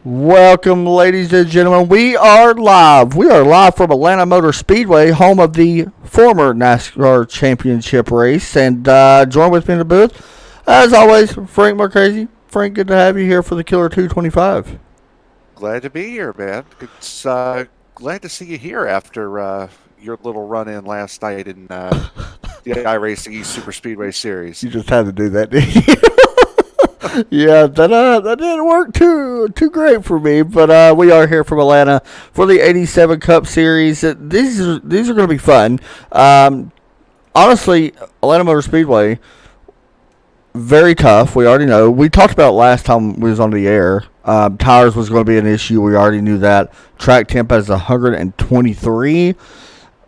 Welcome, ladies and gentlemen. We are live. We are live from Atlanta Motor Speedway, home of the former NASCAR Championship race. And join with me in the booth, as always, Frank Marchese. Frank, good to have you here for the Killer 225. Glad to be here, man. It's glad to see you here after your little run in last night in the iRacing East Super Speedway Series. You just had to do that, didn't you? Yeah, that didn't work too great for me, but we are here from Atlanta for the '87 Cup Series. These are going to be fun. Honestly, Atlanta Motor Speedway, very tough. We already know. We talked about it last time we was on the air. Tires was going to be an issue. We already knew that. Track temp is 123.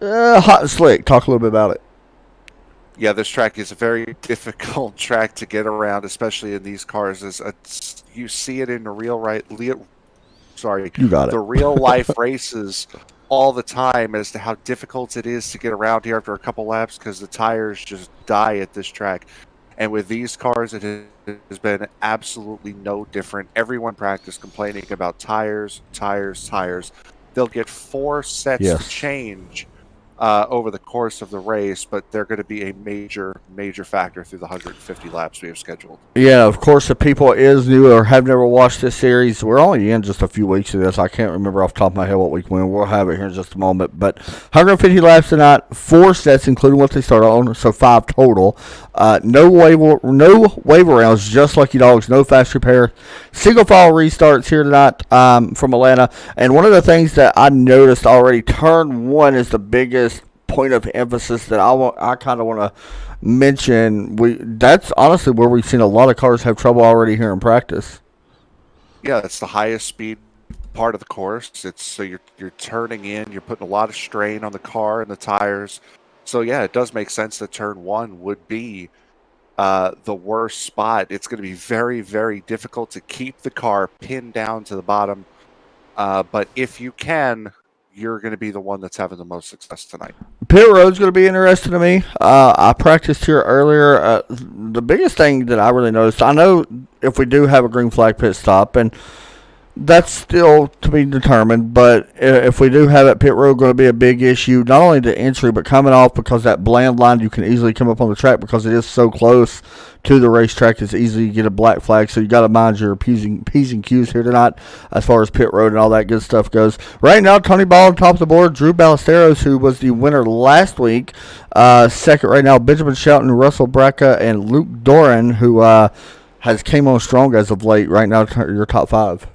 Hot and slick. Talk a little bit about it. Yeah, this track is a very difficult track to get around, especially in these cars. You see it in the You got it. the real life races all the time as to how difficult it is to get around here after a couple laps because the tires just die at this track. And with these cars, it has been absolutely no different. Everyone practice complaining about tires, tires, tires. They'll get 4 sets to Yes. change over the course of the race, but they're going to be a major, major factor through the 150 laps we have scheduled. Yeah, of course, if people is new or have never watched this series, we're only in just a few weeks of this. I can't remember off the top of my head what week when. We'll have it here in just a moment. But 150 laps tonight, 4 sets, including what they start on, so 5 total. No wave rounds, just lucky dogs, no fast repair. Single file restarts here tonight from Atlanta. And one of the things that I noticed already, turn 1 is the biggest point of emphasis that I kind of want to mention. That's honestly where we've seen a lot of cars have trouble already here in practice. Yeah, it's the highest speed part of the course. It's so you're turning in, you're putting a lot of strain on the car and the tires. So yeah, it does make sense that turn 1 would be the worst spot. It's going to be very, very difficult to keep the car pinned down to the bottom. But if you can, you're going to be the one that's having the most success tonight. Pit road's going to be interesting to me. I practiced here earlier. The biggest thing that I really noticed, I know if we do have a green flag pit stop, and that's still to be determined. But if we do have it, pit road going to be a big issue. Not only the entry, but coming off because that bland line you can easily come up on the track because it is so close to the racetrack. It's easy to get a black flag. So you got to mind your P's and Q's here tonight as far as pit road and all that good stuff goes. Right now, Tony Ball on top of the board. Drew Ballesteros, who was the winner last week. Second right now, Benjamin Shelton, Russell Braca, and Luke Doran, who has came on strong as of late. Right now, your top 5.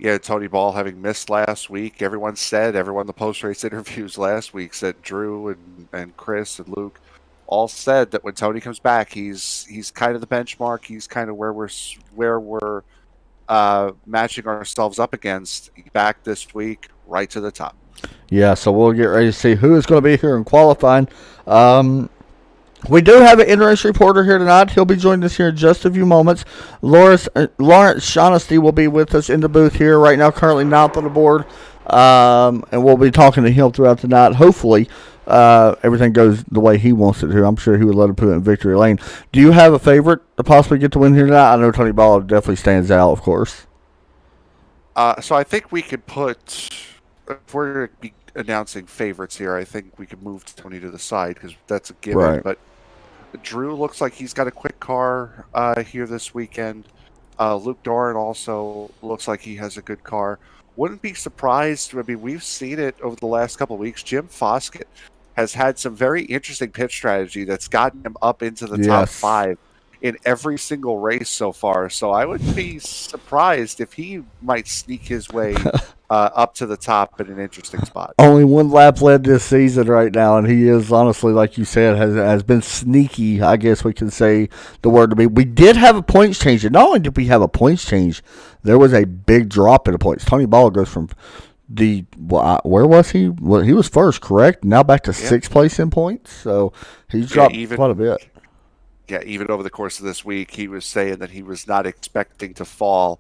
Yeah, Tony Ball having missed last week. Everyone in the post-race interviews last week said Drew and Chris and Luke all said that when Tony comes back, he's kind of the benchmark. He's kind of where we're matching ourselves up against. Back this week, right to the top. Yeah, so we'll get ready to see who is going to be here in qualifying. We do have an in-race reporter here tonight. He'll be joining us here in just a few moments. Lawrence Shaughnessy will be with us in the booth here right now, currently 9th on the board. And we'll be talking to him throughout the night. Hopefully, everything goes the way he wants it to. I'm sure he would love to put it in victory lane. Do you have a favorite to possibly get the win here tonight? I know Tony Ball definitely stands out, of course. So I think we could put, if we're going to be announcing favorites here, I think we could move Tony to the side because that's a given. Right. But Drew looks like he's got a quick car here this weekend. Luke Doran also looks like he has a good car. Wouldn't be surprised. I mean, we've seen it over the last couple of weeks. Jim Foskett has had some very interesting pit strategy that's gotten him up into the top 5 in every single race so far. So I wouldn't be surprised if he might sneak his way up to the top in an interesting spot. Only one lap led this season right now, and he is honestly, like you said, has been sneaky. I guess we can say the word to me. We did have a points change, and not only did we have a points change, there was a big drop in the points. Tony Ball goes from where was he? Well, he was first, correct? Now back to 6th place in points, so he's dropped quite a bit. Yeah, even over the course of this week, he was saying that he was not expecting to fall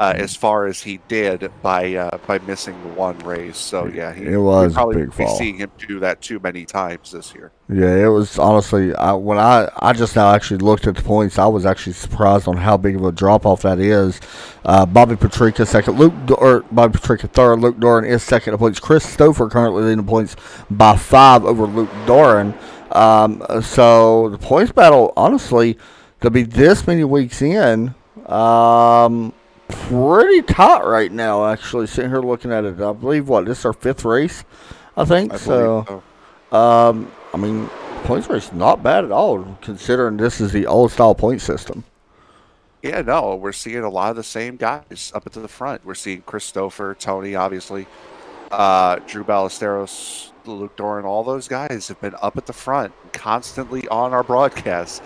as far as he did by missing the one race. So yeah, It was we a probably big won't be fall. seeing him do that too many times this year. Yeah, it was honestly. When I just now actually looked at the points, I was actually surprised on how big of a drop off that is. Bobby Patrica second, Bobby Patrica third, Luke Doran is second in points. Chris Stouffer currently leading the points by 5 over Luke Doran. So the points battle, honestly, to be this many weeks in, pretty tight right now. Actually, sitting here looking at it, I believe this is our 5th race, I think. I believe so. I mean, points race not bad at all, considering this is the old style point system. Yeah, no, we're seeing a lot of the same guys up at the front. We're seeing Chris Stouffer, Tony, obviously, Drew Ballesteros, Luke Doran, all those guys have been up at the front, constantly on our broadcasts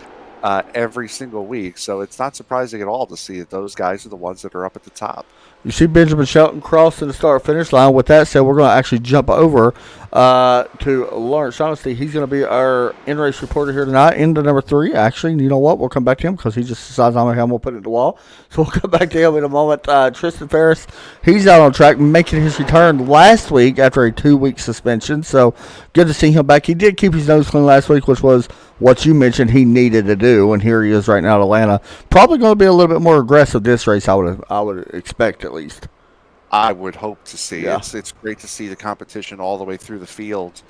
every single week. So it's not surprising at all to see that those guys are the ones that are up at the top. You see Benjamin Shelton crossing the start-finish line. With that said, we're going to actually jump over to Lawrence Shaughnessy. He's going to be our in-race reporter here tonight into number 3. Actually, you know what? We'll come back to him because he just decides I'm going to put it in the wall. So we'll come back to him in a moment. Tristan Ferris, he's out on track, making his return last week after a 2-week suspension. So good to see him back. He did keep his nose clean last week, which was what you mentioned he needed to do, and here he is right now at Atlanta. Probably going to be a little bit more aggressive this race, I would expect at least. I would hope to see. Yeah. It's great to see the competition all the way through the field.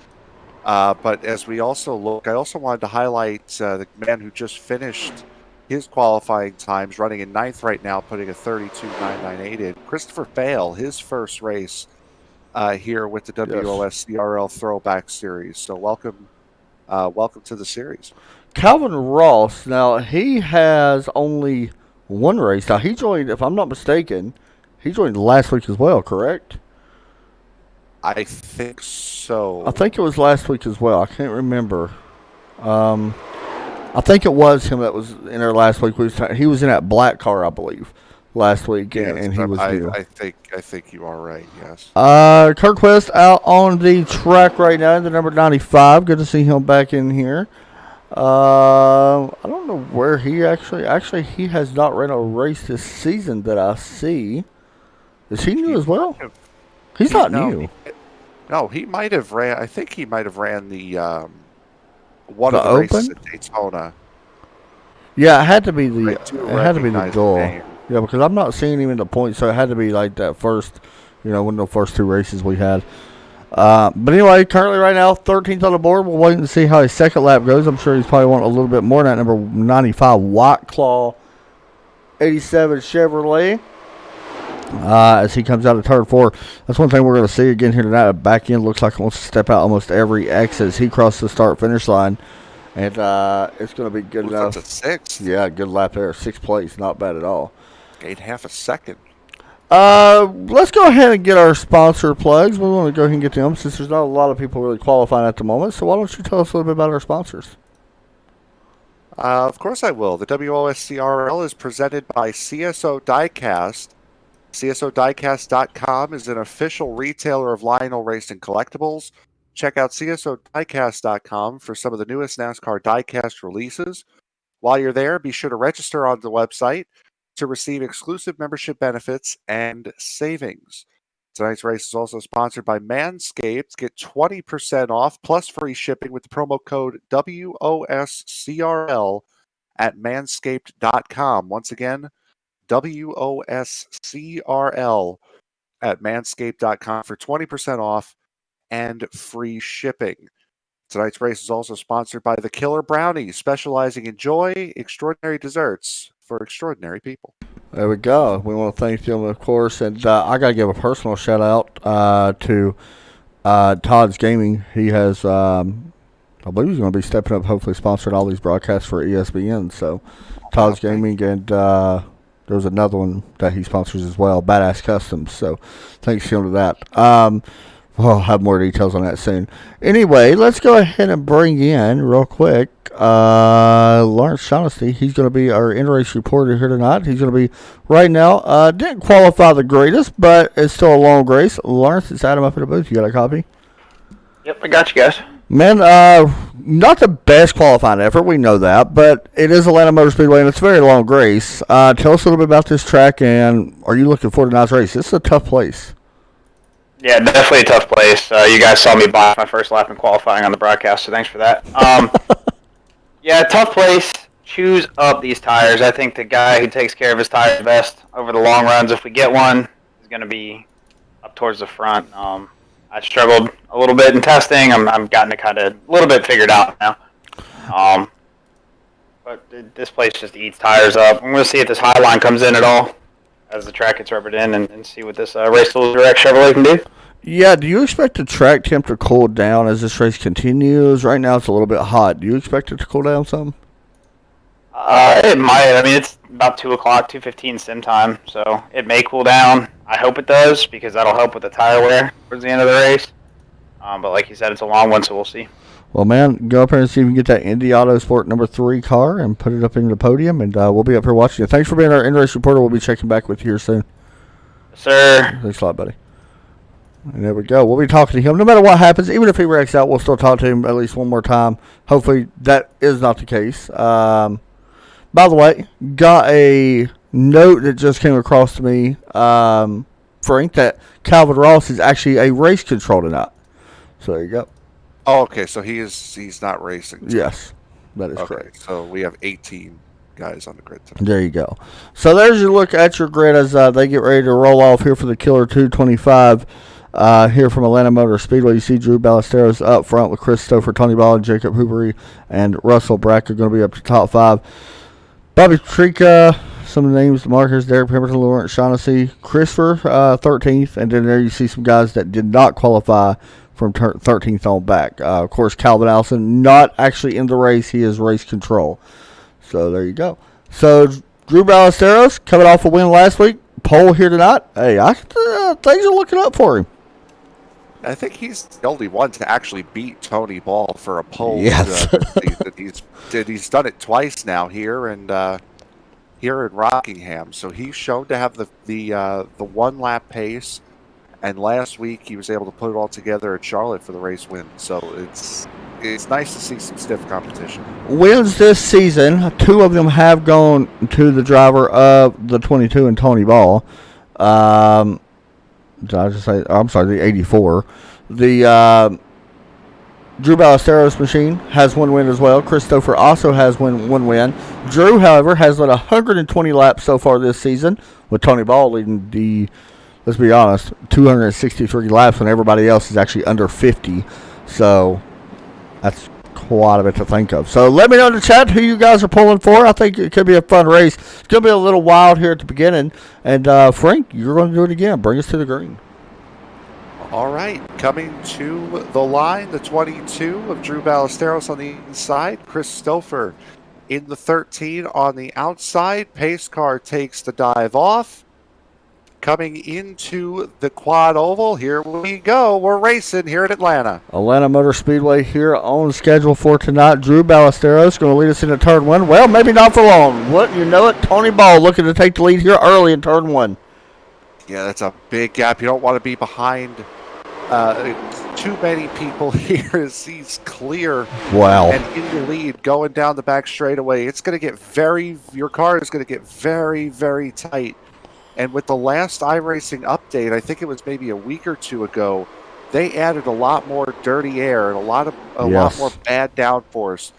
But as we also look, I also wanted to highlight the man who just finished his qualifying times, running in 9th right now, putting a 32.998 in. Christopher Bale, his first race here with the WOSCRL Throwback Series. So welcome to the series. Calvin Ross, now he has only one race. Now he joined, if I'm not mistaken, he joined last week as well, correct? I think so. I think it was last week as well. I can't remember. I think it was him that was in there last week. He was in that black car, I believe, last week, Yes, and he was new. I think you are right. Yes. Kirk West out on the track right now in the number 95. Good to see him back in here. I don't know where he actually he has not ran a race this season that I see. Is he new as well? He's not new. No, he might have ran. I think he might have ran the one The of the races Open? at Daytona. Yeah, it had to be the Right, to goal. recognize the name. Yeah, because I'm not seeing him in the points, so it had to be like that first, one of the first 2 races we had. But anyway, currently right now, 13th on the board. We'll wait and see how his second lap goes. I'm sure he's probably wanting a little bit more than that number 95 White Claw 87 Chevrolet. As he comes out of turn 4. That's one thing we're going to see again here tonight. The back end looks like it wants to step out almost every exit as he crosses the start-finish line. And it's going to be good enough. That's a 6th. Yeah, good lap there. 6th place. Not bad at all. Gained half a second. Let's go ahead and get our sponsor plugs. We want to go ahead and get them since there's not a lot of people really qualifying at the moment. So why don't you tell us a little bit about our sponsors? Of course I will. The WOSCRL is presented by CSO Diecast. CSODiecast.com is an official retailer of Lionel Racing collectibles. Check out CSODiecast.com for some of the newest NASCAR diecast releases. While you're there, be sure to register on the website to receive exclusive membership benefits and savings. Tonight's race is also sponsored by Manscaped. Get 20% off plus free shipping with the promo code WOSCRL at manscaped.com. Once again, WOSCRL at manscaped.com for 20% off and free shipping. Tonight's race is also sponsored by The Killer Brownie, specializing in joy, extraordinary desserts for extraordinary people. There we go. We want to thank them, of course. And I got to give a personal shout out to Todd's Gaming. He has, I believe he's going to be stepping up, hopefully sponsoring all these broadcasts for ESPN. So Todd's Gaming, and there's another one that he sponsors as well, Badass Customs. So thanks to him to that. I'll have more details on that soon. Anyway, let's go ahead and bring in, real quick, Lawrence Shaughnessy. He's going to be our in-race reporter here tonight. He's going to be, right now, didn't qualify the greatest, but it's still a long race. Lawrence, it's Adam up in the booth. You got a copy? Yep, I got you guys. Man, not the best qualifying effort, we know that, but it is Atlanta Motor Speedway and it's a very long race. Tell us a little bit about this track, and are you looking forward to tonight's race? This is a tough place. Yeah, definitely a tough place. You guys saw me buy my first lap in qualifying on the broadcast, so thanks for that. Yeah, tough place. Choose up these tires. I think the guy who takes care of his tires best over the long runs, if we get one, is going to be up towards the front. I struggled a little bit in testing. I'm gotten it kind of a little bit figured out now. But this place just eats tires up. I'm going to see if this high line comes in at all as the track gets rubbered in and see what this Race Tools Direct Chevrolet can do. Yeah, do you expect the track temp to cool down as this race continues? Right now it's a little bit hot. Do you expect it to cool down some? It might. I mean, it's about 2 o'clock, 2:15 sim time, so it may cool down. I hope it does, because that'll help with the tire wear towards the end of the race. But like you said, it's a long one, so we'll see. Well, man, go up here and see if you can get that Indy Auto Sport number 3 car and put it up into the podium, and we'll be up here watching you. Thanks for being our in-race reporter. We'll be checking back with you here soon. Yes, sir. Thanks a lot, buddy. And there we go. We'll be talking to him. No matter what happens, even if he wrecks out, we'll still talk to him at least one more time. Hopefully that is not the case. By the way, got a note that just came across to me, Frank, that Calvin Ross is actually a race control tonight. So there you go. Oh, okay. So he's not racing. Yes, that is okay, correct. So we have 18 guys on the grid tonight. There you go. So there's your look at your grid as they get ready to roll off here for the Killer 225 here from Atlanta Motor Speedway. You see Drew Ballesteros up front with Chris Stouffer, Tony Ball, Jacob Hoobery, and Russell Brack are going to be up to top 5. Bobby Trika, some of the names, the markers, Derek Pemberton, Lawrence Shaughnessy, Christopher, 13th, and then there you see some guys that did not qualify from 13th on back. Of course, Calvin Allison, not actually in the race. He is race control. So there you go. So Drew Ballesteros, coming off a win last week, pole here tonight. Hey, things are looking up for him. I think he's the only one to actually beat Tony Ball for a pole. Yes. He's done it twice now here and here in Rockingham. So he's shown to have the one lap pace. And last week he was able to put it all together at Charlotte for the race win. So it's nice to see some stiff competition. Wins this season, 2 of them have gone to the driver of the 22 and Tony Ball. Did I just say? I'm sorry, the 84. The Drew Ballesteros machine has 1 win as well. Chris Stouffer also has one win. Drew, however, has led 120 laps so far this season, with Tony Ball leading the, let's be honest, 263 laps when everybody else is actually under 50. So that's quite a bit to think of. So let me know in the chat who you guys are pulling for. I think it could be a fun race. It's going to be a little wild here at the beginning. And Frank, you're going to do it again. Bring us to the green. All right, coming to the line, the 22 of Drew Ballesteros on the inside, Chris Stouffer in the 13 on the outside. Pace car takes the dive off. Coming into the quad oval, here we go. We're racing here at Atlanta. Atlanta Motor Speedway here on schedule for tonight. Drew Ballesteros going to lead us into turn 1. Well, maybe not for long. What you know it, Tony Ball looking to take the lead here early in turn 1. Yeah, that's a big gap. You don't want to be behind too many people here as he's clear. Wow. And in the lead going down the back straightaway. It's going to get your car is going to get very, very tight. And with the last iRacing update, I think it was maybe a week or 2 ago, they added a lot more dirty air and a lot more bad downforce,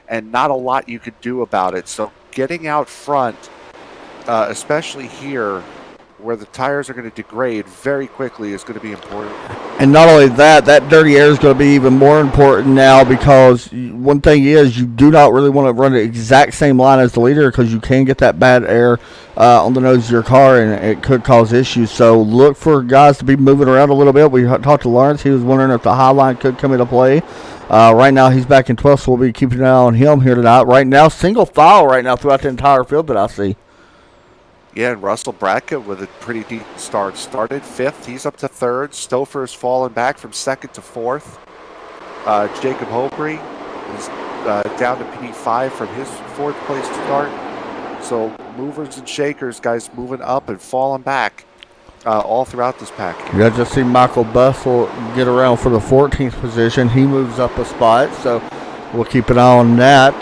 and not a lot you could do about it. So getting out front, especially here, where the tires are going to degrade very quickly, is going to be important. And not only that dirty air is going to be even more important now, because one thing is you do not really want to run the exact same line as the leader, because you can get that bad air on the nose of your car, and it could cause issues. So look for guys to be moving around a little bit. We talked to Lawrence. He was wondering if the high line could come into play. Right now he's back in 12th, so we'll be keeping an eye on him here tonight. Right now, single file right now throughout the entire field that I see. Yeah, and Russell Brackett with a pretty decent start. Started 5th. He's up to 3rd. Stouffer's fallen back from 2nd to 4th. Jacob Hobry is down to P5 from his 4th place start. So movers and shakers, guys moving up and falling back. all throughout this pack. Yeah, just see Michael Bussell get around for the 14th position. He moves up a spot, so we'll keep an eye on that.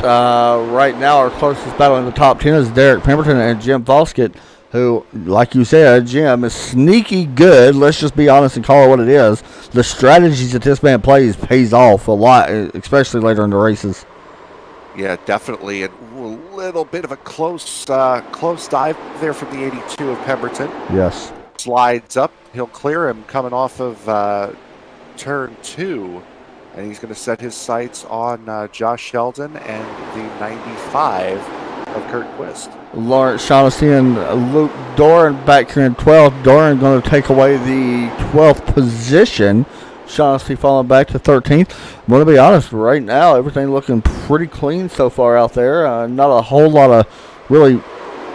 Right now, our closest battle in the top 10 is Derek Pemberton and Jim Foskett, who, like you said, Jim is sneaky good. Let's just be honest and call it what it is. The strategies that this man plays pays off a lot, especially later in the races. Yeah, definitely. And a little bit of a close dive there from the 82 of Pemberton. Yes. Slides up. He'll clear him coming off of turn 2. And he's going to set his sights on Josh Sheldon and the 95 of Kurt Quist. Lawrence Shaughnessy and Luke Doran back here in 12th. Doran going to take away the 12th position. Shaughnessy falling back to 13th. I'm going to be honest, right now, everything looking pretty clean so far out there. Not a whole lot of really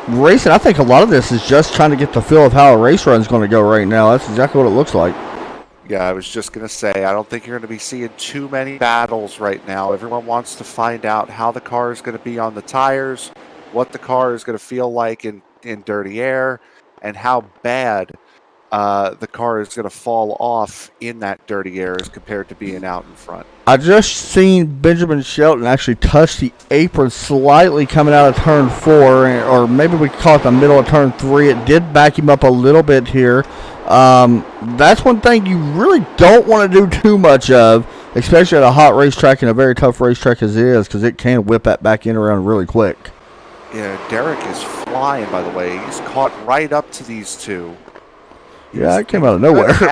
racing. I think a lot of this is just trying to get the feel of how a race run is going to go right now. That's exactly what it looks like. Yeah, I was just going to say, I don't think you're going to be seeing too many battles right now. Everyone wants to find out how the car is going to be on the tires, what the car is going to feel like in dirty air, and how bad the car is going to fall off in that dirty air as compared to being out in front. I just seen Benjamin Shelton actually touch the apron slightly coming out of turn 4, or maybe we call it the middle of turn 3. It did back him up a little bit here. That's one thing you really don't want to do too much of, especially at a hot racetrack and a very tough racetrack as it is, because it can whip that back end around really quick. Yeah, Derek is flying, by the way. He's caught right up to these two. Yeah, it came out of nowhere. He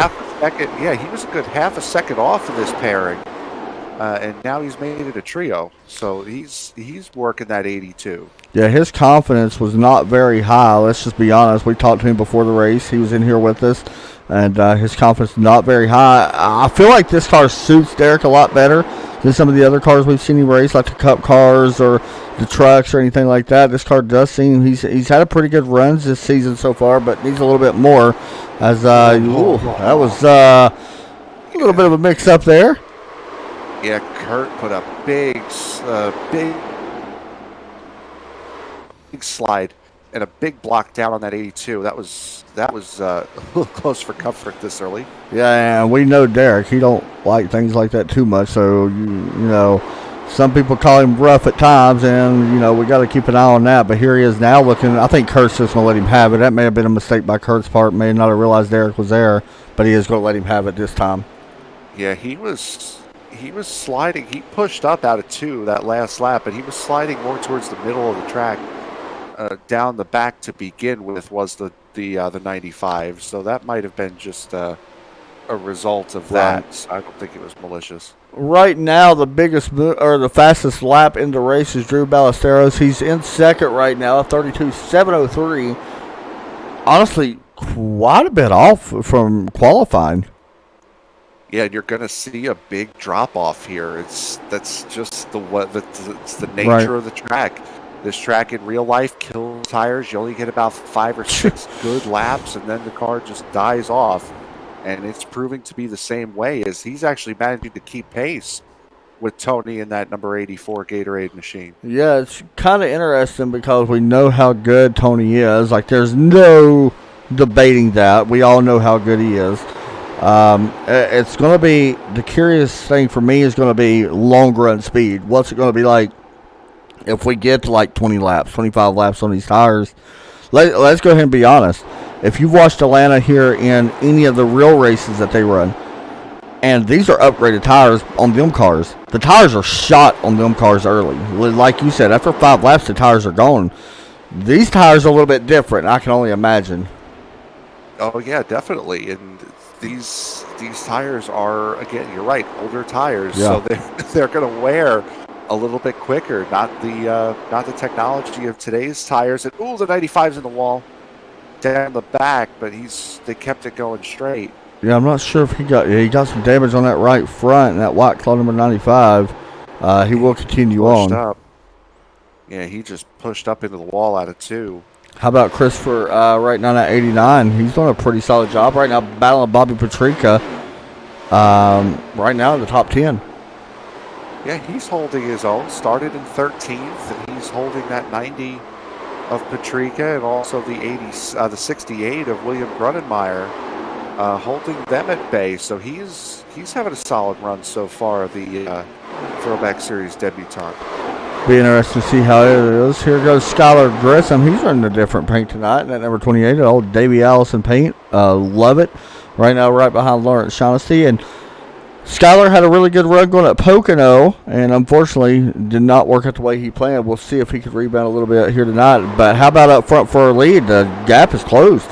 was a good half a second off of this pairing. And now he's made it a trio. So he's working that 82. Yeah, his confidence was not very high. Let's just be honest. We talked to him before the race. He was in here with us, and his confidence not very high. I feel like this car suits Derek a lot better than some of the other cars we've seen him race, like the Cup cars or the trucks or anything like that. This car does seem he's had a pretty good runs this season so far, but needs a little bit more. As that was a little bit of a mix-up there. Yeah, Kurt put a big slide and a big block down on that 82. That was a little close for comfort this early. Yeah, and we know Derek. He don't like things like that too much. So you know, some people call him rough at times, and we got to keep an eye on that. But here he is now looking. I think Kurt's just gonna let him have it. That may have been a mistake by Kurt's part. May not have realized Derek was there, but he is gonna let him have it this time. Yeah, he was sliding. He pushed up out of 2 that last lap, and he was sliding more towards the middle of the track. Down the back to begin with was the 95. So that might have been just a result of that. Right. So I don't think it was malicious. Right now, the the fastest lap in the race is Drew Ballesteros. He's in second right now, 32.703. Honestly, quite a bit off from qualifying. Yeah, and you're going to see a big drop off here. That's just the nature of the track. This track in real life kills tires. You only get about 5 or 6 good laps, and then the car just dies off. And it's proving to be the same way, as he's actually managing to keep pace with Tony in that number 84 Gatorade machine. Yeah, it's kind of interesting because we know how good Tony is. Like, there's no debating that. We all know how good he is. It's going to be, the curious thing for me is going to be long run speed. What's it going to be like if we get to like 20 laps, 25 laps on these tires? Let's go ahead and be honest. If you've watched Atlanta here in any of the real races that they run, and these are upgraded tires on them cars, the tires are shot on them cars early. Like you said, after 5 laps, the tires are gone. These tires are a little bit different, I can only imagine. Oh, yeah, definitely. And these tires are, again, you're right, older tires. Yeah. So they're going to wear a little bit quicker. Not the technology of today's tires. And the 95's in the wall down the back, but they kept it going straight. Yeah, I'm not sure if he got some damage on that right front and that white claw number 95. He will continue on. Up. Yeah, he just pushed up into the wall out of 2. How about Christopher right now at 89? He's doing a pretty solid job right now, battling Bobby Petrika right now in the top 10. Yeah, he's holding his own. Started in 13th, and he's holding that 90 of Patrika and also the 68 of William Grunenmeyer, holding them at bay. So he's having a solid run so far, the Throwback Series debutant. Be interesting to see how it is. Here goes Skylar Grissom. He's running a different paint tonight. And at number 28, old Davey Allison paint. Love it. Right now, right behind Lawrence Shaughnessy. And Skylar had a really good run going at Pocono, and unfortunately did not work out the way he planned. We'll see if he could rebound a little bit here tonight. But how about up front for a lead? The gap is closed.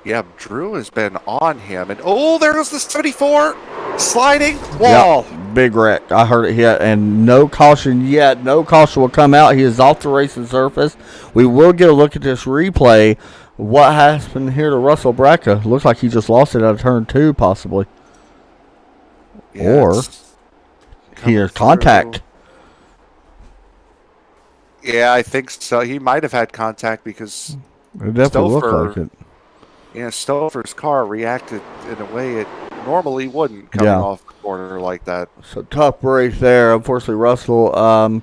Yeah, Drew has been on him. And, oh, there goes the 74. Sliding wall. Yep, big wreck. I heard it hit, and no caution yet. No caution will come out. He is off the racing surface. We will get a look at this replay. What happened here to Russell Bracca? Looks like he just lost it out of turn 2, possibly. Yeah, or here's contact. Yeah, I think so. He might have had contact because It definitely looked like it. Yeah, Stouffer's car reacted in a way it normally wouldn't coming off the corner like that. So tough break there. Unfortunately, Russell,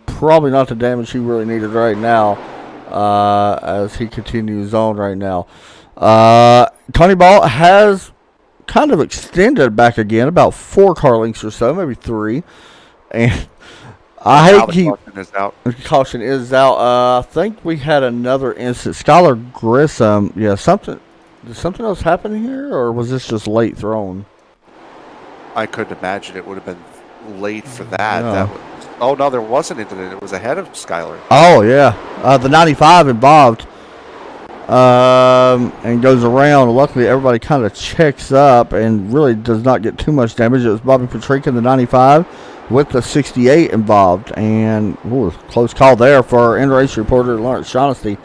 probably not the damage he really needed right now as he continues on right now. Tony Ball has kind of extended back again, about 4 car lengths or so, maybe 3. And I hate caution is out. I think we had another incident. Skylar Grissom, did something else happen here, or was this just late thrown? I couldn't imagine it would have been late for that. No. No, there wasn't an incident. It was ahead of Skylar. Oh, yeah. The 95 involved and goes around. Luckily, everybody kind of checks up and really does not get too much damage. It was Bobby Patrika in the 95 with the 68 involved. And close call there for our in-race reporter, Lawrence Shaughnessy.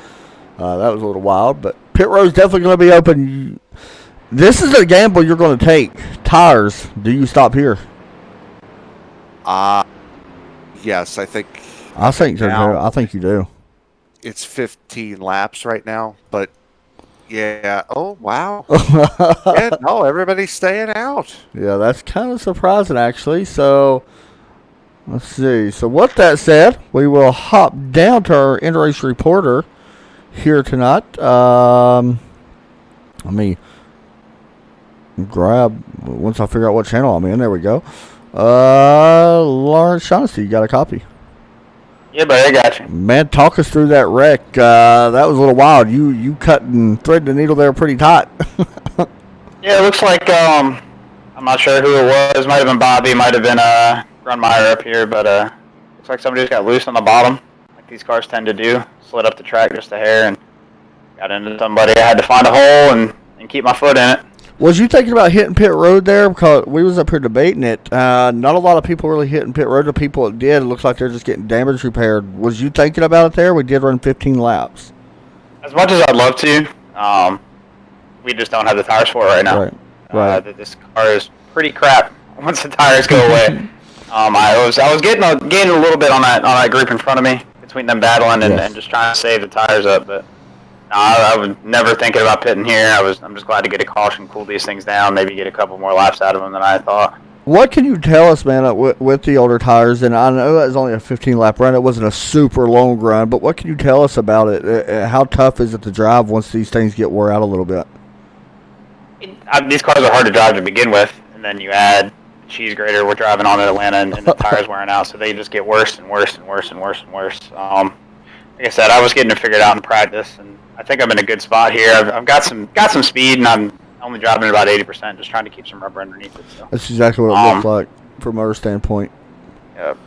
That was a little wild, but pit road's definitely going to be open. This is a gamble you're going to take. Tires, do you stop here? Yes, I think. I think you do. It's 15 laps right now, but yeah. Oh, wow. Yeah, no, everybody's staying out. Yeah, that's kind of surprising, actually. So, let's see. So, with that said, we will hop down to our in-race reporter here tonight. Let me grab, once I figure out what channel I'm in, there we go. Lawrence Shaughnessy, you got a copy? Yeah, but I got you. Man, talk us through that wreck. That was a little wild. You cut and thread the needle there pretty tight. Yeah, it looks like, I'm not sure who it was. Might have been Bobby, might have been Grunmeyer up here, but looks like somebody just got loose on the bottom, like these cars tend to do. Slid up the track just a hair and got into somebody. I had to find a hole and keep my foot in it. Was you thinking about hitting pit road there? Because we was up here debating it. Not a lot of people really hitting pit road. The people that did, it looks like they're just getting damage repaired. Was you thinking about it there? We did run 15 laps. As much as I'd love to, we just don't have the tires for it right now. Right. This car is pretty crap once the tires go away. I was getting a little bit on that group in front of me between them battling and just trying to save the tires up, but. No, I was never thinking about pitting here. I'm just glad to get a caution, cool these things down, maybe get a couple more laps out of them than I thought. What can you tell us, man, with the older tires? And I know that was only a 15-lap run. It wasn't a super long run, but what can you tell us about it? How tough is it to drive once these things get wore out a little bit? These cars are hard to drive to begin with, and then you add the cheese grater we're driving on in Atlanta, and the tires wearing out, so they just get worse and worse and worse and worse and worse. Like I said, I was getting it figured out in practice, and I think I'm in a good spot here. I've got some speed, and I'm only driving at about 80%, just trying to keep some rubber underneath it. So. That's exactly what it looks like from our standpoint.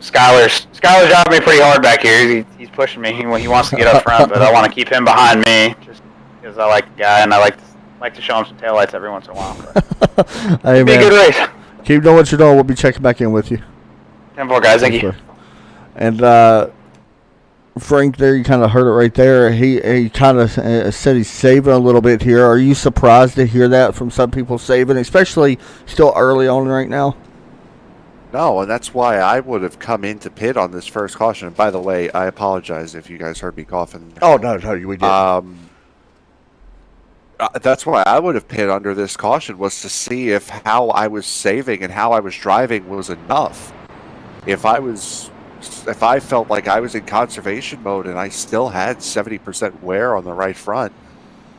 Skylar's driving me pretty hard back here. He's pushing me. He wants to get up front, but I want to keep him behind me just because I like the guy, and I like to show him some taillights every once in a while. Hey, be a good race. Keep doing what you're doing. We'll be checking back in with you. 10-4, guys. Thank you. And Frank, there you kind of heard it right there. He kind of said he's saving a little bit here. Are you surprised to hear that from some people saving, especially still early on right now? No, and that's why I would have come into pit on this first caution. And by the way, I apologize if you guys heard me coughing. Oh, no, we didn't. That's why I would have pit under this caution, was to see if how I was saving and how I was driving was enough. If I was if I felt like I was in conservation mode and I still had 70% wear on the right front,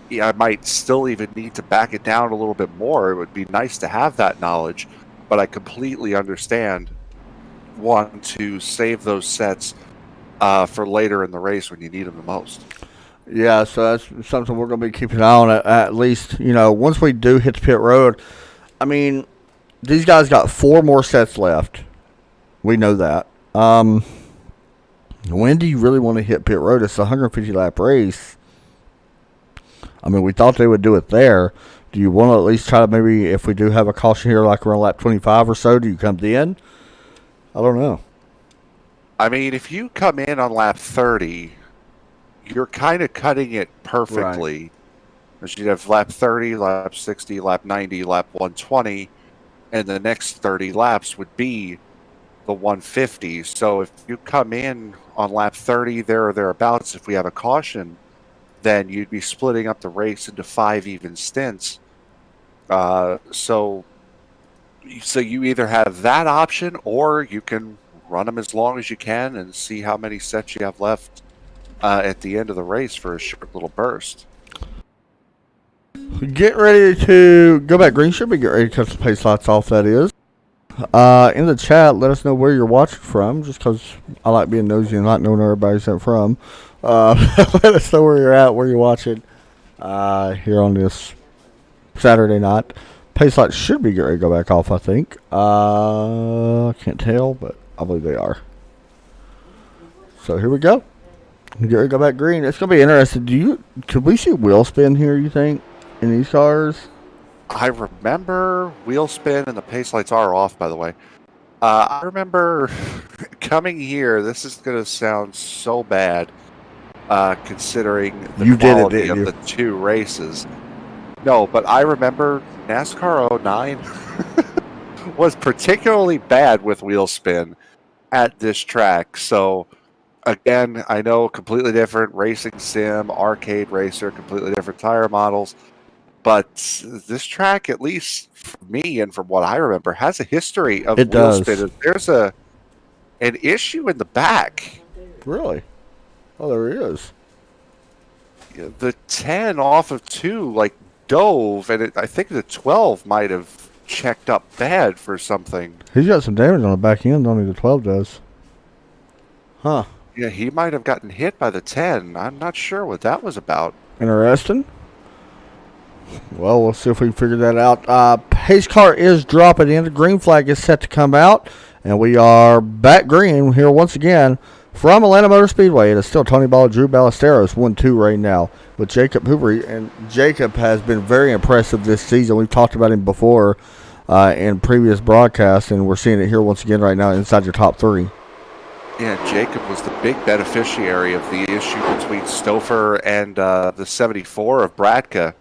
yeah, I might still even need to back it down a little bit more. It would be nice to have that knowledge, but I completely understand wanting to save those sets for later in the race when you need them the most. Yeah, so that's something we're going to be keeping an eye on at least, once we do hit the pit road. I mean, these guys got 4 more sets left. We know that. When do you really want to hit pit road? It's a 150-lap race. I mean, we thought they would do it there. Do you want to at least try to maybe, if we do have a caution here, like around lap 25 or so, do you come in? I don't know. I mean, if you come in on lap 30, you're kind of cutting it perfectly. Because you'd have lap 30, lap 60, lap 90, lap 120, and the next 30 laps would be the 150. So if you come in on lap 30 there or thereabouts, if we have a caution, then you'd be splitting up the race into 5 even stints. So you either have that option, or you can run them as long as you can and see how many sets you have left at the end of the race for a short little burst. Get ready to go back green. Should we get ready to cut the pace lights off, that is. In the chat, let us know where you're watching from, just because I like being nosy and not knowing where everybody's from. Let us know where you're at, where you're watching here on this Saturday night. Pace lights should be getting ready to go back off, I think. Can't tell, but I believe they are. So here we go. Get ready to go back green. It's going to be interesting. Could we see wheel spin here, you think, in these cars? I remember wheel spin, and the pace lights are off, by the way. I remember coming here. This is going to sound so bad, considering the quality of the 2 races. No, but I remember NASCAR 09 was particularly bad with wheel spin at this track. So, again, I know completely different racing sim, arcade racer, completely different tire models. But this track, at least for me and from what I remember, has a history of wheel spin. There's an issue in the back. Really? Oh, there he is. Yeah, the 10 off of 2, dove, and I think the 12 might have checked up bad for something. He's got some damage on the back end, only the 12 does. Huh. Yeah, he might have gotten hit by the 10. I'm not sure what that was about. Interesting. Well, we'll see if we can figure that out. Pace car is dropping in. The green flag is set to come out. And we are back green here once again from Atlanta Motor Speedway. It is still Tony Ball, Drew Ballesteros, 1-2 right now with Jacob Hoovery. And Jacob has been very impressive this season. We've talked about him before in previous broadcasts, and we're seeing it here once again right now inside your top 3. Yeah, Jacob was the big beneficiary of the issue between Stouffer and the 74 of Bradka,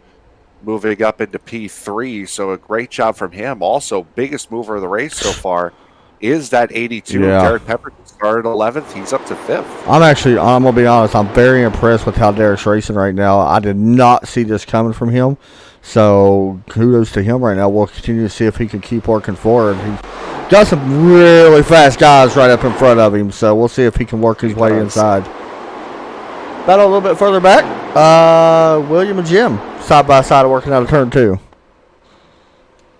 moving up into P3, so a great job from him. Also, biggest mover of the race so far is that 82. Derek Pepperton started 11th. He's up to 5th. I'm going to be honest, I'm very impressed with how Derek's racing right now. I did not see this coming from him, so kudos to him right now. We'll continue to see if he can keep working forward. He's got some really fast guys right up in front of him, so we'll see if he can work his way inside. Battle a little bit further back. William and Jim side by side working out of turn 2.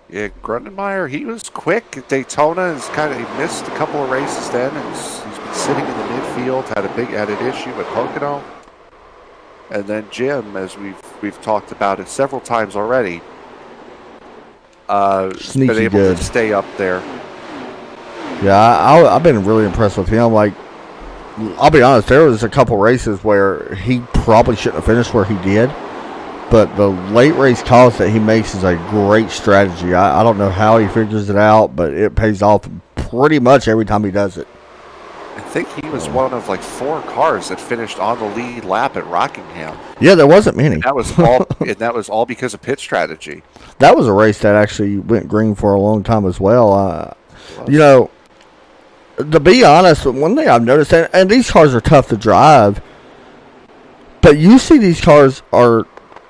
Yeah, Grundenmeyer, he was quick at Daytona. He missed a couple of races then, and he's been sitting in the midfield. Had an issue at Pocono, and then Jim, as we've talked about it several times already, been able to stay up there. Yeah, I've been really impressed with him. I'll be honest, there was a couple races where he probably shouldn't have finished where he did, but the late race calls that he makes is a great strategy. I don't know how he figures it out, but it pays off pretty much every time he does it. I think he was one of 4 cars that finished on the lead lap at Rockingham. Yeah, there wasn't many. And that was all. And that was all because of pit strategy. That was a race that actually went green for a long time as well. To be honest, one thing I've noticed, and these cars are tough to drive, but you see these cars are,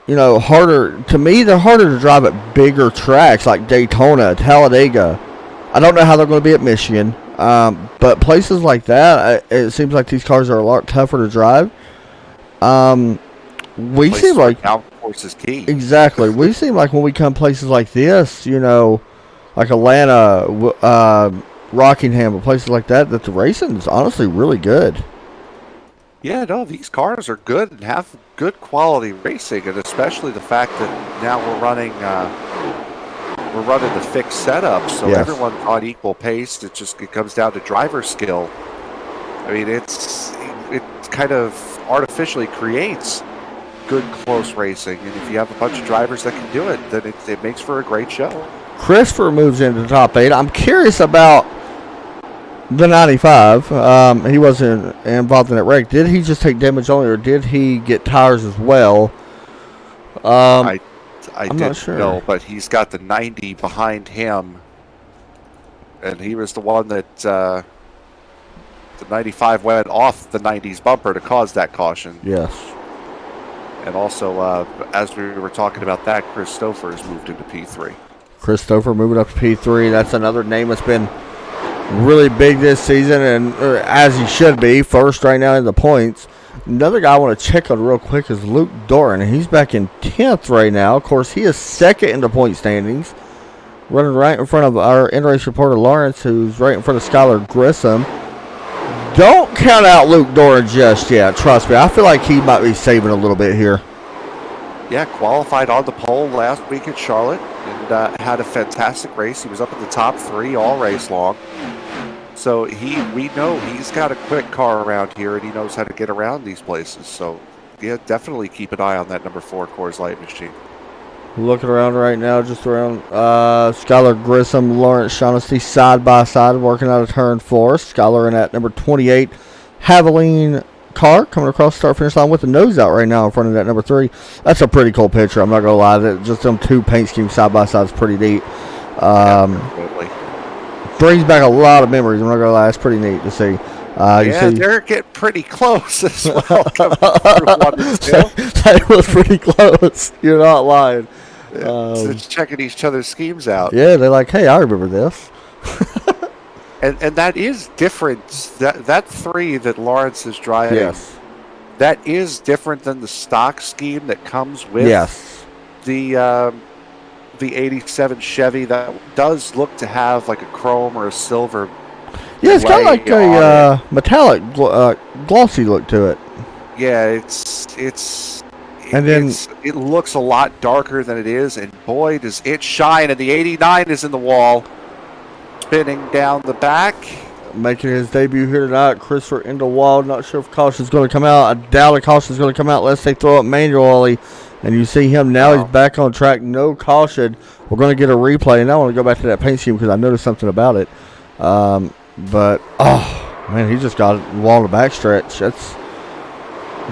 harder. To me, they're harder to drive at bigger tracks like Daytona, Talladega. I don't know how they're going to be at Michigan. But places like that, it seems like these cars are a lot tougher to drive. We Places seem like downforce is key. exactly. We seem like when we come places like this, like Atlanta, Rockingham, and places like that, that the racing is honestly really good. Yeah, no, these cars are good and have good quality racing, and especially the fact that now we're running the fixed setup, so Yes. everyone's on equal pace. It comes down to driver skill. I mean, it kind of artificially creates good close racing, and if you have a bunch of drivers that can do it, then it makes for a great show. Christopher moves into the top 8. I'm curious about the 95. He wasn't involved in that wreck. Did he just take damage only, or did he get tires as well? I I'm didn't not sure. know, but he's got the 90 behind him, and he was the one that the 95 went off the 90's bumper to cause that caution. Yes. And also, as we were talking about that, Christopher has moved into P3. Christopher moving up to P3. That's another name that's been really big this season, and as he should be, first right now in the points. Another guy I want to check on real quick is Luke Doran. He's back in 10th right now. Of course, he is second in the point standings, running right in front of our in-race reporter Lawrence, who's right in front of Skylar Grissom. Don't count out Luke Doran just yet. Trust me, I feel like he might be saving a little bit here. Yeah, qualified on the pole last week at Charlotte and had a fantastic race. He was up in the top 3 all race long. So we know he's got a quick car around here, and he knows how to get around these places. So, yeah, definitely keep an eye on that number 4 Coors Light machine. Looking around right now, just around Skylar Grissom, Lawrence Shaughnessy side by side, working out of turn 4. Skylar in at number 28. Haviline car coming across the start-finish line with the nose out right now in front of that number 3. That's a pretty cool picture. I'm not going to lie. Just them two paint schemes side by side is pretty neat. Absolutely. Brings back a lot of memories. I'm not going to lie. It's pretty neat to see. They're getting pretty close as well. Coming through 1 and 2. That was pretty close. You're not lying. Just checking each other's schemes out. Yeah, they're like, hey, I remember this. And that is different. That 3 that Lawrence is driving, Yes. that is different than the stock scheme that comes with the 87 Chevy. That does look to have like a chrome or a silver. Yeah, it's got lay like on a metallic glossy look to it. Yeah, it looks a lot darker than it is, and boy, does it shine. And the 89 is in the wall, spinning down the back. Making his debut here tonight, Christopher into wall. Not sure if caution's going to come out. I doubt a caution's going to come out unless they throw it manually. And you see him now. He's back on track. No caution. We're going to get a replay. And I want to go back to that paint scheme because I noticed something about it. But, oh, man, he just got it wall to backstretch. That's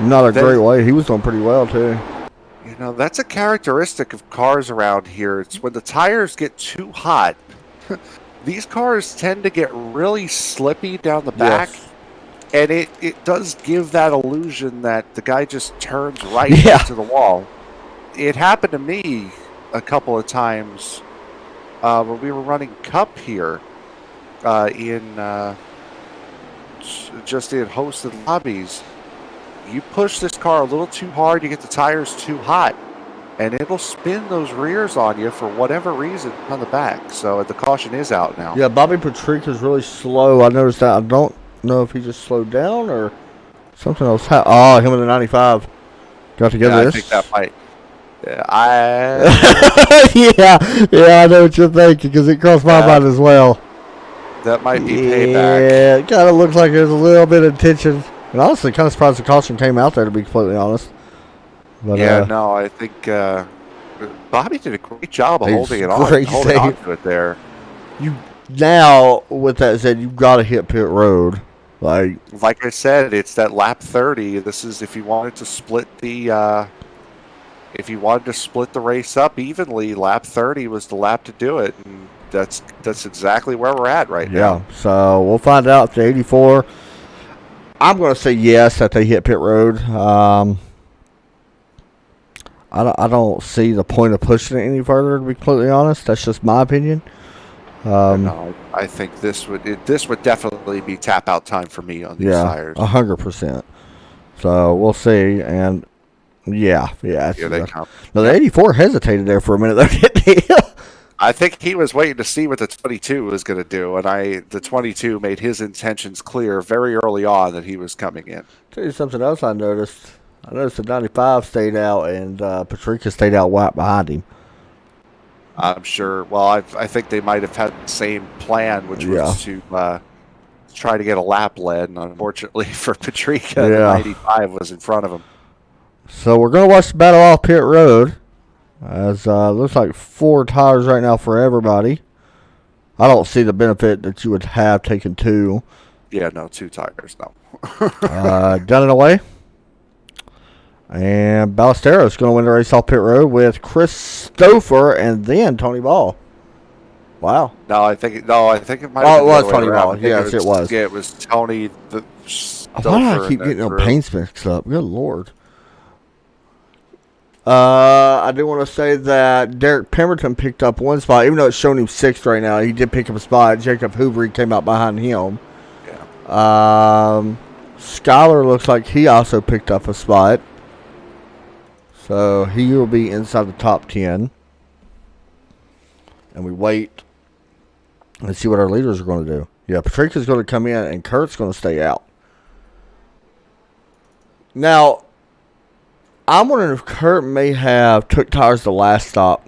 not a great way. He was doing pretty well, too. You know, that's a characteristic of cars around here. It's when the tires get too hot. These cars tend to get really slippy down the back. Yes. And it does give that illusion that the guy just turns right into the wall. It happened to me a couple of times when we were running Cup here just in hosted lobbies. You push this car a little too hard, you get the tires too hot, and it'll spin those rears on you for whatever reason on the back. So the caution is out now. Yeah, Bobby Patrick is really slow. I noticed that. I don't know if he just slowed down or something else. Him in the 95. Got to get this. I think that might. Yeah, I know what you're thinking because it crossed my mind as well. That might be payback. Yeah, it kind of looks like there's a little bit of tension. And honestly, kind of surprised the caution came out there, to be completely honest. But, no, I think Bobby did a great job of holding on to it there. Now, with that said, you've got to hit pit road. Like I said, it's that lap 30. This is if you wanted to split the race up evenly. Lap 30 was the lap to do it, and that's exactly where we're at right now. Yeah, so we'll find out if the 84. I'm going to say yes that they hit pit road. I don't see the point of pushing it any further, to be completely honest. That's just my opinion. No, I think this would definitely be tap out time for me on these tires. 100%. So we'll see, and yeah. They come. No, the 84 hesitated there for a minute, though, didn't he? I think he was waiting to see what the 22 was going to do, and the 22 made his intentions clear very early on that he was coming in. Tell you something else I noticed. I noticed the 95 stayed out, and Patrica stayed out right behind him. I'm sure. Well, I think they might have had the same plan, which was to try to get a lap led, and unfortunately for Patrica, the 95 was in front of him. So we're going to watch the battle off pit road. As looks like 4 tires right now for everybody. I don't see the benefit that you would have taking 2. Yeah, no, 2 tires, no. Done and away. And Ballesteros going to win the race off pit road with Christopher and then Tony Ball. Wow. No, I think it might have been it was Tony Ball. Yes, it was. Yeah, it was Tony. Why do I keep getting them paints mixed up? Good Lord. I do want to say that Derek Pemberton picked up 1 spot, even though it's showing him 6th right now. He did pick up a spot. Jacob Hoover came out behind him. Yeah. Skyler looks like he also picked up a spot, so he will be inside the top 10. And we wait and see what our leaders are going to do. Yeah, Patrica's going to come in and Kurt's going to stay out. Now, I'm wondering if Kurt may have took tires the last stop.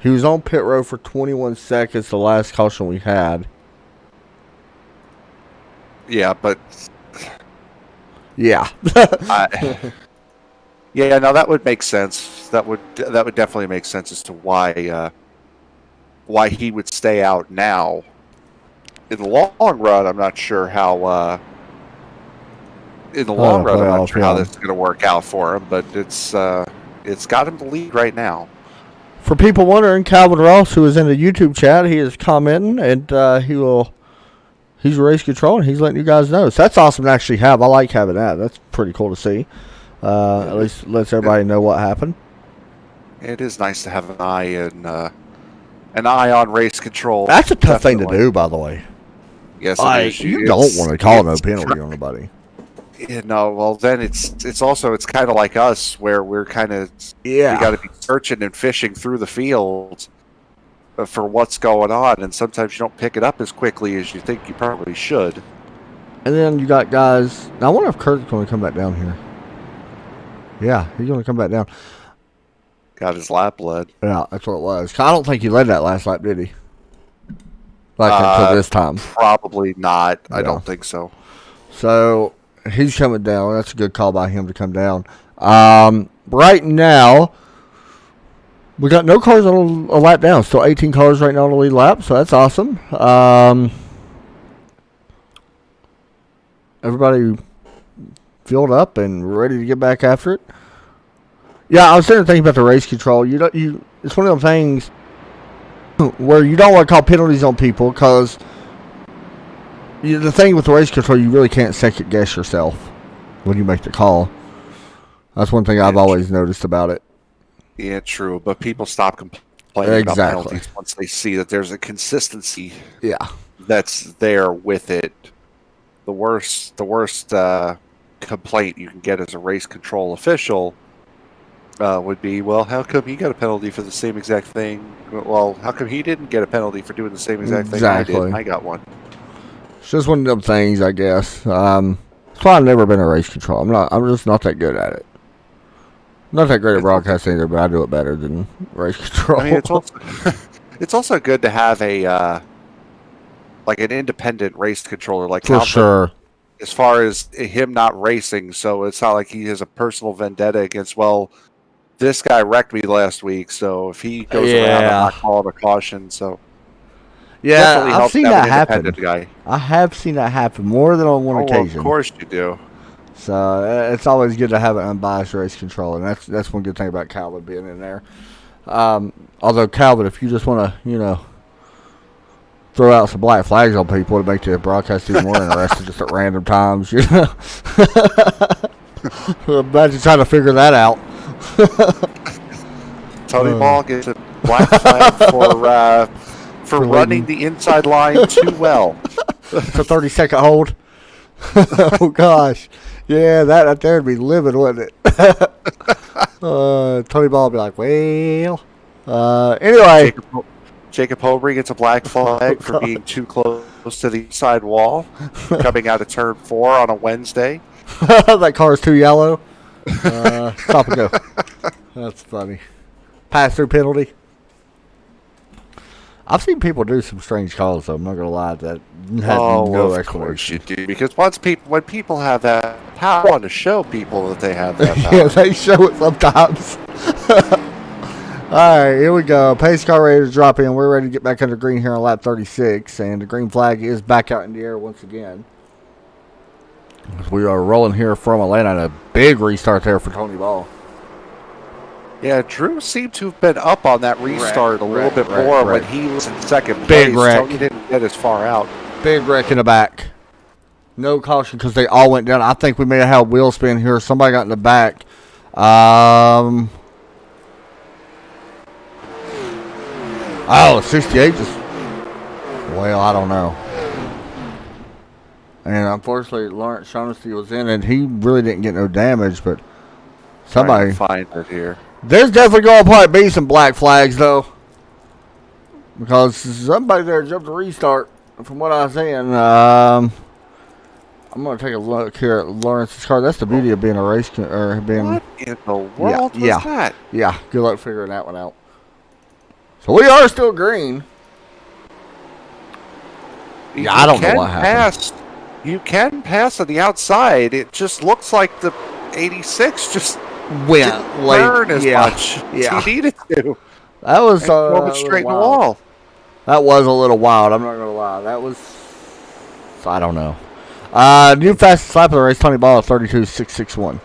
He was on pit road for 21 seconds, the last caution we had. Yeah, but... Yeah. Yeah, no, that would make sense. That would definitely make sense as to why he would stay out now. In the long run, I'm not sure how... in the long run, I'm not sure how this is going to work out for him, but it's got him to lead right now. For people wondering, Calvin Ross, who is in the YouTube chat, he is commenting, and he's race control, and he's letting you guys know. So that's awesome to actually have. I like having that. That's pretty cool to see. At least lets everybody know what happened. It is nice to have an eye on race control. That's a tough thing to do, by the way. Yes, it is. You don't want to call no penalty on anybody. Yeah, no, well then it's kind of like us where we're kind of we got to be searching and fishing through the field for what's going on, and sometimes you don't pick it up as quickly as you think you probably should. And then you got guys. Now I wonder if Kurt's going to come back down here. Yeah, he's going to come back down. Got his lap led. Yeah, that's what it was. I don't think he led that last lap, did he? Like until this time. Probably not. Yeah. I don't think so. So he's coming down. That's a good call by him to come down. Right now, we got no cars on a lap down. Still 18 cars right now on the lead lap, so that's awesome. Everybody filled up and ready to get back after it. Yeah, I was sitting there thinking about the race control. It's one of them things where you don't want to call penalties on people because the thing with the race control, you really can't second guess yourself when you make the call. That's one thing I've always noticed about it. Yeah, true. But people stop complaining about penalties once they see that there's a consistency. Yeah, that's there with it. The worst complaint you can get as a race control official would be, well, how come he got a penalty for the same exact thing? Well, how come he didn't get a penalty for doing the same exact thing I did? I got one. It's just one of them things, I guess. That's why I've never been a race control. I'm just not that good at it. Not that great at broadcasting either, but I do it better than race control. I mean, it's also good to have a like an independent race controller, like for sure. As far as him not racing, so it's not like he has a personal vendetta against. Well, this guy wrecked me last week, so if he goes around, I'm not calling a caution. So yeah, I've seen that happen. I have seen that happen more than on one occasion. Of course you do. So it's always good to have an unbiased race control, and that's one good thing about Calvin being in there. Although Calvin, if you just want to, throw out some black flags on people to make the broadcast even more interesting, just at random times, Imagine trying to figure that out. Tony Ball gets it. black flag for running the inside line too well. It's a 30-second hold. Oh, gosh. Yeah, that right there would be livid, wouldn't it? Tony Ball would be like, well. Anyway. Jacob Hobry gets a black flag for being too close to the side wall, coming out of turn 4 on a Wednesday. That car is too yellow. Stop and go. That's funny. Pass-through penalty. I've seen people do some strange calls, though. I'm not going to lie. That has no of course you do. Because when people have that power, I want to show people that they have that power. Yeah, they show it sometimes. All right, here we go. Pace car ready to drop in. We're ready to get back under green here on lap 36, and the green flag is back out in the air once again. We are rolling here from Atlanta, and a big restart there for Tony Ball. Yeah, Drew seemed to have been up on that restart a little bit more when he was in second place. Big wreck. Tony didn't get as far out. Big wreck in the back. No caution because they all went down. I think we may have had wheel spin here. Somebody got in the back. Oh, 68 just... Well, I don't know. And unfortunately, Lawrence Shaughnessy was in, and he really didn't get no damage, but somebody... Find it here. There's definitely going to probably be some black flags, though. Because somebody there jumped a restart, from what I was saying. I'm going to take a look here at Lawrence's car. That's the beauty of being a race... Or being, what in the world was that? Yeah, good luck figuring that one out. So we are still green. Yeah, I don't know what happened. You can pass on the outside. It just looks like the 86 just went didn't late. burn as much Yeah. as he needed to. That was straight in the wall. That was a little wild. I'm not gonna lie. That was, I don't know. New fastest lap of the race, Tony Ball, 32.661.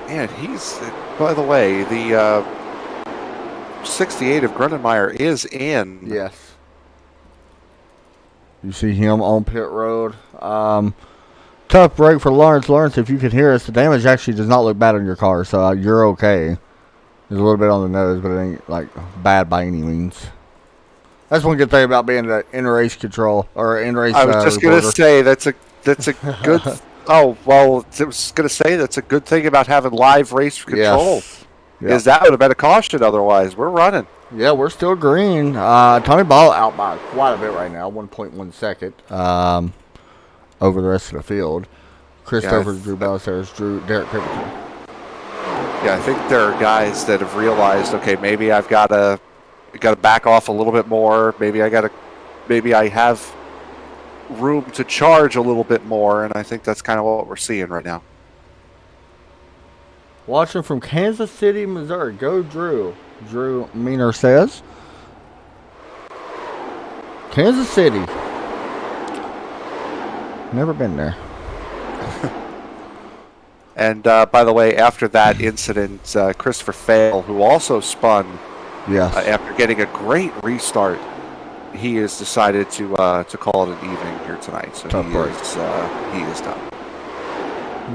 And he's, by the way, the 68 of Grunenmeyer is in. Yes. You see him on pit road. Tough break for Lawrence. Lawrence, if you can hear us, the damage actually does not look bad on your car, so you're okay. There's a little bit on the nose, but it ain't like bad by any means. That's one good thing about being the in-race control or in-race. I was just gonna say that's a good. Oh well, I was gonna say that's a good thing about having live race control. Yes. Because that would have been a caution otherwise. We're running. Yeah, we're still green. Tony Ball out by quite a bit right now, 1.1 second over the rest of the field. Christopher Drew Ballesteros, Derek Pemberton. Yeah, I think there are guys that have realized, okay, maybe I've got to back off a little bit more. Maybe I have room to charge a little bit more, and I think that's kind of what we're seeing right now. Watching from Kansas City, Missouri. Go Drew. Drew Meaner says. Kansas City. Never been there. And by the way, after that incident, Christopher Fail, who also spun after getting a great restart, he has decided to call it an evening here tonight. So he is done.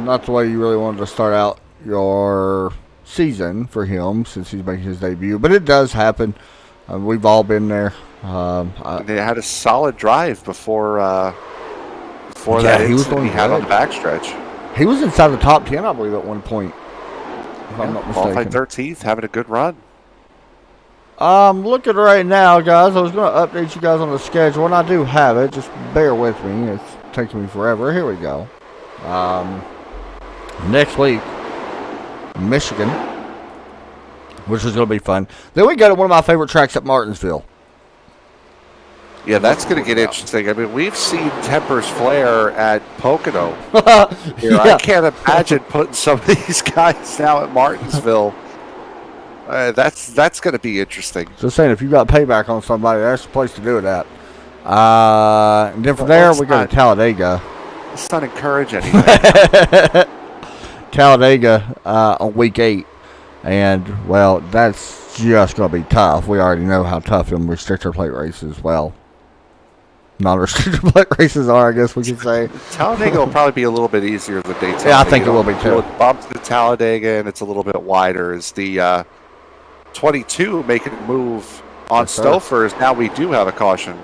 Not the way you really wanted to start out your season for him since he's making his debut, but it does happen. We've all been there. They had a solid drive before that incident he had on the backstretch. He was inside the top 10, I believe, at one point. If I'm not mistaken. Qualified 13th, having a good run. Looking right now, guys. I was going to update you guys on the schedule, and I do have it. Just bear with me. It's taking me forever. Here we go. Next week, Michigan, which is going to be fun. Then we go to one of my favorite tracks at Martinsville. Yeah, that's going to get interesting. I mean, we've seen tempers flare at Pocono. I can't imagine putting some of these guys now at Martinsville. That's going to be interesting. Just saying, if you got payback on somebody, that's the place to do it at. And then from there, we go to Talladega. Let's not encourage anything. Talladega on week 8. And, well, that's just going to be tough. We already know how tough them restrictor plate races, well, non-restrictor plate races are, I guess we could say. Talladega will probably be a little bit easier than Daytona. Yeah, I think it will be too. It bumps to Talladega and it's a little bit wider. Is the 22 making a move on Yes, sir. Stofers. Now we do have a caution.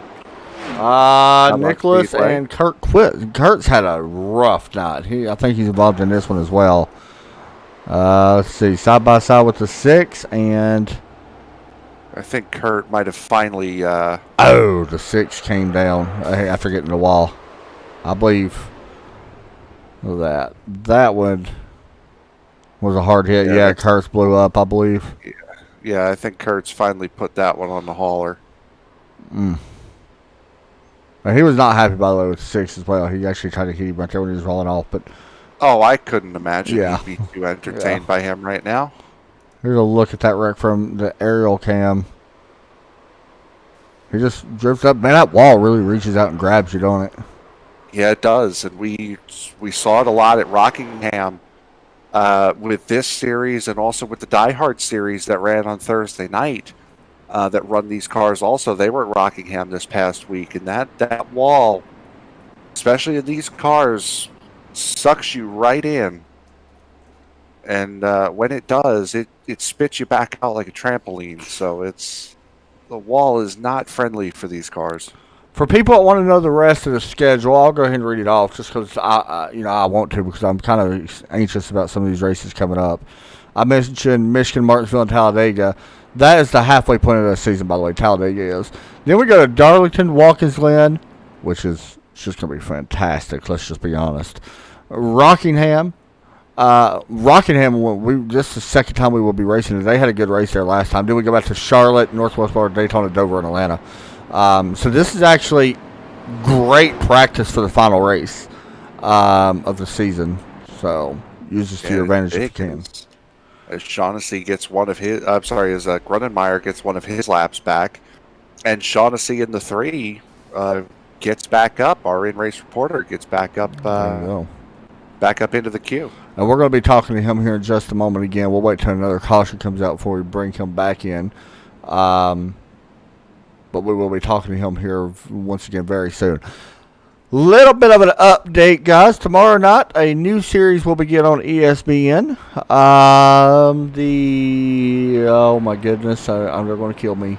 about Nicholas Speedway? and Kurt quit. Kurt's had a rough night. I think he's involved in this one as well. Let's see, side by side with the 6, and I think Kurt might have finally. the 6 came down after getting the wall. I believe that one was a hard hit. Yeah, Kurt's blew up, I believe. Yeah, I think Kurt's finally put that one on the hauler. He was not happy, by the way, with the 6 as well. He actually tried to hit him right there when he was rolling off, but Oh, I couldn't imagine Yeah. he'd be too entertained by him right now. here's a look at that wreck from the aerial cam. He just drifts up. Man, that wall really reaches out and grabs you, don't it? Yeah, it does, and we saw it a lot at Rockingham with this series and also with the Die Hard series that ran on Thursday night. That run these cars also. They were at Rockingham this past week, and that wall, especially in these cars, sucks you right in. And when it does, it spits you back out like a trampoline. So the wall is not friendly for these cars. For people that want to know the rest of the schedule, I'll go ahead and read it off just because I want to, because I'm kind of anxious about some of these races coming up. I mentioned Michigan, Martinsville, and Talladega. That is the halfway point of the season, by the way. Talladega is. Then we go to Darlington, Watkins Glen, which is just going to be fantastic. Let's just be honest. Rockingham. Rockingham, this is the second time we will be racing. They had a good race there last time. Then we go back to Charlotte, Northwest Florida, Daytona, Dover, and Atlanta. So this is actually great practice for the final race of the season. So use this to your advantage if you can. As Shaughnessy gets one of his, as Grunenmeyer gets one of his laps back, and Shaughnessy in the 3 gets back up. Our in-race reporter gets back up, back up into the queue. And we're going to be talking to him here in just a moment again. We'll wait till another caution comes out before we bring him back in. But we will be talking to him here once again very soon. Little bit of an update, guys. Tomorrow night, a new series will begin on ESPN. Oh my goodness, they're going to kill me.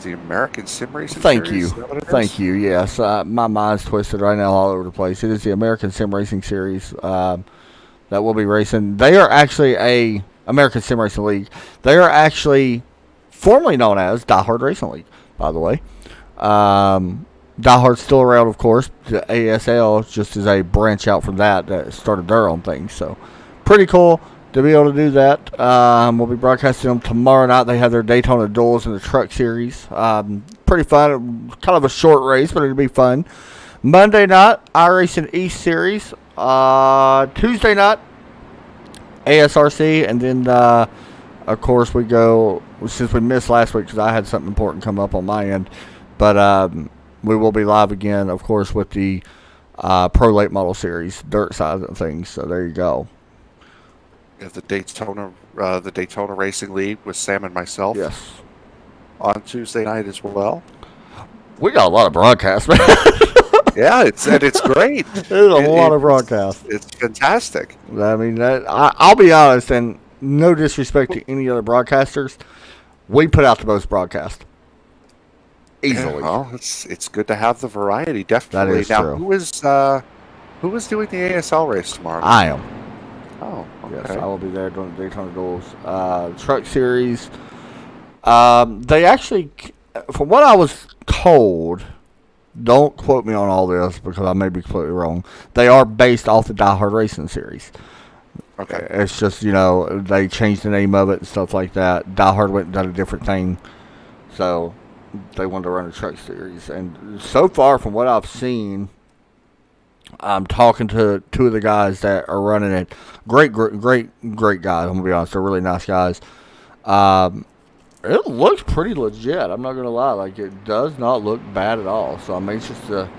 The American Sim Racing Thank Series? you. Is that what it is? Thank you. Yes, my mind's twisted right now all over the place. It is the American Sim Racing Series that will be racing. They are actually a American Sim Racing League. They are actually formerly known as Die Hard Racing League, by the way. Die Hard's still around, of course. The ASL just is a branch out from that started their own thing. So, pretty cool to be able to do that. We'll be broadcasting them tomorrow night. They have their Daytona Duels in the Truck Series. Pretty fun. Kind of a short race, but it'll be fun. Monday night, iRacing East Series. Tuesday night, ASRC. And then, of course, we go, since we missed last week because I had something important come up on my end. But we will be live again, of course, with the Pro Late Model Series, dirt side of things. So there you go. Yeah, the Daytona Racing League with Sam and myself. Yes. On Tuesday night as well. We got a lot of broadcasts, man. Yeah, it's great. There's a lot of broadcasts. It's fantastic. I mean, I'll be honest, and no disrespect to any other broadcasters, we put out the most broadcast. Easily. Yeah, well, it's good to have the variety, definitely. That is now, true. who is doing the ASL race tomorrow? I am. Oh, okay. Yes, I will be there during the Daytona Duels. Truck Series. They actually, from what I was told, don't quote me on all this because I may be completely wrong. They are based off the Die Hard Racing Series. Okay. It's just, they changed the name of it and stuff like that. Die Hard went and done a different thing. So they wanted to run a truck series. And so far, from what I've seen, I'm talking to 2 of the guys that are running it. Great guys. I'm going to be honest. They're really nice guys. It looks pretty legit. I'm not going to lie. Like, it does not look bad at all. So I'm anxious to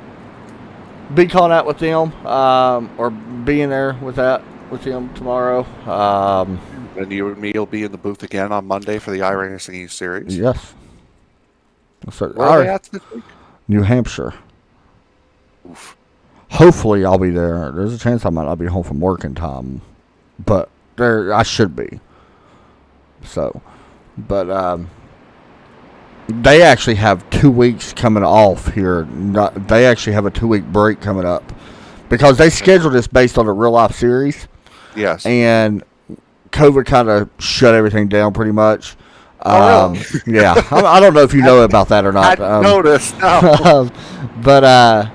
be calling out with them or being there with them tomorrow. And you and me will be in the booth again on Monday for the iRacing East Series. Yes. Where are they at this week? New Hampshire. Oof. Hopefully I'll be there. There's a chance I might not be home from work in time. But I should be. So, But they actually have 2 weeks coming off here. They actually have a 2-week break coming up because they scheduled this based on a real life series. Yes. And COVID kind of shut everything down pretty much. Really? Yeah. I don't know if you know about that or not. I noticed. No. But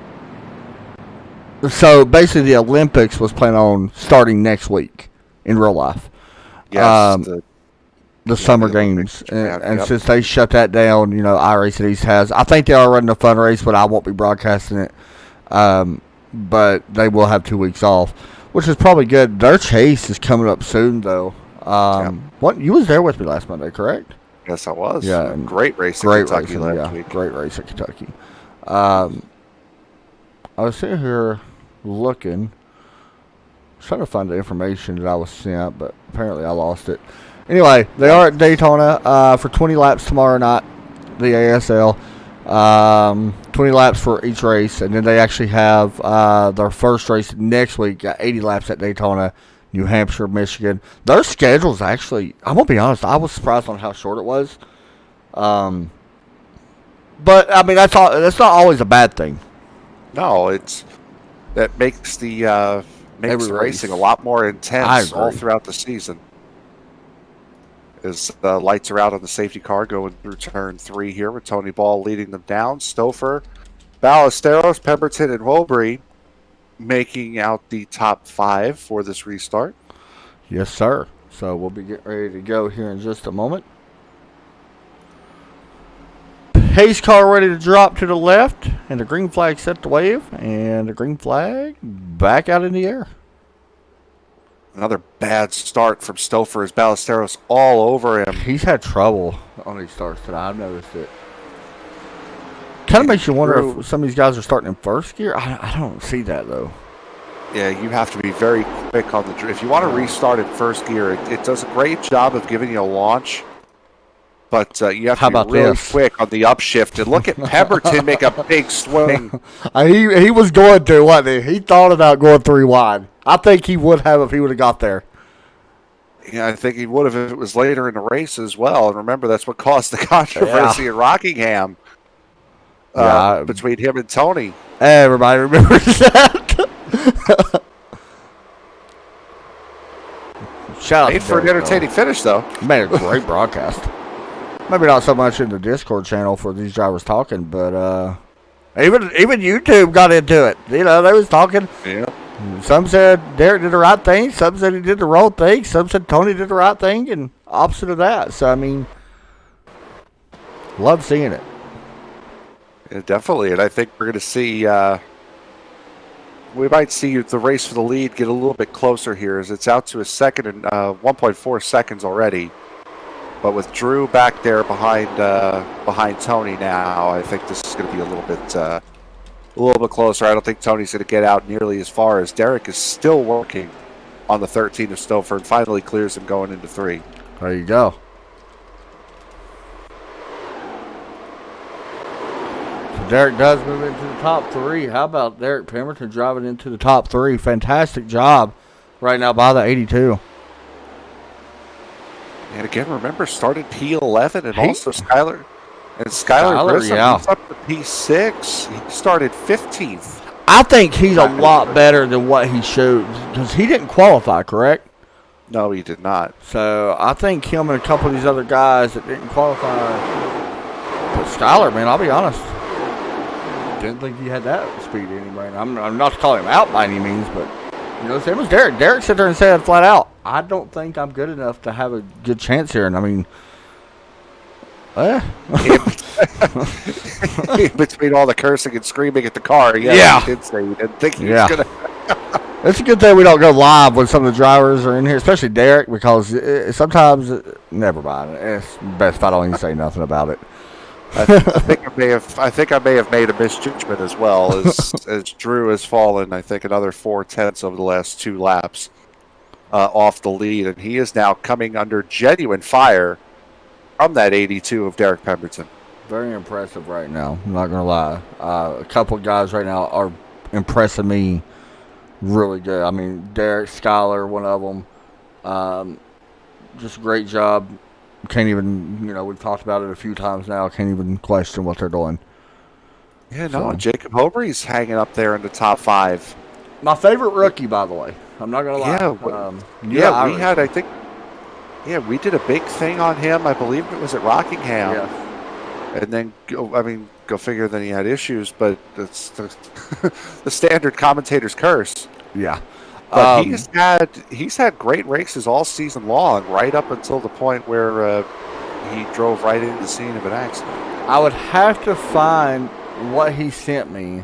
so basically the Olympics was planned on starting next week in real life. Yes. The Summer Games. Japan, And yep. since they shut that down, iRacing East has. I think they are running a fun race, but I won't be broadcasting it. But they will have 2 weeks off, which is probably good. Their chase is coming up soon, though. What you was there with me last Monday, correct? Yes, I was. Yeah, great race in Great Kentucky racing, last week. great race at Kentucky. I was sitting here looking, trying to find the information that I was sent, but apparently I lost it. Anyway, they are at Daytona for 20 laps tomorrow night, the ASL. 20 laps for each race, and then they actually have their first race next week, got 80 laps at Daytona, New Hampshire, Michigan. Their schedule's actually, I'm going to be honest, I was surprised on how short it was. But, I mean, that's not always a bad thing. No, that makes the Every racing a race. lot more I intense agree. all throughout the season. As the lights are out on the safety car going through turn 3 here with Tony Ball leading them down. Stouffer, Ballesteros, Pemberton, and Wolbury making out the top 5 for this restart. Yes, sir. So we'll be getting ready to go here in just a moment. Pace car ready to drop to the left, and the green flag set to wave, and the green flag back out in the air. Another bad start from Stouffer as Ballesteros all over him. He's had trouble on these starts today. I've noticed it. Kind of makes you wonder if some of these guys are starting in first gear. I don't see that, though. Yeah, you have to be very quick on the... If you want to restart in first gear, it does a great job of giving you a launch. But you have to be really quick on the upshift. And look at Pemberton make a big swing. He was going to, wasn't he? He thought about going 3 wide. I think he would have if he would have got there. Yeah, I think he would have if it was later in the race as well. And remember, that's what caused the controversy in Rockingham between him and Tony. Everybody remembers that. Shout out Made for an entertaining finish, though. Made a great broadcast. Maybe not so much in the Discord channel for these drivers talking, but even YouTube got into it. They was talking. Yeah. Some said Derek did the right thing. Some said he did the wrong thing. Some said Tony did the right thing, and opposite of that. So, I mean, love seeing it. Yeah, definitely. And I think we're going to see, we might see the race for the lead get a little bit closer here as it's out to a second and 1.4 seconds already. But with Drew back there behind Tony now, I think this is going to be a little bit closer. I don't think Tony's going to get out nearly as far as Derek is still working on the 13 of Stouffer and finally clears him going into 3. There you go. So Derek does move into the top 3. How about Derek Pemberton driving into the top 3? Fantastic job right now by the 82. And again, remember, started P11 and also Skylar. And Skylar Grissom, he's up to P6. He started 15th. I think he's a lot better than what he showed because he didn't qualify, correct? No, he did not. So I think him and a couple of these other guys that didn't qualify. But Skylar, man, I'll be honest, didn't think he had that speed anyway. I'm not to call him out by any means, but same as Derek. Derek sat there and said flat out, I don't think I'm good enough to have a good chance here. And I mean, between all the cursing and screaming at the car, he did say he didn't think he was going to. It's a good thing we don't go live when some of the drivers are in here, especially Derek, because sometimes, never mind. It's best if I don't even say nothing about it. I think I may have made a misjudgment as well as Drew has fallen. I think another 4/10 over the last 2 laps off the lead, and he is now coming under genuine fire from that 82 of Derek Pemberton. Very impressive right now. I'm not gonna lie. A couple of guys right now are impressing me really good. I mean, Derek, Skylar, one of them. Just a great job. can't even, we've talked about it a few times now. Can't even question what they're doing. Yeah, no, Jacob Hobry's hanging up there in the top 5. My favorite rookie, by the way. I'm not gonna lie. Yeah, we had, I think, we did a big thing on him. I believe it was at Rockingham. Yeah. And then, go figure. Then he had issues, but it's the standard commentator's curse. Yeah. But he's had great races all season long, right up until the point where he drove right into the scene of an accident. I would have to find what he sent me,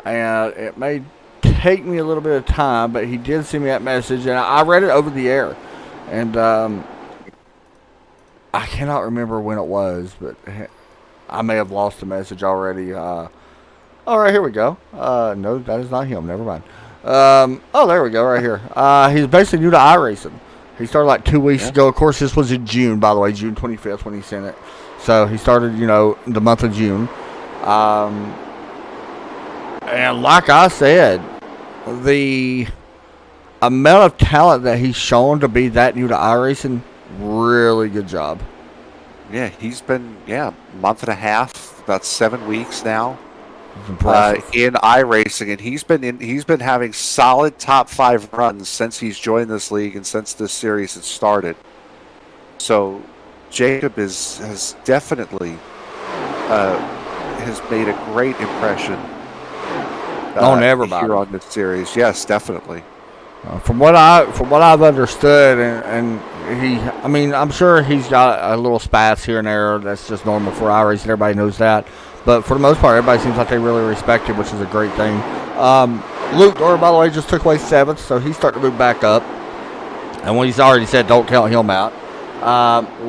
and it may take me a little bit of time, but he did send me that message, and I read it over the air, and I cannot remember when it was, but I may have lost the message already. All right, here we go. No, that is not him. Never mind. Oh, there we go, right here. He's basically new to iRacing. He started like 2 weeks ago. Of course, this was in June, by the way, June 25th when he sent it. So he started, the month of June. And like I said, the amount of talent that he's shown to be that new to iRacing, really good job. Yeah, he's been, month and a half, about 7 weeks now. In iRacing, and he's been having solid top 5 runs since he's joined this league and since this series has started. So Jacob has definitely has made a great impression on everybody here on this series. Yes, definitely. From what I've understood, and I'm sure he's got a little spats here and there. That's just normal for iRacing. Everybody knows that. But for the most part, everybody seems like they really respect him, which is a great thing. Luke Dorr, by the way, just took away 7th, so he's starting to move back up. And when he's already said, don't count him out.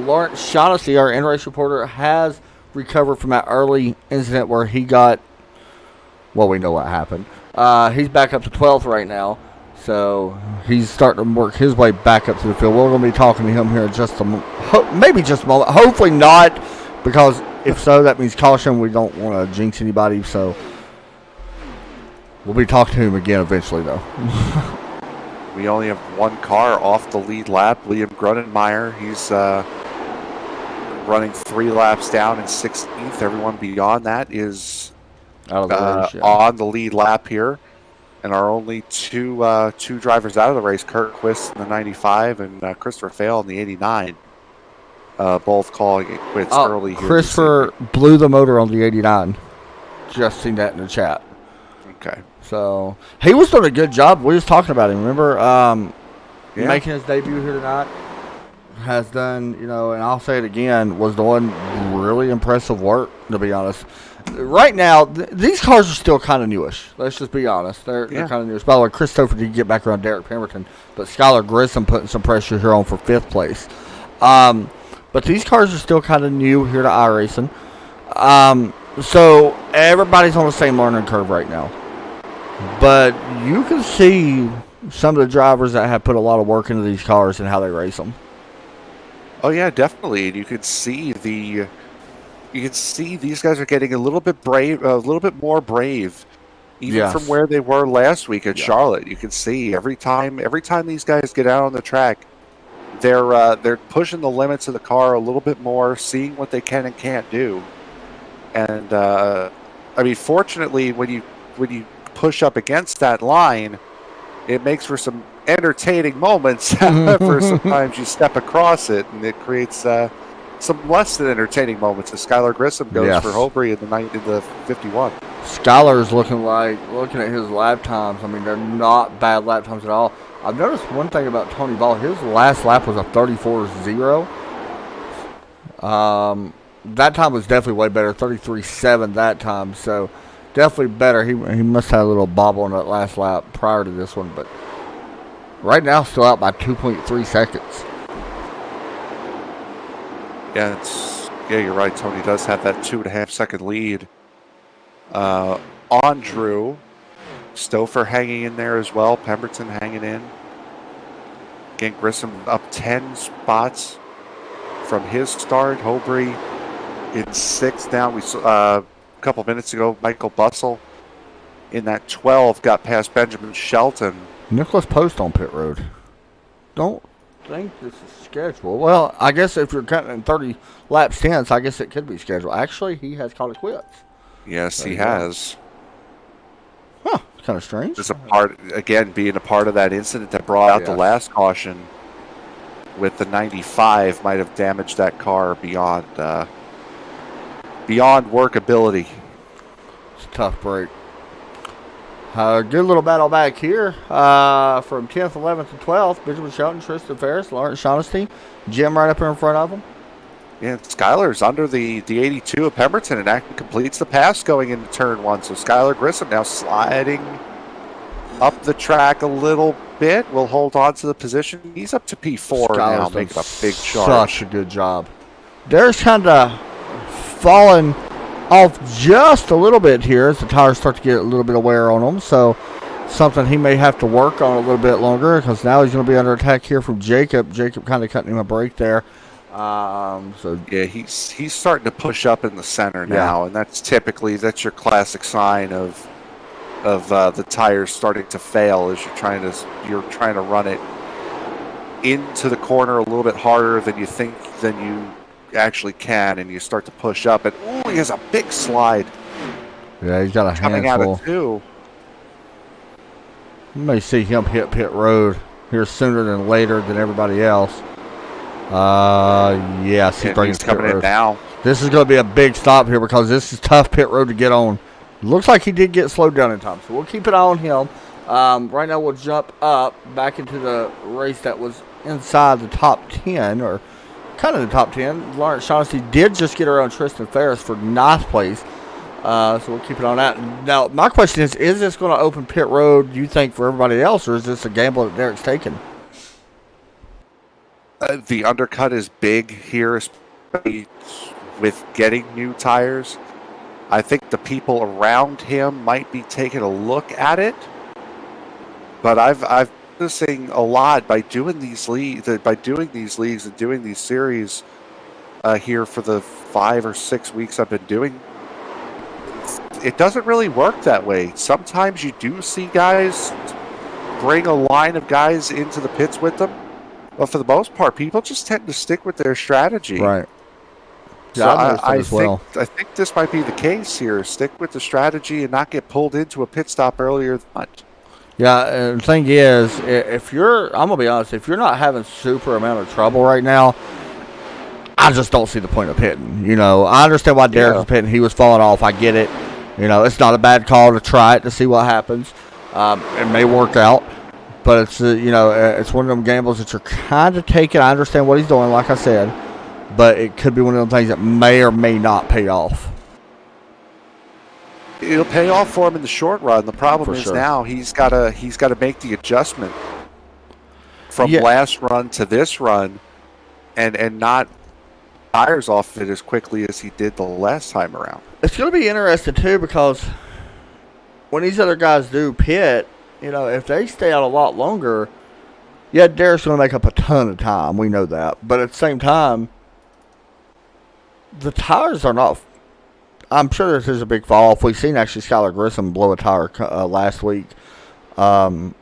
Lawrence Shaughnessy, our in-race reporter, has recovered from that early incident where he got, well, we know what happened. He's back up to 12th right now. So he's starting to work his way back up to the field. We're going to be talking to him here in just a maybe just a moment. Hopefully not, because if so, that means caution. We don't want to jinx anybody. So we'll be talking to him again eventually, though. We only have one car off the lead lap. Liam Grunenmeyer. He's running 3 laps down in 16th. Everyone beyond that is out of the race, on the lead lap here. And our only two drivers out of the race, Kurt Quist in the 95 and Christopher Fail in the 89, both calling it quits early here. Christopher blew the motor on the 89. Just seen that in the chat. Okay. So he was doing a good job. We was talking about him. Remember making his debut here tonight? Has done, and I'll say it again, was doing really impressive work, to be honest. Right now, these cars are still kind of newish. Let's just be honest. They're kind of newish. By the way, Christopher did get back around Derek Pemberton, but Skylar Grissom putting some pressure here on for 5th place. But these cars are still kind of new here to iRacing. So everybody's on the same learning curve right now. But you can see some of the drivers that have put a lot of work into these cars and how they race them. Oh yeah, definitely. And you can see these guys are getting a little bit more brave, even from where they were last week at Charlotte. You can see every time these guys get out on the track, they're pushing the limits of the car a little bit more, seeing what they can and can't do. And fortunately, when you push up against that line, it makes for some entertaining moments. However, sometimes you step across it, and it creates some less than entertaining moments as Skylar Grissom goes for Hobry in the 51. Skylar's looking at his lap times. They're not bad lap times at all. I've noticed one thing about Tony Ball. His last lap was a 34.0. That time was definitely way better, 33.7 that time. So definitely better. He must have a little bobble on that last lap prior to this one, but right now still out by 2.3 seconds. Yeah, you're right. Tony does have that 2.5 second lead on Drew. Stouffer hanging in there as well. Pemberton hanging in. Again, Grissom up 10 spots from his start. Hobry in 6th now. We saw a couple minutes ago, Michael Bussell in that 12 got past Benjamin Shelton. Nicholas Post on pit road. Don't think this is scheduled. Well, I guess if you're counting in 30 laps tenths, I guess it could be scheduled. Actually, he has called it quits. Yes, There he you go. has. Huh. Kind of strange. Just being a part of that incident that brought out the Yes. last caution with the 95 might have damaged that car beyond workability. It's a tough break. Good little battle back here from 10th, 11th, and 12th. Benjamin Shelton, Tristan Ferris, Lawrence Shaughnessy. Jim right up here in front of them. Yeah, Skylar's under the 82 of Pemberton and actually completes the pass going into turn 1. So Skylar Grissom now sliding up the track a little bit. Will hold on to the position. He's up to P4 now, Skylar's making done a big charge. Such a good job. There's kind of fallen off just a little bit here as the tires start to get a little bit of wear on them. So something he may have to work on a little bit longer because now he's going to be under attack here from Jacob. Jacob kind of cutting him a break there. So yeah, he's starting to push up in the center now, and that's your classic sign of the tires starting to fail as you're trying to run it into the corner a little bit harder than you actually can, and you start to push up. And he has a big slide. Yeah, he's got a coming handful. out of 2. You may see him hit pit road here sooner than later than everybody else. Yes, He's coming in now. This is going to be a big stop here because this is tough pit road to get on. Looks like he did get slowed down in time, so we'll keep it on him. Right now we'll jump up back into the race that was inside the top 10, or kind of the top 10. Lawrence Shaughnessy did just get around Tristan Ferris for 9th place, so we'll keep it on that. Now, my question is this going to open pit road, do you think, for everybody else, or is this a gamble that Derek's taking? The undercut is big here, especially with getting new tires. I think the people around him might be taking a look at it, but I've been noticing a lot by doing these leagues and doing these series here for the 5 or 6 weeks I've been doing. It doesn't really work that way. Sometimes you do see guys bring a line of guys into the pits with them. But for the most part, people just tend to stick with their strategy. Right. So Yeah, I think this might be the case here. Stick with the strategy and not get pulled into a pit stop earlier than much. Yeah, and the thing is, I'm going to be honest, if you're not having super amount of trouble right now, I just don't see the point of pitting. You know, I understand why Derek was pitting. He was falling off. I get it. You know, it's not a bad call to try it to see what happens. It may work out. But it's it's one of them gambles that you're kind of taking. I understand what he's doing, like I said, but it could be one of them things that may or may not pay off. It'll pay off for him in the short run. The problem is now he's got to make the adjustment from last run to this run, and not tires off it as quickly as he did the last time around. It's going to be interesting too because when these other guys do pit. You know, if they stay out a lot longer, Derek's going to make up a ton of time. We know that. But at the same time, the tires are not. I'm sure this is a big fall off. We've seen actually Skylar Grissom blow a tire last week. I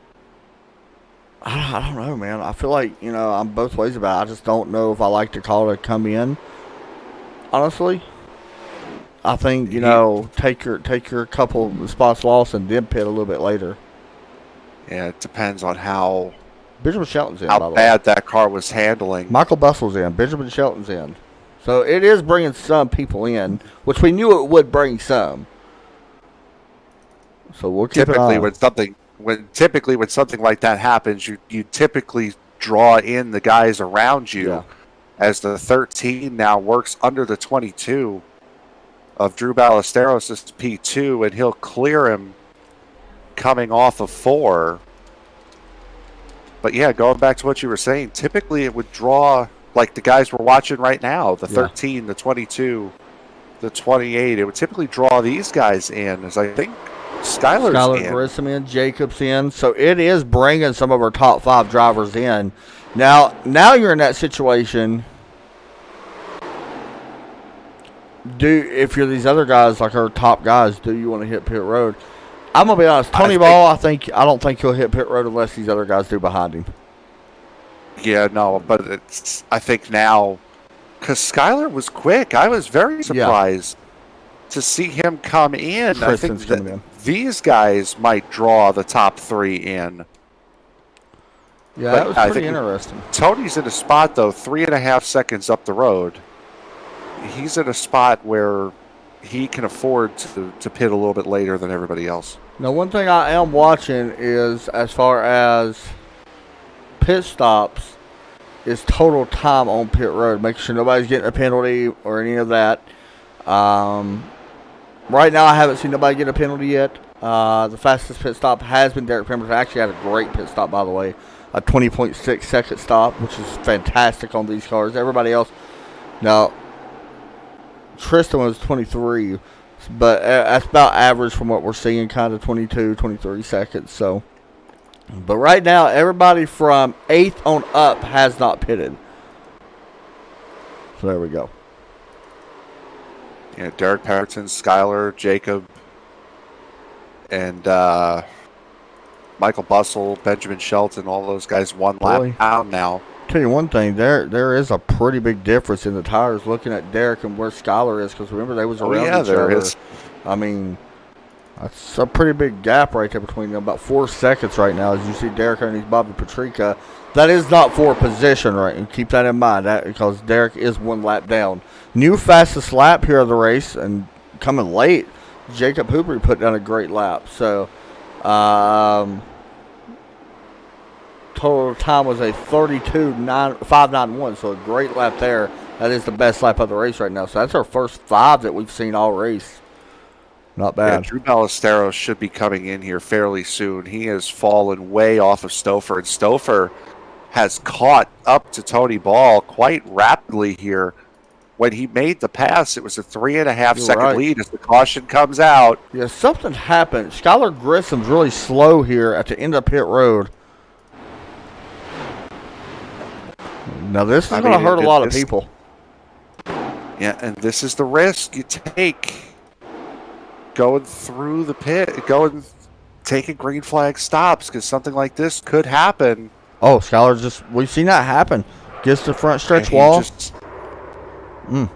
don't know, man. I feel like, I'm both ways about it. I just don't know if I like the call to come in. Honestly, I think, take your couple spots lost and then pit a little bit later. Yeah, it depends on how Benjamin Shelton's in, how bad that car was handling. Michael Bussel's in. Benjamin Shelton's in. So it is bringing some people in, which we knew it would bring some. So we'll keep it on. Typically when something like that happens, you typically draw in the guys around you, as the 13 now works under the 22 of Drew Ballesteros is P2, and he'll clear him coming off of 4. But yeah, going back to what you were saying, typically it would draw like the guys we're watching right now, the 13, the 22, the 28. It would typically draw these guys in, as I think Skylar Grissom in, Jacobs in. So it is bringing some of our top 5 drivers in. Now you're in that situation. If you're these other guys, like our top guys, do you want to hit pit road? I'm gonna be honest. Tony Ball, I don't think he'll hit pit road unless these other guys do behind him. Yeah, no, but I think now, because Skyler was quick, I was very surprised to see him come in. Tristan's I think coming that in. these guys might draw the top 3 in. Yeah, But that was I pretty think interesting. Tony's in a spot, though, 3.5 seconds up the road. He's in a spot where he can afford to pit a little bit later than everybody else. Now, one thing I am watching is, as far as pit stops, is total time on pit road. Make sure nobody's getting a penalty or any of that. Right now, I haven't seen nobody get a penalty yet. The fastest pit stop has been Derek Pemberton. Actually had a great pit stop, by the way. A 20.6 second stop, which is fantastic on these cars. Everybody else, now, Tristan was 23, but that's about average from what we're seeing, kind of 22, 23 seconds. So, but right now, everybody from 8th on up has not pitted. So there we go. Yeah, Derek Pemberton, Skyler, Jacob, and Michael Bussell, Benjamin Shelton, all those guys one lap down now. Tell you one thing, there is a pretty big difference in the tires looking at Derek and where Skyler is, because remember they was around each there other. is. I mean, that's a pretty big gap right there between them, about 4 seconds right now as you see Derek underneath Bobby Petrica. That is not for position, right? And keep that in mind, because Derek is 1 lap down. New fastest lap here of the race, and coming late, Jacob Hooper put down a great lap. So, total time was a 32.591, so a great lap there. That is the best lap of the race right now. So that's our first 5 that we've seen all race. Not bad. Yeah, Drew Ballesteros should be coming in here fairly soon. He has fallen way off of Stouffer, and Stouffer has caught up to Tony Ball quite rapidly here. When he made the pass, it was a 3.5 second lead as the caution comes out. Yeah, something happened. Skylar Grissom's really slow here at the end of pit road. Now, this is going to hurt a lot of people. Yeah, and this is the risk you take going through the pit, taking green flag stops, because something like this could happen. Oh, Skylar we've seen that happen. Gets the front stretch wall. And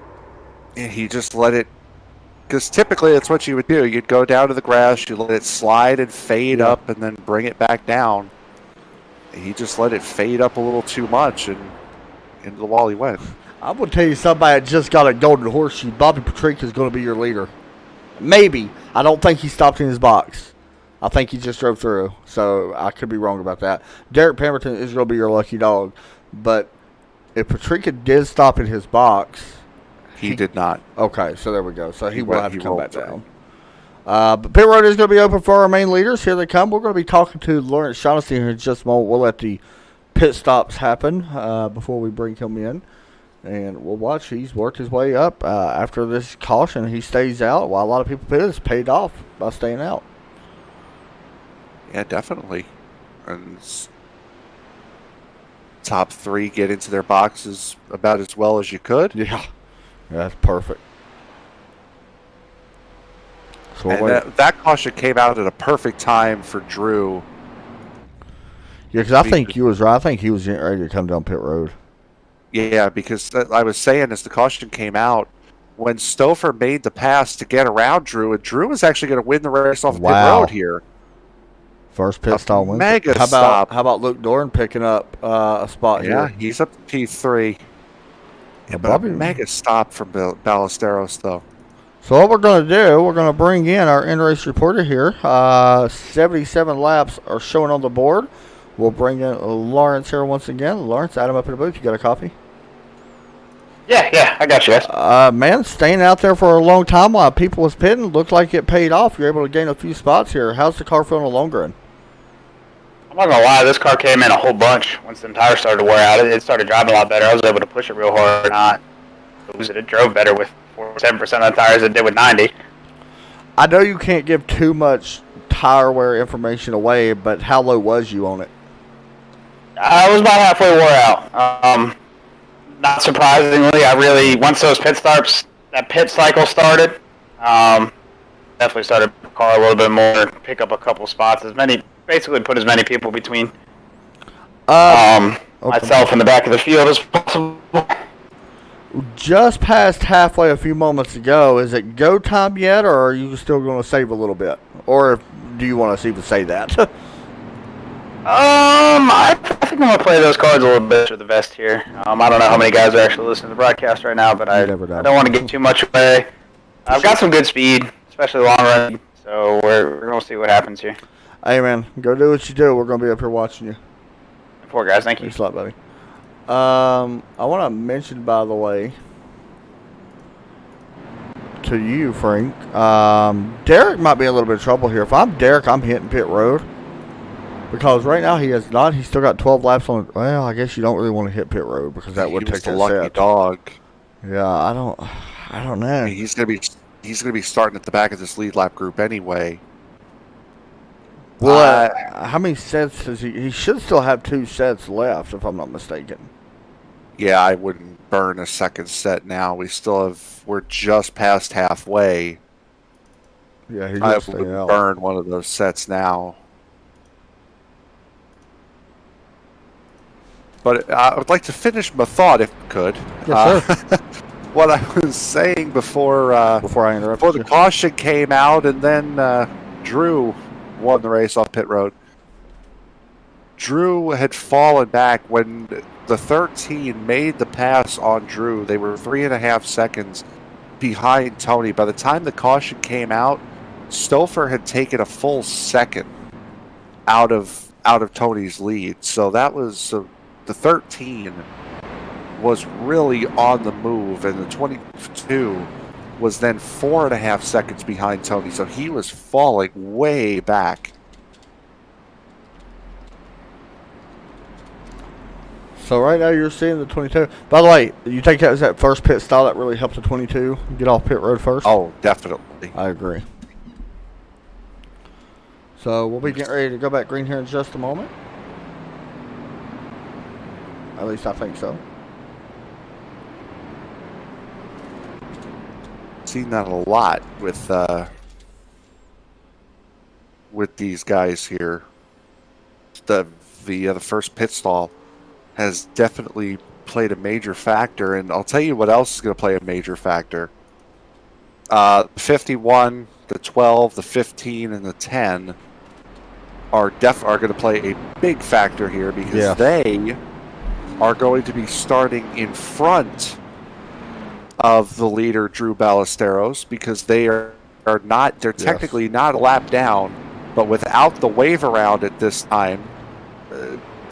he just let it, because typically that's what you would do. You'd go down to the grass, you let it slide and fade up, and then bring it back down. He just let it fade up a little too much, and into the wall he went. I will tell you somebody that just got a golden horseshoe. Bobby Petrica is going to be your leader. Maybe. I don't think he stopped in his box. I think he just drove through. So I could be wrong about that. Derek Pemberton is going to be your lucky dog. But if Petrica did stop in his box. He did not. Okay, so there we go. So he will have to come back down. But pit road is going to be open for our main leaders. Here they come. We're going to be talking to Lawrence Shaughnessy here in just a moment. We'll let the pit stops happen before we bring him in. And we'll watch. He's worked his way up. After this caution, he stays out. While a lot of people pit, it's paid off by staying out. Yeah, definitely. And top 3 get into their boxes about as well as you could. Yeah, that's perfect. So and that caution came out at a perfect time for Drew. Yeah, because I think he was right. I think he was getting ready to come down pit road. Yeah, because I was saying as the caution came out, when Stouffer made the pass to get around Drew, and Drew was actually going to win the race off pit road here. First pit stop win. Mega stop. How about Luke Doran picking up a spot here? Yeah, he's up to P3. Yeah, but a mega stop from Ballesteros, though. So what we're going to do, we're going to bring in our in-race reporter here. 77 laps are showing on the board. We'll bring in Lawrence here once again. Lawrence, Adam up in the booth. You got a copy? Yeah, I got you guys. Man, staying out there for a long time while people was pitting, looked like it paid off. You're able to gain a few spots here. How's the car feeling in the long run? I'm not going to lie, this car came in a whole bunch once the tires started to wear out. It started driving a lot better. I was able to push it real hard, not lose it. It drove better with 47% of the tires than it did with 90. I know you can't give too much tire wear information away, but how low was you on it? I was about halfway wore out. Not surprisingly, once those that pit cycle started, definitely started the car a little bit more, pick up a couple spots, basically put as many people between. myself in the back of the field as possible. Just past halfway a few moments ago. Is it go time yet, or are you still going to save a little bit? Or do you want us to even say that? I think I'm gonna play those cards a little bit for the best here. I don't know how many guys are actually listening to the broadcast right now, but I don't want to give too much away. I've got some good speed, especially long run, so we're gonna see what happens here. Hey man, go do what you do. We're gonna be up here watching you. 4 guys, thank you. Thanks a lot, buddy. I want to mention, by the way, to you, Frank. Derek might be in a little bit of trouble here. If I'm Derek, I'm hitting pit road. Because right now he has not. He's still got 12 laps on. Well, I guess you don't really want to hit pit road because that would take the lucky dog. Yeah, I don't know. He's gonna be starting at the back of this lead lap group anyway. Well, how many sets does he? He should still have 2 sets left, if I'm not mistaken. Yeah, I wouldn't burn a second set now. We're just past halfway. Yeah, he I just would burn one of those sets now. But I would like to finish my thought, if I could. Yes, sir. What I was saying before the caution came out, and then Drew won the race off pit road. Drew had fallen back when the 13 made the pass on Drew. They were 3.5 seconds behind Tony. By the time the caution came out, Stouffer had taken a full second out of Tony's lead. So that was the 13 was really on the move, and the 22 was then 4.5 seconds behind Tony. So he was falling way back. So right now you're seeing the 22. By the way, you think that was that first pit stall that really helped the 22 get off pit road first? Oh, definitely. I agree. So we'll be getting ready to go back green here in just a moment. At least I think so. Seen that a lot with these guys here. The first pit stall has definitely played a major factor, and I'll tell you what else is going to play a major factor. 51, the 12, the 15, and the 10 are going to play a big factor here because they are going to be starting in front of the leader Drew Ballesteros, because they're technically not a lap down, but without the wave around at this time,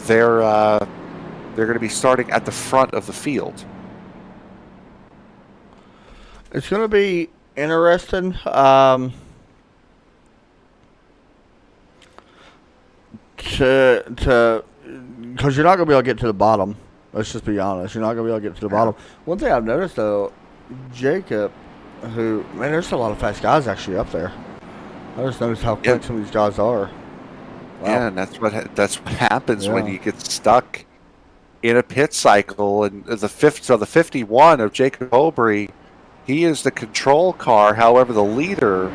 they're going to be starting at the front of the field. It's going to be interesting. Because you're not going to be able to get to the bottom. Let's just be honest. You're not going to be able to get to the bottom. One thing I've noticed, though, Jacob, there's a lot of fast guys actually up there. I just noticed how quick some of these guys are. Wow. Yeah, and that's what happens when you get stuck in a pit cycle. And the 51 of Jacob Hobry, he is the control car. However, the leader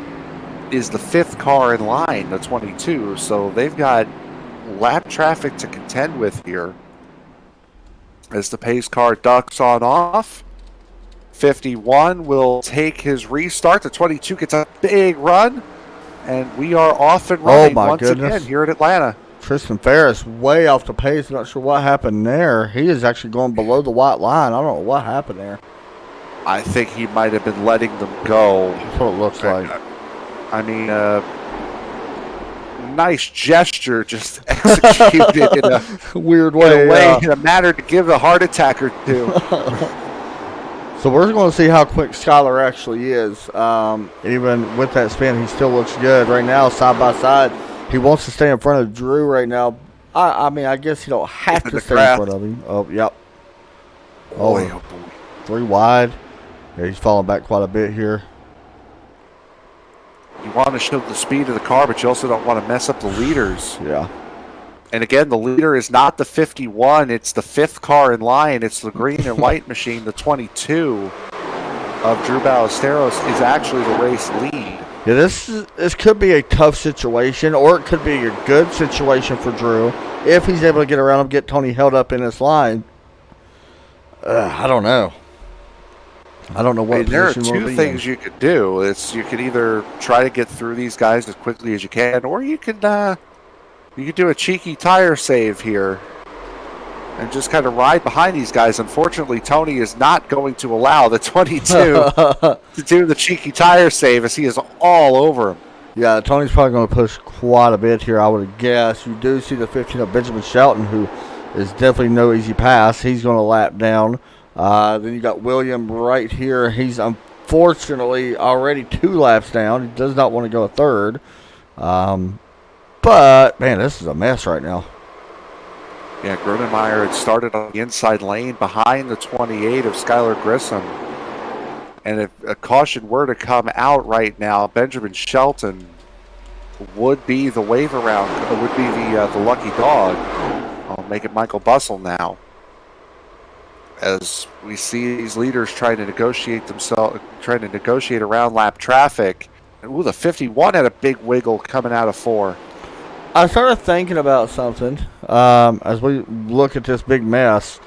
is the 5th car in line, the 22. So they've got lap traffic to contend with here. As the pace car ducks on off, 51 will take his restart. The 22 gets a big run, and we are off and running once again here at Atlanta. Tristan Ferris way off the pace. Not sure what happened there. He is actually going below the white line. I don't know what happened there. I think he might have been letting them go. That's what it looks like. I mean, nice gesture, just executed in a weird way. In a manner to give a heart attack or two. So we're going to see how quick Skylar actually is. Even with that spin, he still looks good right now, side by side. He wants to stay in front of Drew right now. I mean, I guess you don't have to stay in front of him. Oh, yep. Oh, 3 wide. Yeah, he's falling back quite a bit here. You want to show the speed of the car, but you also don't want to mess up the leaders. Yeah. And again, the leader is not the 51. It's the 5th car in line. It's the green and white machine. The 22 of Drew Ballesteros is actually the race lead. Yeah, this could be a tough situation, or it could be a good situation for Drew. if he's able to get around him, get Tony held up in this line, I don't know. I don't know what there are position we'll two be things in. you could do. You could either try to get through these guys as quickly as you can, or you could do a cheeky tire save here and just kind of ride behind these guys. Unfortunately, Tony is not going to allow the 22 to do the cheeky tire save as he is all over him. Yeah, Tony's probably going to push quite a bit here, I would guess. You do see the 15 of Benjamin Shelton, who is definitely no easy pass. He's going to lap down. Then you got William right here. He's unfortunately already 2 laps down. He does not want to go a third. But, man, this is a mess right now. Yeah, Grunenmeyer had started on the inside lane behind the 28 of Skylar Grissom. And if a caution were to come out right now, Benjamin Shelton would be the wave around, would be the lucky dog. I'll make it Michael Bustle now. As we see these leaders trying to negotiate around lap traffic. And ooh, the 51 had a big wiggle coming out of 4. I started thinking about something as we look at this big mess.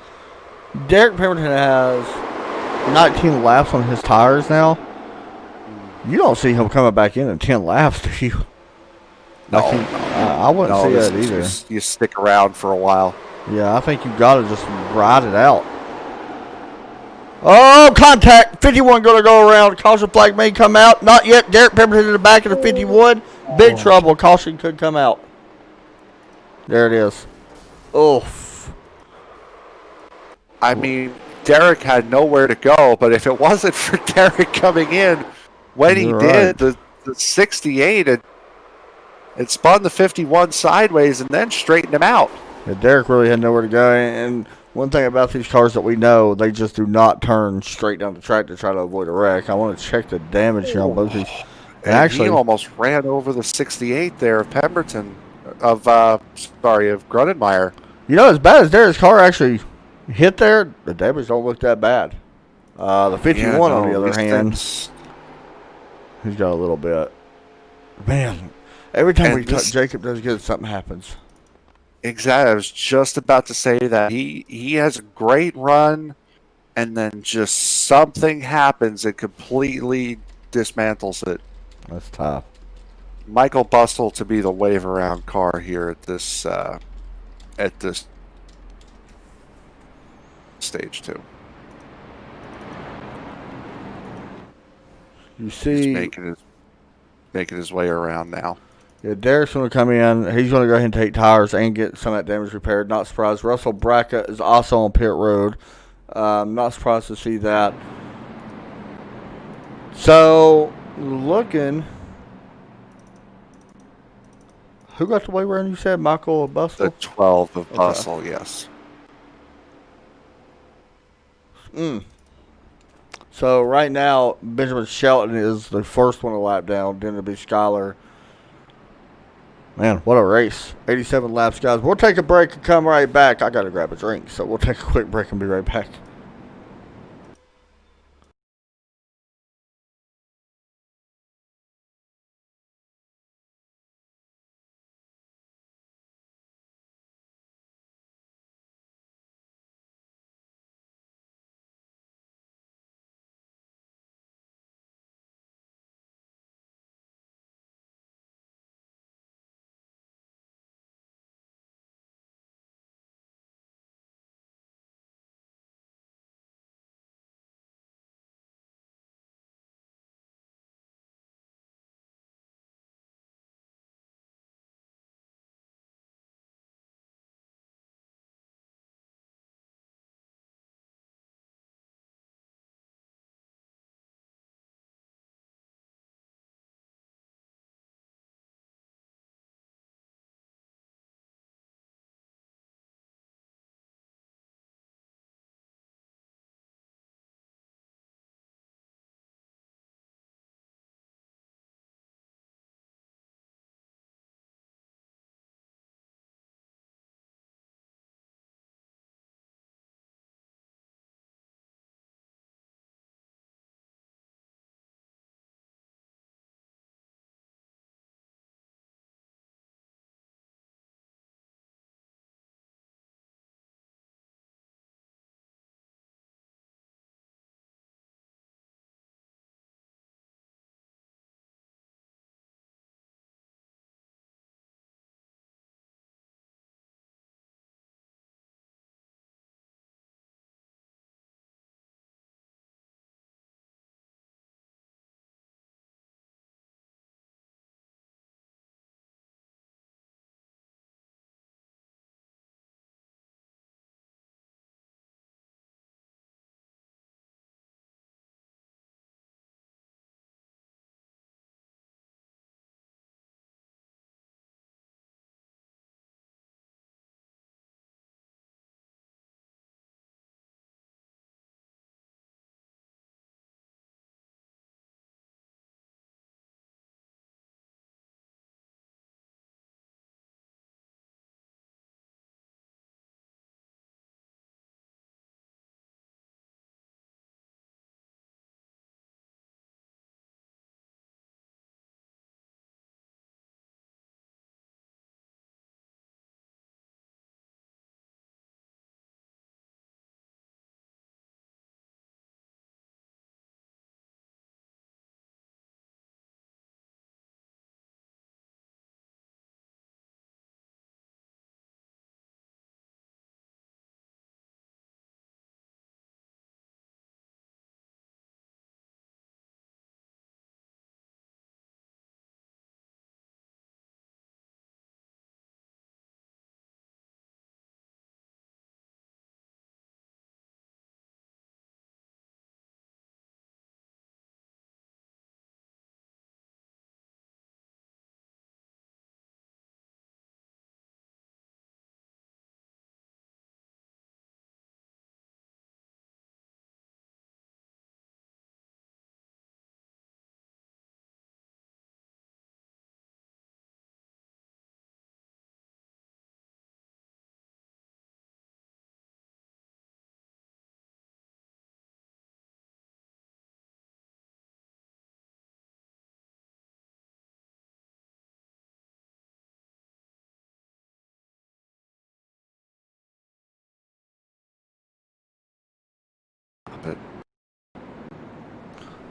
Derek Pemberton has 19 laps on his tires now. You don't see him coming back in 10 laps, do you? No, I wouldn't see that either. You stick around for a while. Yeah, I think you've got to just ride it out. Oh, contact! 51 going to go around. Caution flag may come out. Not yet. Derek Pemberton in the back of the 51. Big trouble. Caution could come out. There it is. Oof. I mean, Derek had nowhere to go, but if it wasn't for Derek coming in when he did, the 68 had spun the 51 sideways and then straightened him out. Yeah, Derek really had nowhere to go. And one thing about these cars that we know, they just do not turn straight down the track to try to avoid a wreck. I want to check the damage here on both these. And actually, he almost ran over the 68 there of Pemberton, of Grunenmeyer. You know, as bad as Derek's car actually hit there, the damage don't look that bad. The 51, on the other hand, he's got a little bit. Man, every time Jacob does good, something happens. Exactly. I was just about to say that. He has a great run, and then just something happens that completely dismantles it. That's tough. Michael Bustle to be the wave around car here at this stage 2. You see, he's making his way around now. Yeah, Derek's going to come in. He's going to go ahead and take tires and get some of that damage repaired. Not surprised. Russell Brackett is also on pit road. Not surprised to see that. So, looking. Who got the way around, you said? Michael Bustle? The 12 of Bustle, yes. So, right now, Benjamin Shelton is the first one to lap down. Then it'll be Skylar. Man, what a race. 87 laps, guys. We'll take a break and come right back. I got to grab a drink, so we'll take a quick break and be right back.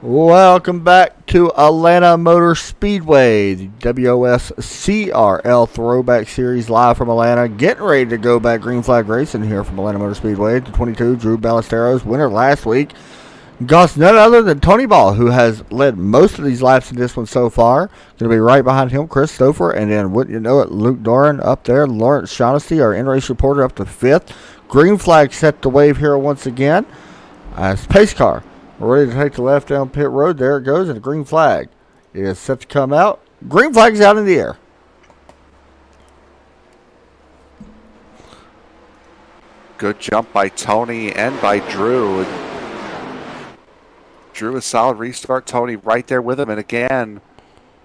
Welcome back to Atlanta Motor Speedway, the WOSCRL Throwback Series live from Atlanta. Getting ready to go back green flag racing here from Atlanta Motor Speedway. The 22 Drew Ballesteros winner last week. Goes none other than Tony Ball, who has led most of these laps in this one so far. Going to be right behind him, Chris Stouffer, and then wouldn't you know it, Luke Doran up there. Lawrence Shaughnessy, our in-race reporter, up to 5th. Green flag set the wave here once again. As pace car. We're ready to take the left down pit road. There it goes, and the green flag is set to come out. Green flag's out in the air. Good jump by Tony and by Drew. Drew a solid restart. Tony right there with him, and again,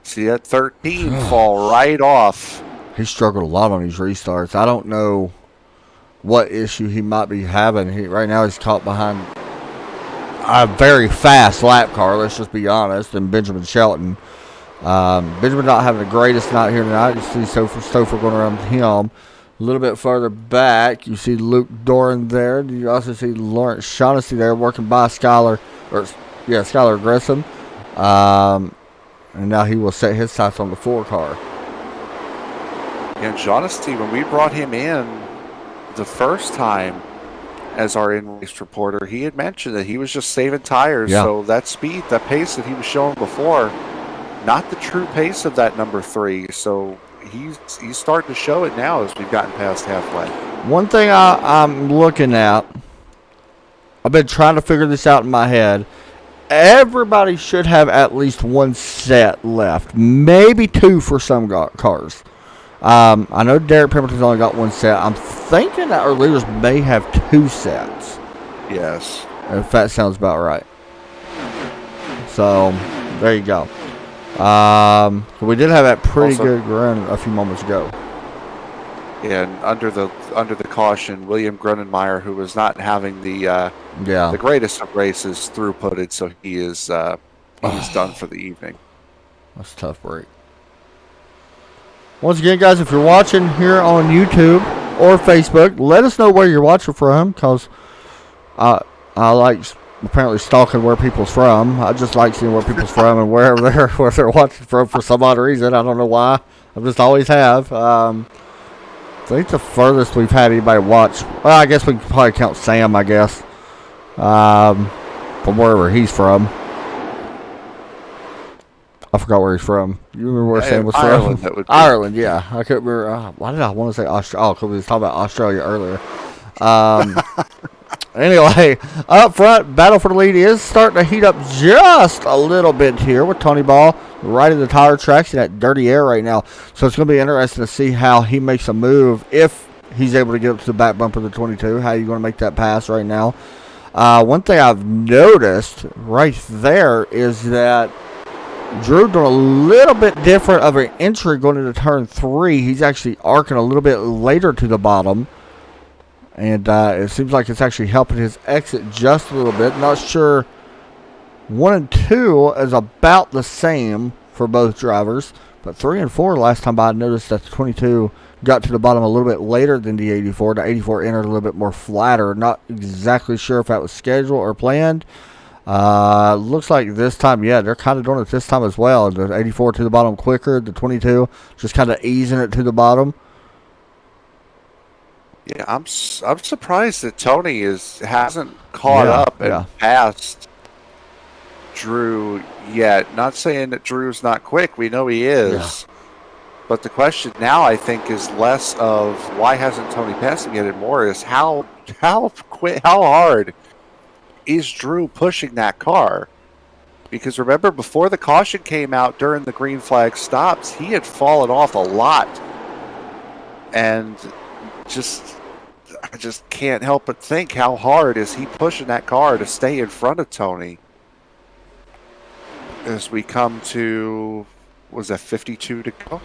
see that 13 fall right off. He struggled a lot on these restarts. I don't know what issue he might be having. Right now he's caught behind a very fast lap car, let's just be honest, and Benjamin Shelton. Benjamin not having the greatest night here tonight. You see Stouffer going around him. A little bit further back, you see Luke Doran there. You also see Lawrence Shaughnessy there working by Skylar Grissom. And now he will set his sights on the 4 car. And Shaughnessy, when we brought him in the first time as our in-race reporter, he had mentioned that he was just saving tires. Yeah. So that speed, that pace that he was showing before, not the true pace of that number 3. So he's starting to show it now as we've gotten past halfway. One thing I'm looking at, I've been trying to figure this out in my head. Everybody should have at least 1 set left, maybe 2 for some cars. I know Derek Pemberton's only got 1 set. I'm thinking that our leaders may have 2 sets. Yes. If that sounds about right. So, there you go. We did have that pretty good run a few moments ago. And under the caution, William Grunenmeyer, who was not having the greatest of races, throughputed, so he is done for the evening. That's a tough break. Once again, guys, if you're watching here on YouTube or Facebook, let us know where you're watching from, because I like apparently stalking where people's from. I just like seeing where people's from and where they're watching from for some odd reason. I don't know why. I just always have. I think the furthest we've had anybody watch, well, I guess we can probably count Sam, I guess, from wherever he's from. I forgot where he's from. You remember where Sam was Ireland, from? that would be. Ireland, yeah. I couldn't remember. Why did I want to say Australia? Oh, because we was talking about Australia earlier. Anyway, up front, battle for the lead is starting to heat up just a little bit here with Tony Ball right in the tire tracks in that dirty air right now. So it's going to be interesting to see how he makes a move if he's able to get up to the back bumper of the 22. How are you going to make that pass right now? One thing I've noticed right there is that Drew doing a little bit different of an entry going into turn 3. He's actually arcing a little bit later to the bottom. And it seems like it's actually helping his exit just a little bit. Not sure. 1 and 2 is about the same for both drivers. But 3 and 4, last time I noticed that the 22 got to the bottom a little bit later than the 84. The 84 entered a little bit more flatter. Not exactly sure if that was scheduled or planned. Looks like this time, yeah, they're kind of doing it this time as well. The 84 to the bottom quicker. The 22 just kind of easing it to the bottom. Yeah, I'm surprised that Tony hasn't caught up and passed Drew yet. Not saying that Drew's not quick. We know he is. Yeah. But the question now, I think, is less of why hasn't Tony passed him yet, and more is how hard is Drew pushing that car? Because remember, before the caution came out during the green flag stops, he had fallen off a lot. And I just can't help but think, how hard is he pushing that car to stay in front of Tony? As we come to, was that 52 to go?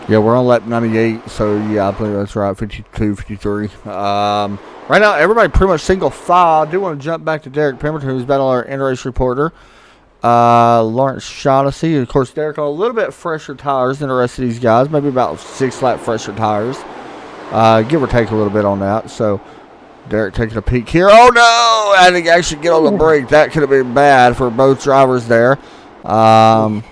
Yeah, we're on lap 98, so yeah, I believe that's right, 52, 53. Right now, everybody pretty much single file. I do want to jump back to Derek Pemberton, who's been our in-race reporter. Lawrence Shaughnessy. Of course, Derek on a little bit fresher tires than the rest of these guys. Maybe about 6 lap fresher tires. Give or take a little bit on that. So, Derek taking a peek here. Oh no! I think actually get on the brake. That could have been bad for both drivers there. That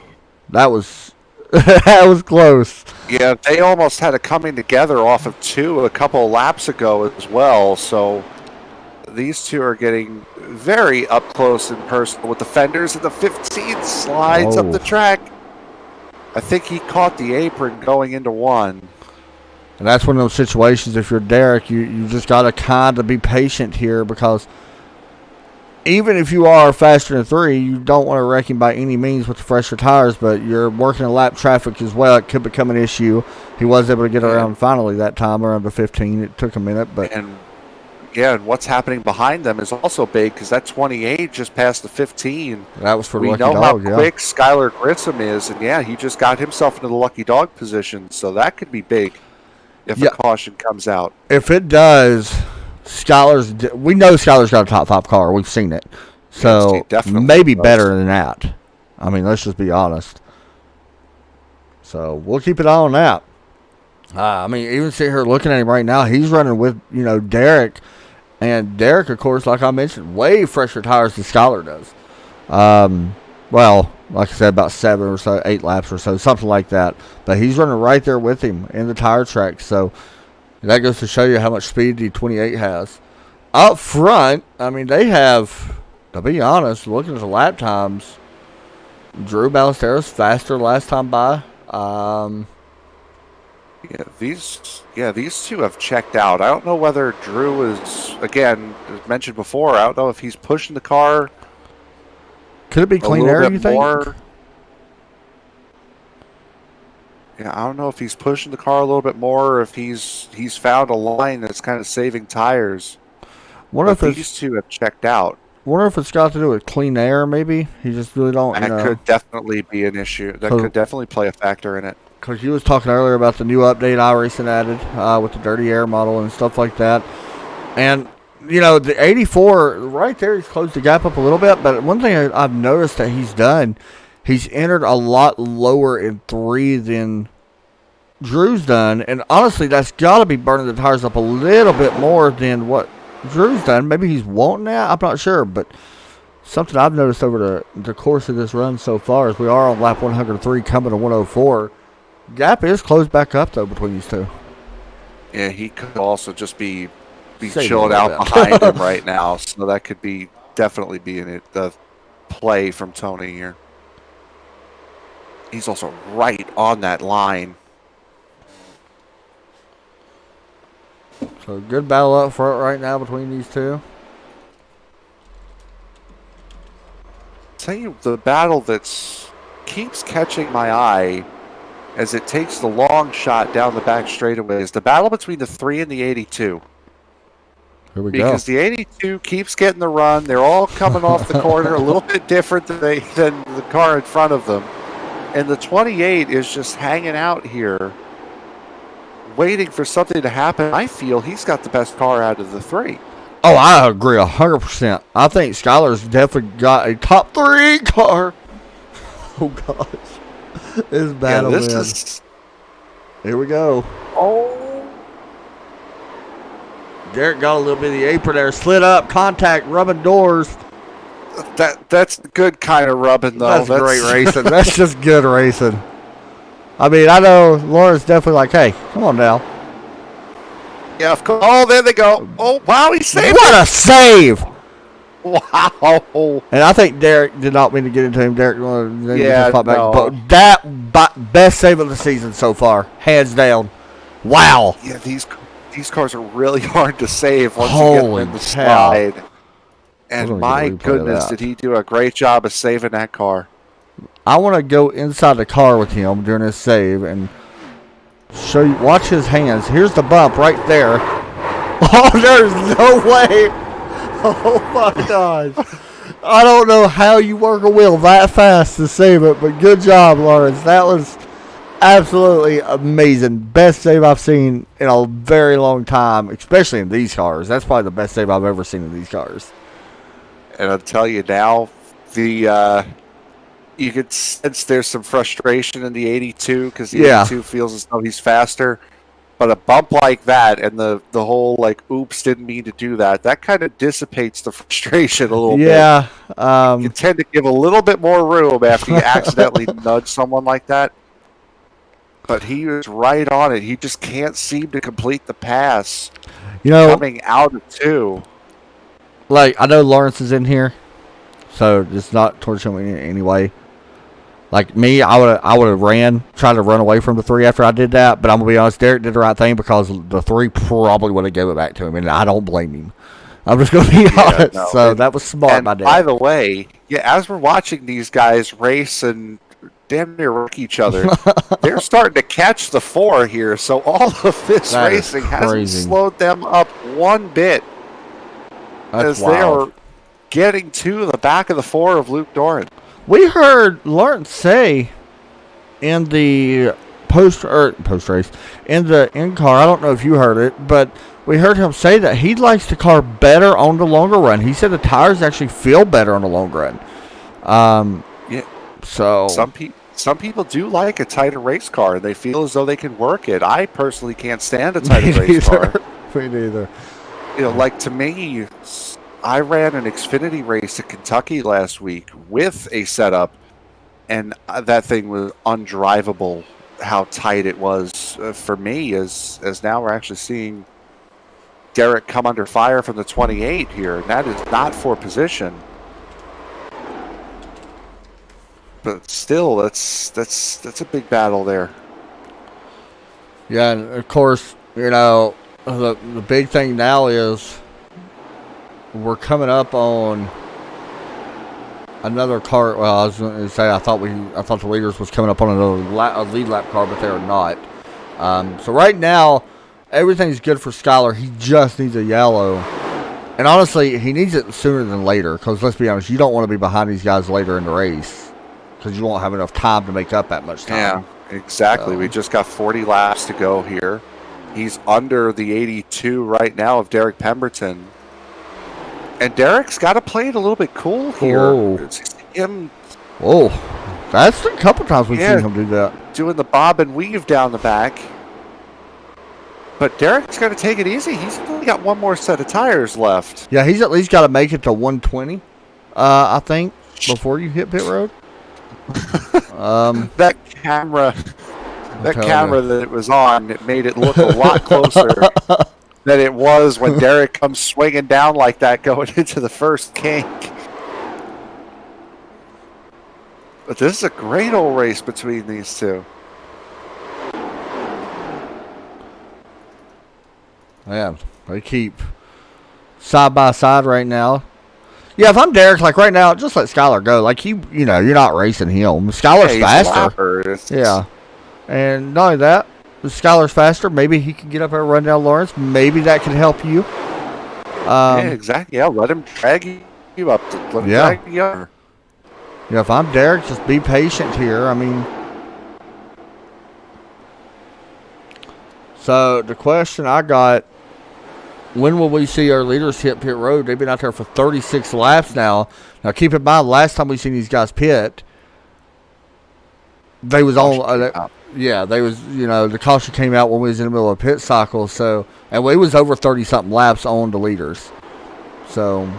was that was close. Yeah, they almost had a coming together off of 2 a couple of laps ago as well. So these two are getting very up close and personal with the fenders, and the 15 slides up the track. I think he caught the apron going into 1. And that's one of those situations, if you're Derek, you just got to kind of be patient here, because even if you are faster than 3, you don't want to wreck him by any means with the fresher tires, but you're working in lap traffic as well. It could become an issue. He was able to get around finally that time around the 15. It took a minute, but... And what's happening behind them is also big, because that 28 just passed the 15. That was for we Lucky know Dog, how quick Skylar Grissom is, and he just got himself into the lucky dog position, so that could be big if a caution comes out. If it does, we know Skylar's got a top 5 car. We've seen it. So maybe better than that. I mean, let's just be honest. So we'll keep it on that. I mean, even sitting here looking at him right now, he's running with, Derek. And Derek, of course, like I mentioned, way fresher tires than Skylar does. Well, like I said, about 7 or so, 8 laps or so, something like that. But he's running right there with him in the tire track. So that goes to show you how much speed the 28 has. Up front, I mean, they have, to be honest, looking at the lap times, Drew Ballesteros faster last time by. These two have checked out. I don't know whether Drew is, again, as mentioned before, I don't know if he's pushing the car. Could it be clean air, you think? More. Yeah, I don't know if he's pushing the car a little bit more, or if he's found a line that's kind of saving tires. Wonder if these two have checked out. Wonder if it's got to do with clean air, maybe? He just really don't, That could definitely be an issue. That could definitely play a factor in it. Because you was talking earlier about the new update iRacing added with the dirty air model and stuff like that. And, the 84, right there, he's closed the gap up a little bit. But one thing I've noticed that he's done, he's entered a lot lower in 3 than Drew's done. And honestly, that's got to be burning the tires up a little bit more than what Drew's done. Maybe he's wanting that. I'm not sure. But something I've noticed over the course of this run so far is we are on lap 103 coming to 104. Gap is closed back up, though, between these two. Yeah, he could also just be chilling out behind him right now. So that could definitely be in the play from Tony here. He's also right on that line. So good battle up front right now between these two. Tell you the battle that keeps catching my eye as it takes the long shot down the back straightaway is the battle between the 3 and the 82. Here we because the 82 keeps getting the run. They're all coming off the corner a little bit different than the car in front of them. And the 28 is just hanging out here, waiting for something to happen. I feel he's got the best car out of the 3. Oh, I agree 100%. I think Skylar's definitely got a top 3 car. Oh, gosh. This battle, Here we go. Oh. Derek got a little bit of the apron there. Slid up, contact, rubbing doors. That's good kind of rubbing, though. That's great racing. That's just good racing. I mean, I know Lauren's definitely like, hey, come on now. Yeah, of course. Oh, there they go. Oh, wow, he saved What a save! Wow. And I think Derek did not mean to get into him. Derek wanted to pop back. No. But that best save of the season so far. Hands down. Wow. Yeah, these cars are really hard to save once you get them in the cow. slide. And my goodness, did he do a great job of saving that car. I want to go inside the car with him during his save and show you. Watch his hands. Here's the bump right there. Oh, there's no way. Oh, my gosh. I don't know how you work a wheel that fast to save it, but good job, Lawrence. That was absolutely amazing. Best save I've seen in a very long time, especially in these cars. That's probably the best save I've ever seen in these cars. And I'll tell you now, you could sense there's some frustration in the 82 because the 82 feels as though he's faster. But a bump like that and the whole like, oops, didn't mean to do that. That kind of dissipates the frustration a little bit. Yeah. You tend to give a little bit more room after you accidentally nudge someone like that. But he was right on it. He just can't seem to complete the pass. Coming out of 2. Like, I know Lawrence is in here, so it's not towards him in any way. Like me, I would have tried to run away from the 3 after I did that. But I'm gonna be honest, Derek did the right thing because the 3 probably would have given it back to him, and I don't blame him. I'm just gonna be honest. No, so that was smart by Derek. By the way, as we're watching these guys race and damn near wreck each other, they're starting to catch the 4 here. So all of this racing hasn't slowed them up one bit. As they are getting to the back of the 4 of Luke Doran. We heard Lawrence say in the post race, in the in-car, I don't know if you heard it, but we heard him say that he likes the car better on the longer run. He said the tires actually feel better on the long run. Yeah. So some people do like a tighter race car. They feel as though they can work it. I personally can't stand a tighter race car. Me neither. Like to me, I ran an Xfinity race at Kentucky last week with a setup, and that thing was undrivable. How tight it was for me, as now we're actually seeing Derek come under fire from the 28 here, and that is not for position. But still, that's a big battle there. Yeah, and of course, the big thing now is we're coming up on another car. Well, I was going to say I thought the leaders was coming up on another lead lap car, but they are not. So right now, everything's good for Skylar. He just needs a yellow, and honestly, he needs it sooner than later. Because let's be honest, you don't want to be behind these guys later in the race because you won't have enough time to make up that much time. Yeah, exactly. We just got 40 laps to go here. He's under the 82 right now of Derek Pemberton. And Derek's got to play it a little bit cool here. Whoa. That's a couple times we've seen him do that. Doing the bob and weave down the back. But Derek's got to take it easy. He's only got one more set of tires left. Yeah, he's at least got to make it to 120, I think, before you hit pit road. That camera that it was on, it made it look a lot closer than it was when Derek comes swinging down like that going into the first kink. But this is a great old race between these two. Yeah, they keep side by side right now. Yeah, if I'm Derek, like right now, just let Skylar go. Like you're not racing him. Skylar's faster. Yeah. And not only that, if Skylar's faster, maybe he can get up there and run down Lawrence. Maybe that could help you. Yeah, exactly. Yeah, let him drag you up. Let him drag you up. Yeah, if I'm Derek, just be patient here. I mean, so the question I got, when will we see our leaders hit pit road? They've been out there for 36 laps now. Now, keep in mind, last time we seen these guys pit, they was on. They was. The caution came out when we was in the middle of a pit cycle. So, and we was over 30-something laps on the leaders. So,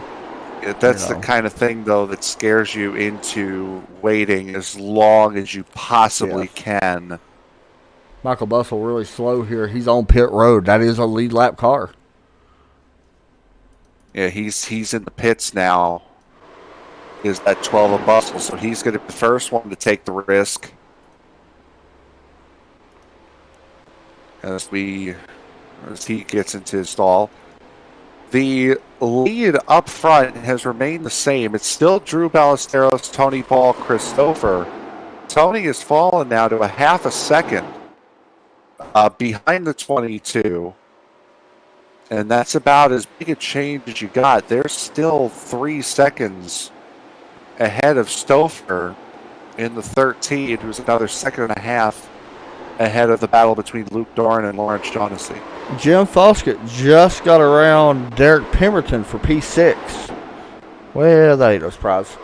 that's the kind of thing though that scares you into waiting as long as you possibly can. Michael Bustle really slow here. He's on pit road. That is a lead lap car. Yeah, he's in the pits now. Is that 12 of Bustle, so he's going to be the first one to take the risk. As he gets into his stall. The lead up front has remained the same. It's still Drew Ballesteros, Tony Paul, Christopher. Tony has fallen now to a half a second behind the 22. And that's about as big a change as you got. They're still 3 seconds ahead of Stouffer in the 13, who's another second and a half ahead of the battle between Luke Doran and Lawrence Shaughnessy. Jim Foskett just got around Derek Pemberton for P6. Well, that ain't no surprise.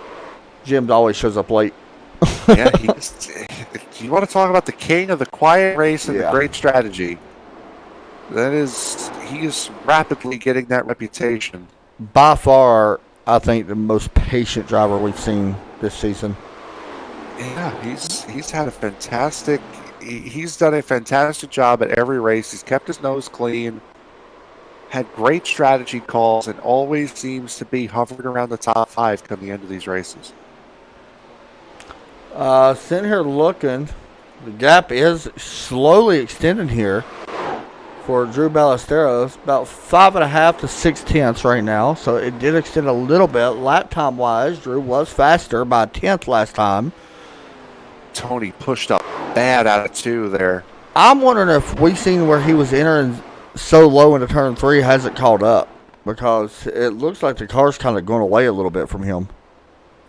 Jim always shows up late. You want to talk about the king of the quiet race and the great strategy. He is rapidly getting that reputation. By far, I think the most patient driver we've seen this season. Yeah, he's had a fantastic. He's done a fantastic job at every race. He's kept his nose clean, had great strategy calls, and always seems to be hovering around the top 5 come the end of these races. Sitting here looking, the gap is slowly extending here for Drew Ballesteros. About 5.5 to 6 tenths right now, so it did extend a little bit. Lap time wise, Drew was faster by a tenth last time. Tony pushed up bad out of 2 there. I'm wondering if we seen where he was entering so low into turn 3 hasn't caught up, because it looks like the car's kind of going away a little bit from him.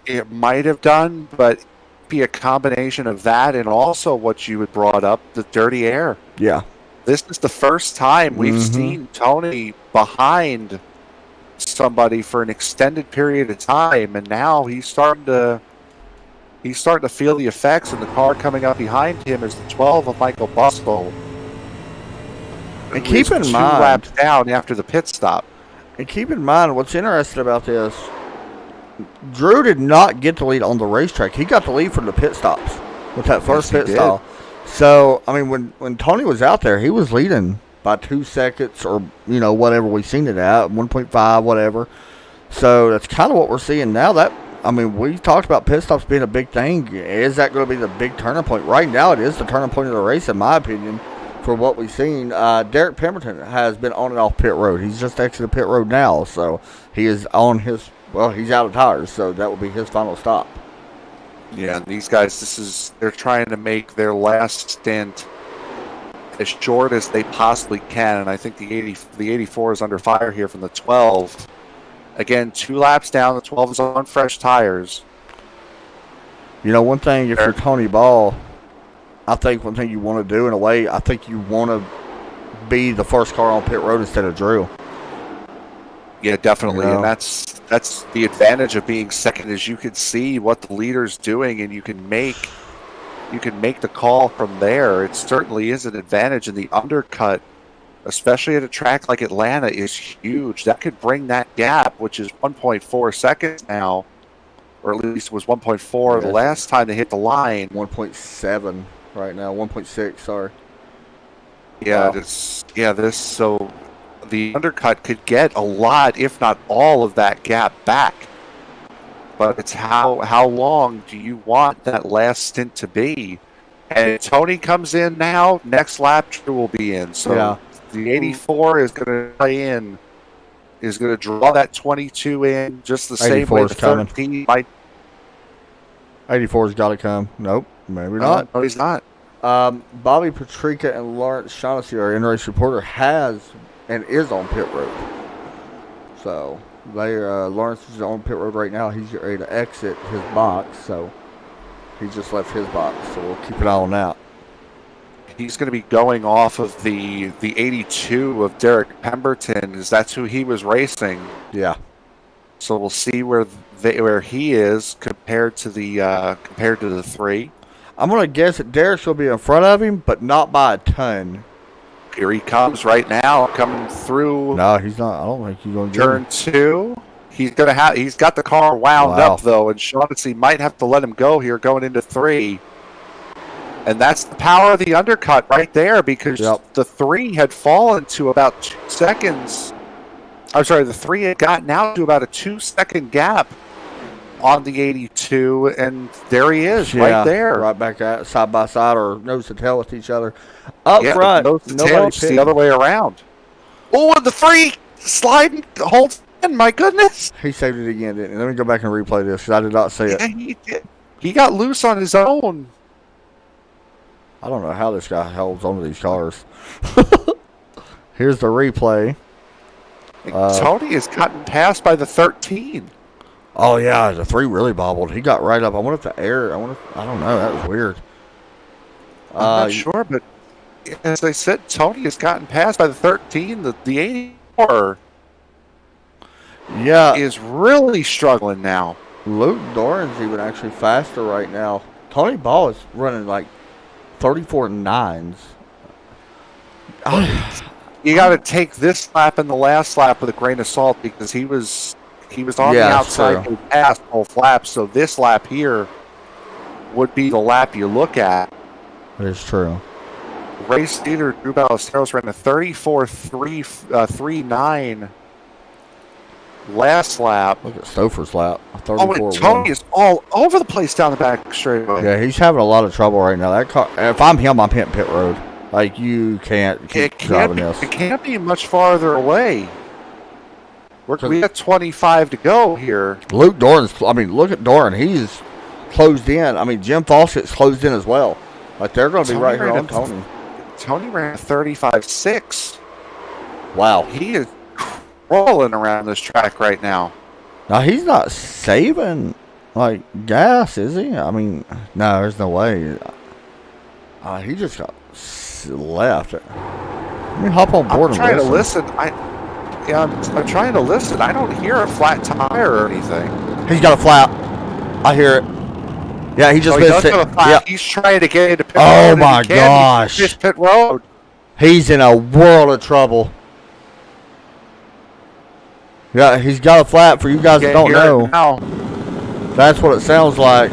It might have done, but be a combination of that and also what you had brought up, the dirty air. Yeah. This is the first time we've seen Tony behind somebody for an extended period of time, and now he's starting to feel the effects, and the car coming up behind him is the 12 of Michael Busco. And keep in 2 mind, laps down after the pit stop. And keep in mind, what's interesting about this, Drew did not get the lead on the racetrack. He got the lead from the pit stops with that first pit stop. So, I mean, when Tony was out there, he was leading by 2 seconds or, whatever we've seen it at, 1.5, whatever. So, that's kind of what we're seeing now. We talked about pit stops being a big thing. Is that going to be the big turning point? Right now, it is the turning point of the race, in my opinion, for what we've seen. Derek Pemberton has been on and off pit road. He's just exited pit road now, so he is on his... Well, he's out of tires, so that will be his final stop. Yeah, and these guys, they're trying to make their last stint as short as they possibly can, and I think the 84 is under fire here from the 12. Again, 2 laps down, the 12 is on fresh tires. One thing, if you're Tony Ball, I think one thing you want to do, in a way, I think you want to be the first car on pit road instead of Drew. Yeah, definitely, and that's the advantage of being second, is you can see what the leader's doing, and you can make the call from there. It certainly is an advantage, and the undercut, especially at a track like Atlanta, is huge. That could bring that gap, which is 1.4 seconds now, or at least was 1.4 the last time they hit the line. 1.7 right now, 1.6. Sorry. Yeah, wow. So the undercut could get a lot, if not all, of that gap back. But it's how long do you want that last stint to be? And if Tony comes in now, next lap Drew will be in. So the 84 is going to play in, is going to draw that 22 in just the same way the 13 might. 84's got to come. Nope, maybe not. No, he's not. Bobby Patrica and Lawrence Shaughnessy, our in-race reporter, has and is on pit road. So Lawrence is on pit road right now. He's ready to exit his box, so he just left his box. So we'll keep an eye on that. He's going to be going off of the 82 of Derek Pemberton, as that's who he was racing. Yeah. So we'll see where he is compared to the 3. I'm going to guess that Derek's will be in front of him, but not by a ton. Here he comes right now, coming through. No, he's not. I don't think he's going to turn 2. He's got the car wound up though, and Shaughnessy might have to let him go here going into 3. And that's the power of the undercut right there, because the 3 had fallen to about 2 seconds. I'm sorry, the 3 had gotten out to about a 2-second gap on the 82, and there he is, right there. Right back at side by side or nose to tail with each other. Up front, nose to tail, it's the other way around. Oh, and the 3 sliding, holds in, my goodness. He saved it again, didn't he? Let me go back and replay this, because I did not see it. Yeah, he did. He got loose on his own. I don't know how this guy holds onto these cars. Here's the replay. Tony has gotten passed by the 13. Oh, yeah, the 3 really bobbled. He got right up. I wonder if the air, I don't know. That was weird. I'm not sure, but as I said, Tony has gotten passed by the 13. The 84 is really struggling now. Luke Doran's even actually faster right now. Tony Ball is running like 34 9s. you got to take this lap and the last lap with a grain of salt because he was on the outside true. past both laps. So this lap here would be the lap you look at. That is true. Race leader Drew Ballesteros ran a 34.39 last lap. Look at Stouffer's lap. Oh, and Tony is all over the place down the back straightaway. Yeah, he's having a lot of trouble right now. That car, if I'm him, I'm hitting pit road. Like, you can't keep driving this. It can't be much farther away. We got 25 to go here. Luke Doran's, I mean, look at Doran. He's closed in. I mean, Jim Fawcett's closed in as well. Like, they're going to be right here on Tony. Tony ran a 35.6. Wow. He is crawling around this track right now. Now, he's not saving, like, gas, is he? I mean, no, there's no way. He just got left. Let me hop on board I'm trying to listen. I'm trying to listen. I don't hear a flat tire or anything. He's got a flat. I hear it. Yeah, he just missed it. Yeah. He's trying to get into pit road. Oh my gosh. He's pit road. He's in a world of trouble. Yeah, he's got a flat for you guys that don't know. That's what it sounds like.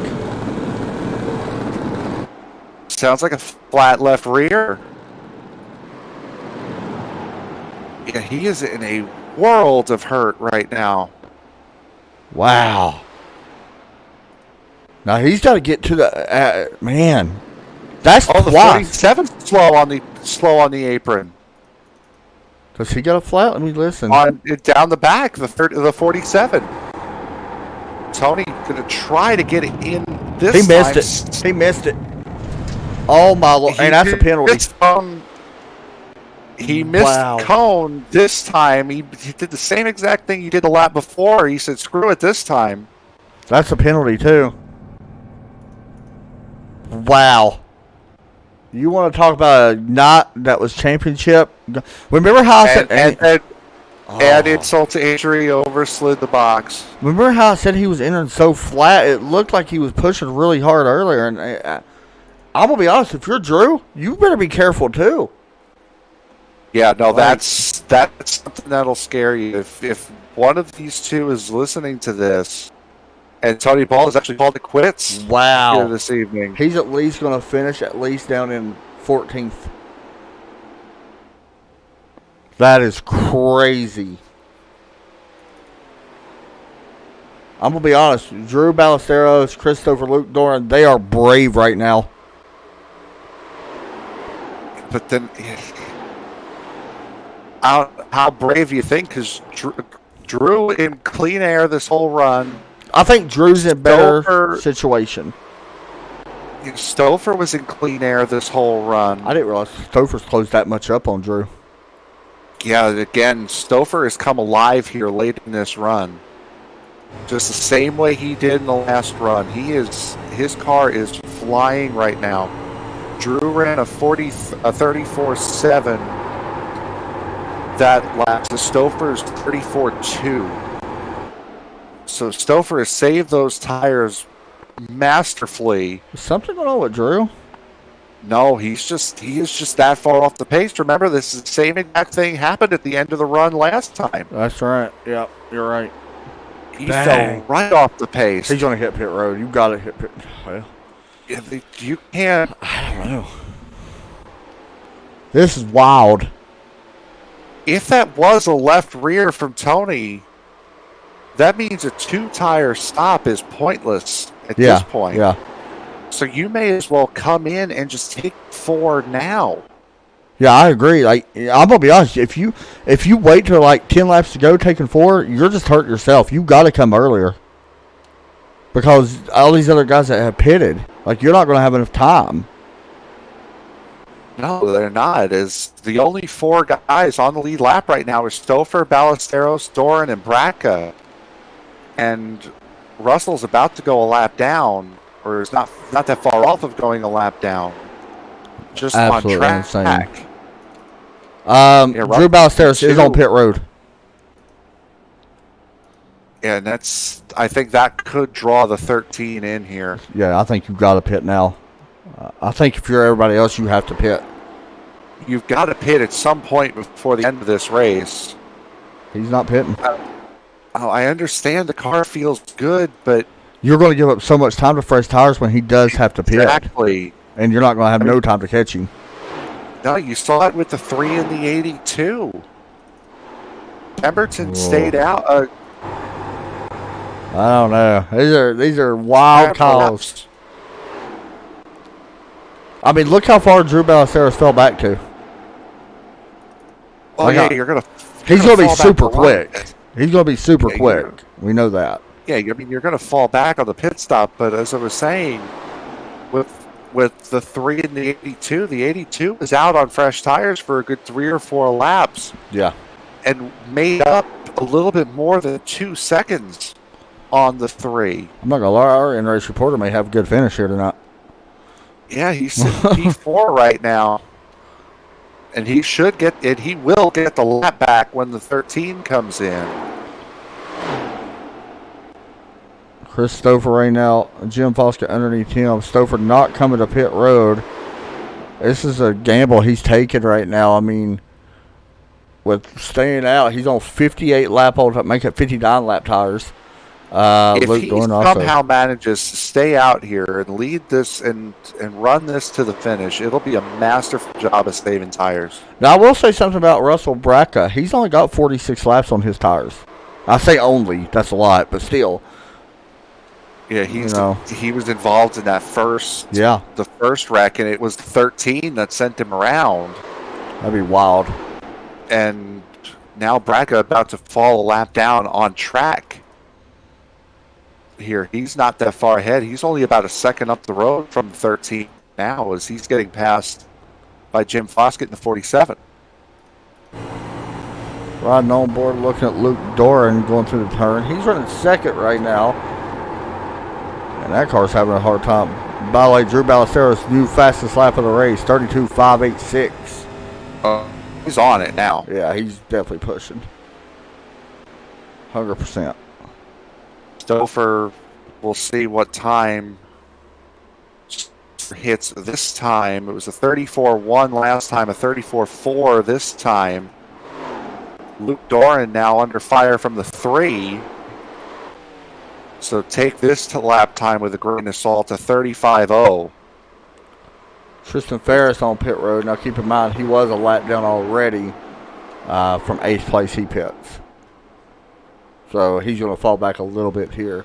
Sounds like a flat left rear. Yeah, he is in a world of hurt right now. Wow. Now he's got to get to the man. That's the 47 slow on the apron. Does he got a flat? Let me listen. Down the back, the 47. Tony gonna try to get it in this time. He missed it. He missed it. Oh my Lord! And that's a penalty. He missed cone this time. He did the same exact thing he did the lap before. He said, "Screw it this time." That's a penalty too. Wow. You want to talk about a knot that was championship? Remember how I said... Add insult to injury, overslid the box. Remember how I said he was entering so flat? It looked like he was pushing really hard earlier. And I'm going to be honest, if you're Drew, you better be careful too. Yeah, no, that's something that'll scare you. If one of these two is listening to this, and Tony Ball has actually called it quits here this evening. He's at least going to finish at least down in 14th. That is crazy. I'm going to be honest. Drew Ballesteros, Christopher Luke Doran, they are brave right now. But then, how brave you think? Because Drew in clean air this whole run. I think Drew's in a better situation. Stouffer was in clean air this whole run. I didn't realize Stouffer's closed that much up on Drew. Yeah, again, Stouffer has come alive here late in this run. Just the same way he did in the last run. His car is flying right now. Drew ran a 34.7 that lap. The Stouffer's 34.2. So Stouffer has saved those tires masterfully. Is something going on with Drew? No, he is just that far off the pace. Remember, this is the same exact thing happened at the end of the run last time. That's right. Yep, you're right. He fell right off the pace. He's going to hit pit road. You got to hit pit. Well, you can't. I don't know. This is wild. If that was a left rear from Tony, that means a 2-tire stop is pointless at this point. Yeah. So you may as well come in and just take 4 now. Yeah, I agree. Like, I'm gonna be honest. If you wait till like 10 laps to go, taking 4, you're just hurting yourself. You got to come earlier because all these other guys that have pitted, like, you're not gonna have enough time. No, they're not. Is the only 4 guys on the lead lap right now is Stouffer, Ballesteros, Doran, and Braca. And Russell's about to go a lap down, or is not that far off of going a lap down. Just absolutely on track. Insane. Drew Ballesteros is on pit road. Yeah, and I think that could draw the 13 in here. Yeah, I think you've got to pit now. I think if you're everybody else, you have to pit. you've got to pit at some point before the end of this race. He's not pitting. Oh, I understand the car feels good, but You're going to give up so much time to fresh tires when he does have to pit. exactly. And you're not going to have no time to catch him. No, you saw it with the 3 and the 82. Pemberton Whoa. stayed out. I don't know. These are wild calls. I mean, look how far Drew Ballesteros fell back to. Oh, yeah, you're going to... He's going to be super quick. He's going to be super quick. We know that. Yeah, I mean, you're going to fall back on the pit stop, but as I was saying, with the 3 and the 82 was out on fresh tires for a good 3 or 4 laps. Yeah. And made up a little bit more than 2 seconds on the 3. I'm not going to lie, our in-race reporter may have a good finish here tonight. Yeah, he's sitting P4 right now. And he should get it. He will get the lap back when the 13 comes in. Chris Stouffer right now, Jim Foster underneath him. Stouffer not coming to pit road. This is a gamble he's taking right now. I mean, with staying out, he's on 58 lap old, make it 59 lap tires. If Luke he Dorn also somehow manages to stay out here and lead this and run this to the finish, it'll be a masterful job of saving tires. Now, I will say something about Russell Bracca. He's only got 46 laps on his tires. I say only. That's a lot, but still. Yeah, he was involved in that the first wreck, and it was the 13 that sent him around. That'd be wild. And now Bracca about to fall a lap down on track. Here, he's not that far ahead. He's only about a second up the road from 13 now, as he's getting passed by Jim Foskett in the 47. Riding on board, looking at Luke Doran going through the turn. He's running second right now, and that car's having a hard time. By the way, Drew Ballesteros' new fastest lap of the race, 32.586. He's on it now. Yeah, he's definitely pushing. 100%. Stouffer, we'll see what time hits this time. It was a 34.1 last time, a 34.4 this time. Luke Doran now under fire from the 3. So take this to lap time with a grain of salt, a 35.0. Tristan Ferris on pit road. Now keep in mind, he was a lap down already from 8th place he pits. So he's going to fall back a little bit here.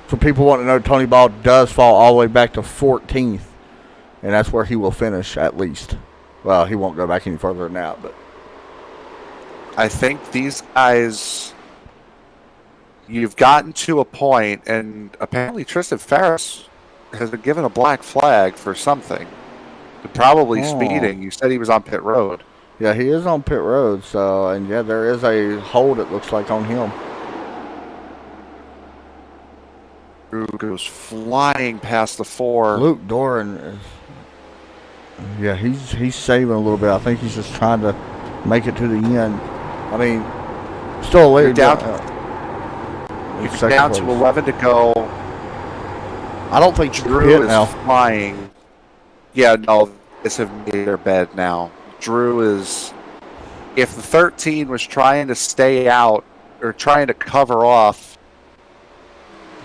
For people wanting to know, Tony Ball does fall all the way back to 14th. And that's where he will finish at least. Well, he won't go back any further than that. But I think these guys, you've gotten to a point, and apparently Tristan Ferris has been given a black flag for something. Probably speeding. You said he was on pit road. Yeah, he is on pit road. So, and yeah, there is a hold, it looks like, on him. Drew goes flying past the 4. Luke Doran is, yeah, he's saving a little bit. I think he's just trying to make it to the end. I mean, still a You're down, to 11 to go. I don't think Drew is flying. Yeah, no, this have made their bed now. Drew is, if the 13 was trying to stay out or trying to cover off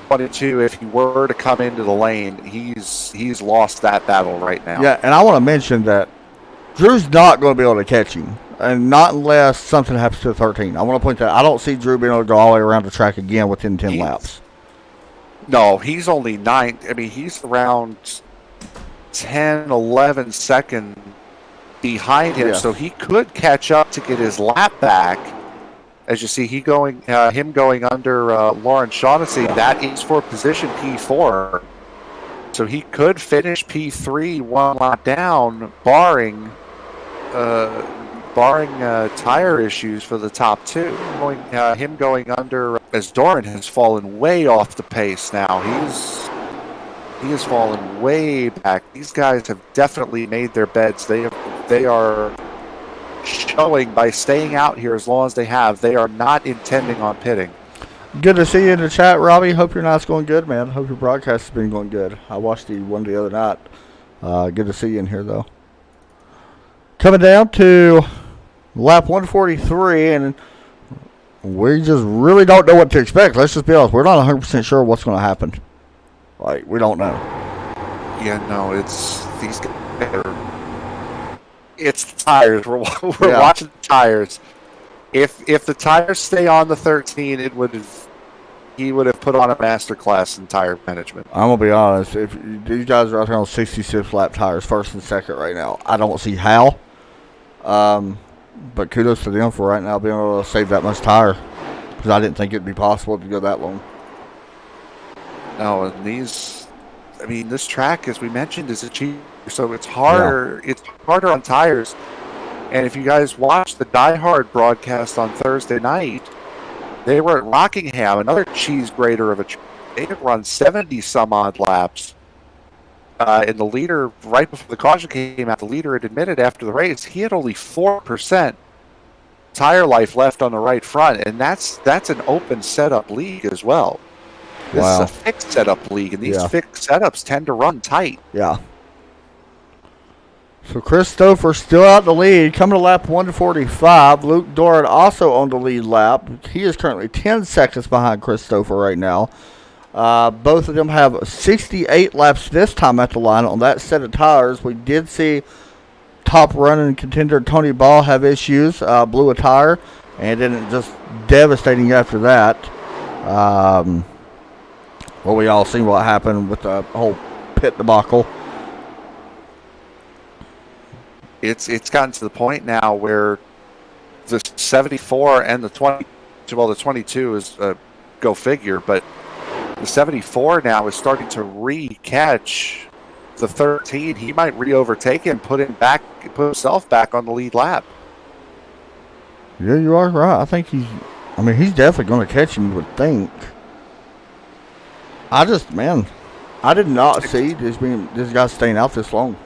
22, if he were to come into the lane, he's lost that battle right now. Yeah, and I want to mention that Drew's not going to be able to catch him, and not unless something happens to the 13. I want to point that I don't see Drew being able to go all the way around the track again within 10 laps. No, he's only 9. I mean, he's around 10, 11 seconds behind him, so he could catch up to get his lap back. As you see, him going under Lawrence Shaughnessy, that is for position P4. So he could finish P3 one lap down, barring tire issues for the top 2. Him going under, as Doran has fallen way off the pace now. He has fallen way back. These guys have definitely made their beds. They are showing by staying out here as long as they have. They are not intending on pitting. Good to see you in the chat, Robbie. Hope your night's going good, man. Hope your broadcast has been going good. I watched the one the other night. Good to see you in here, though. Coming down to lap 143, and we just really don't know what to expect. Let's just be honest. We're not 100% sure what's going to happen. Like, we don't know. Yeah, no, it's these guys. It's the tires. We're watching the tires. If the tires stay on the 13, he would have put on a masterclass in tire management. I'm gonna be honest. If these guys are out there on 66 lap tires, first and second right now, I don't see how. But kudos to them for right now being able to save that much tire, because I didn't think it'd be possible to go that long. No, and this track, as we mentioned, is a cheap, so it's harder. Yeah. It's harder on tires. And if you guys watched the Die Hard broadcast on Thursday night, they were at Rockingham, another cheese grater of a track. They had run 70 some odd laps. And the leader, right before the caution came out, the leader had admitted after the race he had only 4% tire life left on the right front, and that's an open setup league as well. This is a fixed setup league, and these fixed setups tend to run tight. Yeah. So Chris Stouffer still out the lead, coming to lap 145. Luke Doran also on the lead lap. He is currently 10 seconds behind Chris Stouffer right now. Both of them have 68 laps this time at the line on that set of tires. We did see top running contender Tony Ball have issues, blew a tire, and then just devastating after that. Well, we all seen what happened with the whole pit debacle. It's gotten to the point now where the 74 and the 20, well, the 22 is go figure, but the 74 now is starting to re-catch the 13. He might re-overtake him, put himself back on the lead lap. Yeah, you are right. I think he's definitely going to catch him, you would think. I did not see this guy staying out this long.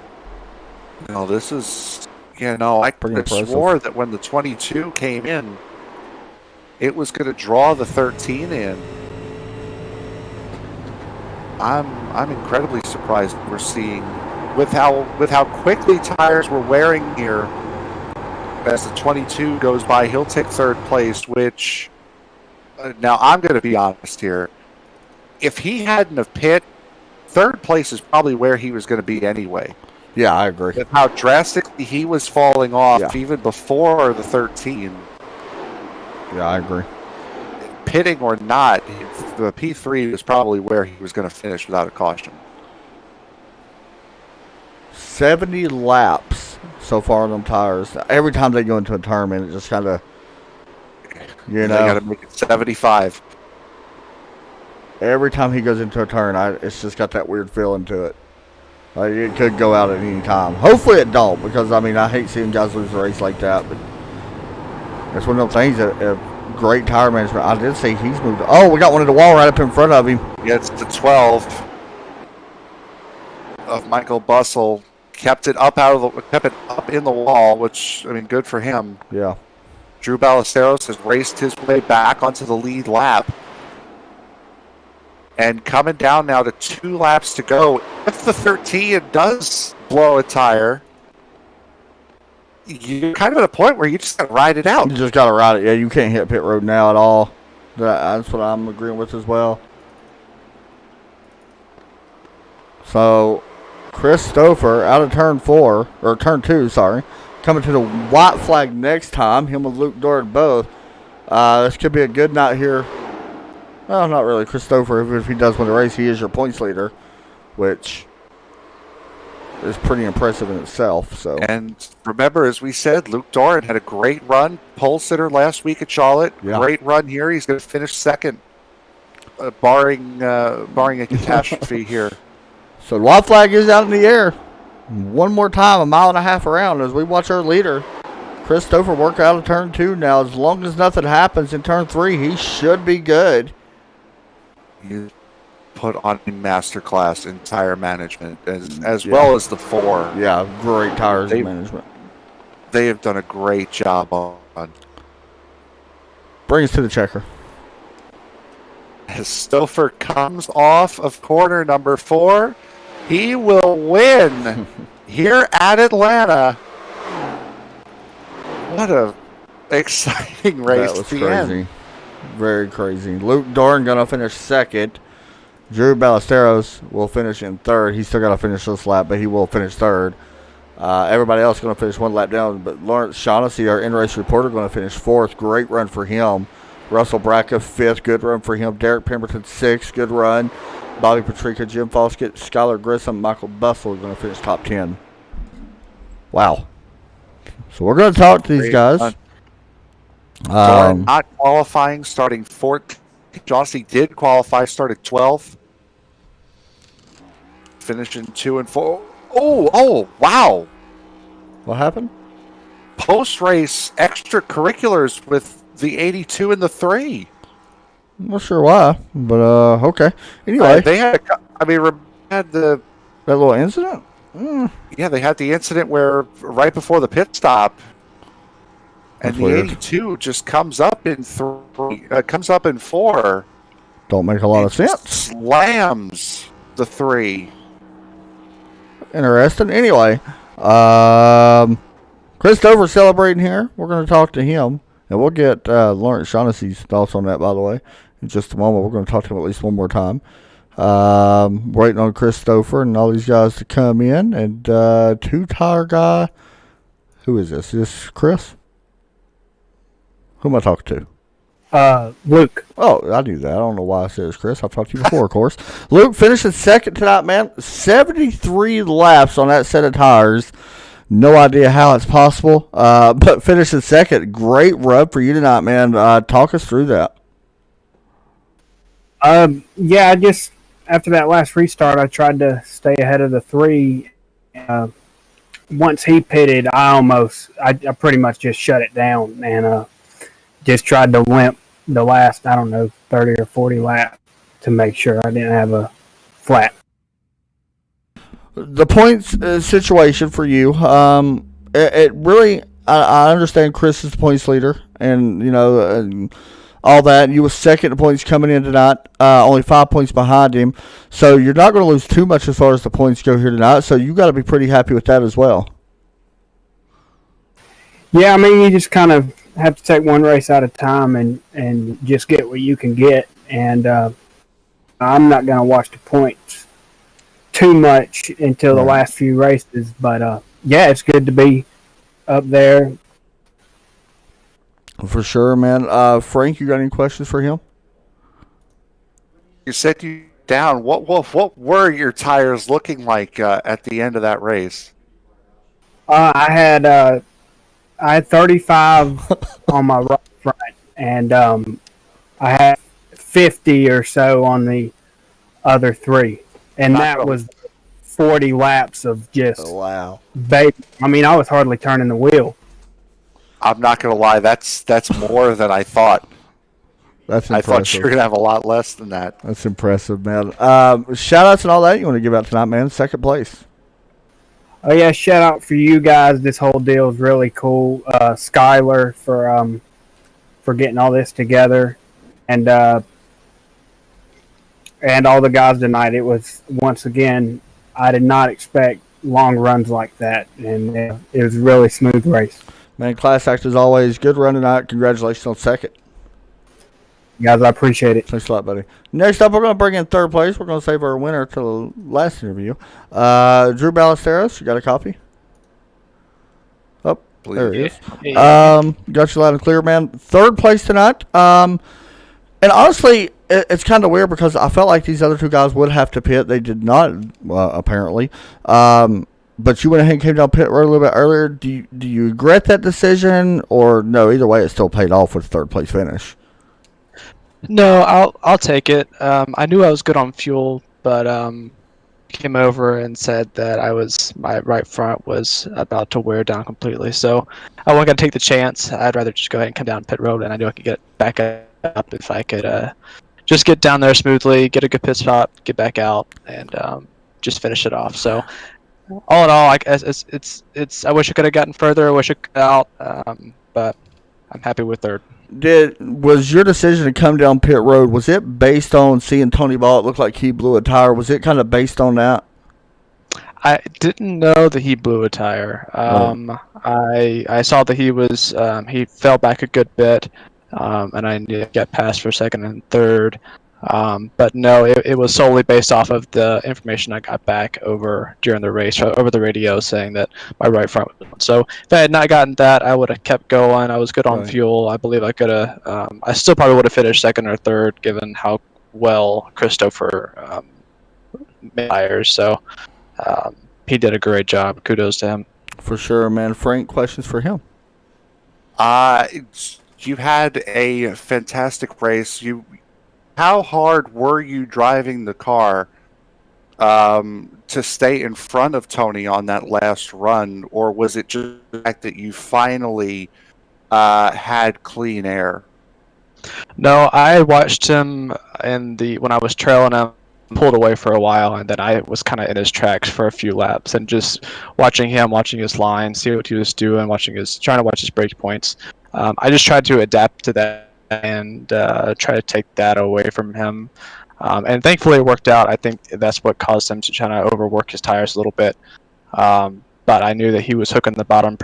No, this is, I swore that when the 22 came in, it was going to draw the 13 in. I'm incredibly surprised we're seeing with how quickly tires were wearing here. As the 22 goes by, he'll take third place, which now I'm going to be honest here. If he hadn't have pit, third place is probably where he was going to be anyway. Yeah, I agree. With how drastically he was falling off even before the 13. Yeah, I agree. Pitting or not, the P3 is probably where he was going to finish without a caution. 70 laps so far on them tires. Every time they go into a tournament, it just kind of, They got to make it 75. Every time he goes into a turn, it's just got that weird feeling to it. Like it could go out at any time. Hopefully it don't, because I hate seeing guys lose a race like that. But it's one of those things that great tire management. I did see he's moved. Oh, we got one at the wall right up in front of him. Yeah, it's the 12 of Michael Bussell. Kept it up in the wall, which good for him. Yeah. Drew Ballesteros has raced his way back onto the lead lap. And coming down now to 2 laps to go. If the 13 does blow a tire, you're kind of at a point where you just got to ride it out. You just got to ride it. Yeah, you can't hit pit road now at all. That's what I'm agreeing with as well. So, Chris Stouffer out of turn 2, sorry. Coming to the white flag next time. Him with Luke Doran both. This could be a good night here. Well, not really. Chris Stouffer, if he does win the race, he is your points leader, which is pretty impressive in itself. So, and remember, as we said, Luke Doran had a great run, pole sitter last week at Charlotte. Yeah. Great run here. He's going to finish second, barring a catastrophe here. So the white flag is out in the air. One more time, 1.5 miles around, as we watch our leader, Chris Stouffer, work out of turn 2 now. As long as nothing happens in turn 3, he should be good. You put on a masterclass in tire management as well as the 4. Yeah, great tires management. They have done a great job on. Bring us to the checker. As Stouffer comes off of corner number 4, he will win here at Atlanta. What a exciting race That was at the crazy. end. Very crazy. Luke Dorn going to finish second. Drew Ballesteros will finish in third. He's still got to finish this lap, but he will finish third. Everybody else going to finish one lap down, but Lawrence Shaughnessy, our in-race reporter, going to finish fourth. Great run for him. Russell Bracca, fifth. Good run for him. Derek Pemberton, sixth. Good run. Bobby Patrica, Jim Foskett, Skylar Grissom, Michael Bussell are going to finish top 10. Wow. So we're going to talk to these guys. Dorn not qualifying, starting 14th. Shaughnessy did qualify, started 12th. Finishing 2 and 4. Oh, wow. What happened? Post-race extracurriculars with the 82 and the 3. I'm not sure why, but okay. Anyway, They had, had the... that little incident? Yeah, they had the incident where right before the pit stop, and That's the weird. 82 just comes up in 4. Don't make a lot of It sense. slams the 3. Interesting. Anyway, Christopher celebrating here. We're going to talk to him, and we'll get Lawrence Shaughnessy's thoughts on that, by the way, in just a moment. We're going to talk to him at least one more time. Waiting on Christopher and all these guys to come in, and two-tire guy. Who is this? Is this Chris? Who am I talking to? Luke. Oh, I knew that. I don't know why I said it was Chris. I've talked to you before, of course. Luke finishing second tonight, man. 73 laps on that set of tires. No idea how it's possible, but finishing second. Great rub for you tonight, man. Talk us through that. Yeah, I just, after that last restart, I tried to stay ahead of the 3. Once he pitted, I pretty much just shut it down and just tried to limp the last, 30 or 40 laps to make sure I didn't have a flat. The points situation for you, it really, I understand Chris is the points leader, and, all that. You were second in points coming in tonight, only 5 points behind him. So you're not going to lose too much as far as the points go here tonight. So you got to be pretty happy with that as well. Yeah, you just kind of have to take one race at a time and just get what you can get. And I'm not going to watch the points too much until the last few races. But, yeah, it's good to be up there. For sure, man. Frank, you got any questions for him? You said you down. What were your tires looking like at the end of that race? I had 35 on my right front, and I had 50 or so on the other 3, and that was 40 laps of just baby. I was hardly turning the wheel. I'm not going to lie, that's more than I thought. That's I impressive. thought you were going to have a lot less than that. That's impressive, man. Shout outs and all that you want to give out tonight, man. Second place. Oh yeah, shout out for you guys. This whole deal is really cool. Skylar for getting all this together, and all the guys tonight. It was, once again, I did not expect long runs like that, and it was a really smooth race. Man, class act as always. Good run tonight. Congratulations on second. Guys, I appreciate it. Thanks a lot, buddy. Next up, we're going to bring in third place. We're going to save our winner till the last interview. Drew Ballesteros, you got a copy? Oh, there he is. Got you loud and clear, man. Third place tonight. And honestly, it's kind of weird because I felt like these other two guys would have to pit. They did not, apparently. But you went ahead and came down pit road a little bit earlier. Do you regret that decision, or no? Either way, it still paid off with third place finish. No, I'll take it. I knew I was good on fuel, but came over and said that my right front was about to wear down completely. So I wasn't gonna take the chance. I'd rather just go ahead and come down pit road, and I knew I could get it back up if I could just get down there smoothly, get a good pit stop, get back out, and just finish it off. So all in all, it's. I wish I could have gotten further. I wish I could out, but I'm happy with third. Was your decision to come down pit road, was it based on seeing Tony Ball? It looked like he blew a tire. Was it kind of based on that? I didn't know that he blew a tire. I saw that he fell back a good bit, and I knew to get past for second and third. But no, it was solely based off of the information I got back over during the race over the radio saying that my right front was on. So if I had not gotten that, I would have kept going. I was good on Right. fuel. I believe I could have. I still probably would have finished second or third given how well Christopher made tires. So. He did a great job. Kudos to him. For sure, man. Frank, questions for him? You had a fantastic race. How hard were you driving the car to stay in front of Tony on that last run, or was it just the fact that you finally had clean air? No, I watched him when I was trailing him, pulled away for a while, and then I was kind of in his tracks for a few laps, and just watching his line, see what he was doing, trying to watch his break points. I just tried to adapt to that and try to take that away from him. And thankfully it worked out. I think that's what caused him to try to overwork his tires a little bit. But I knew that he was hooking the bottom,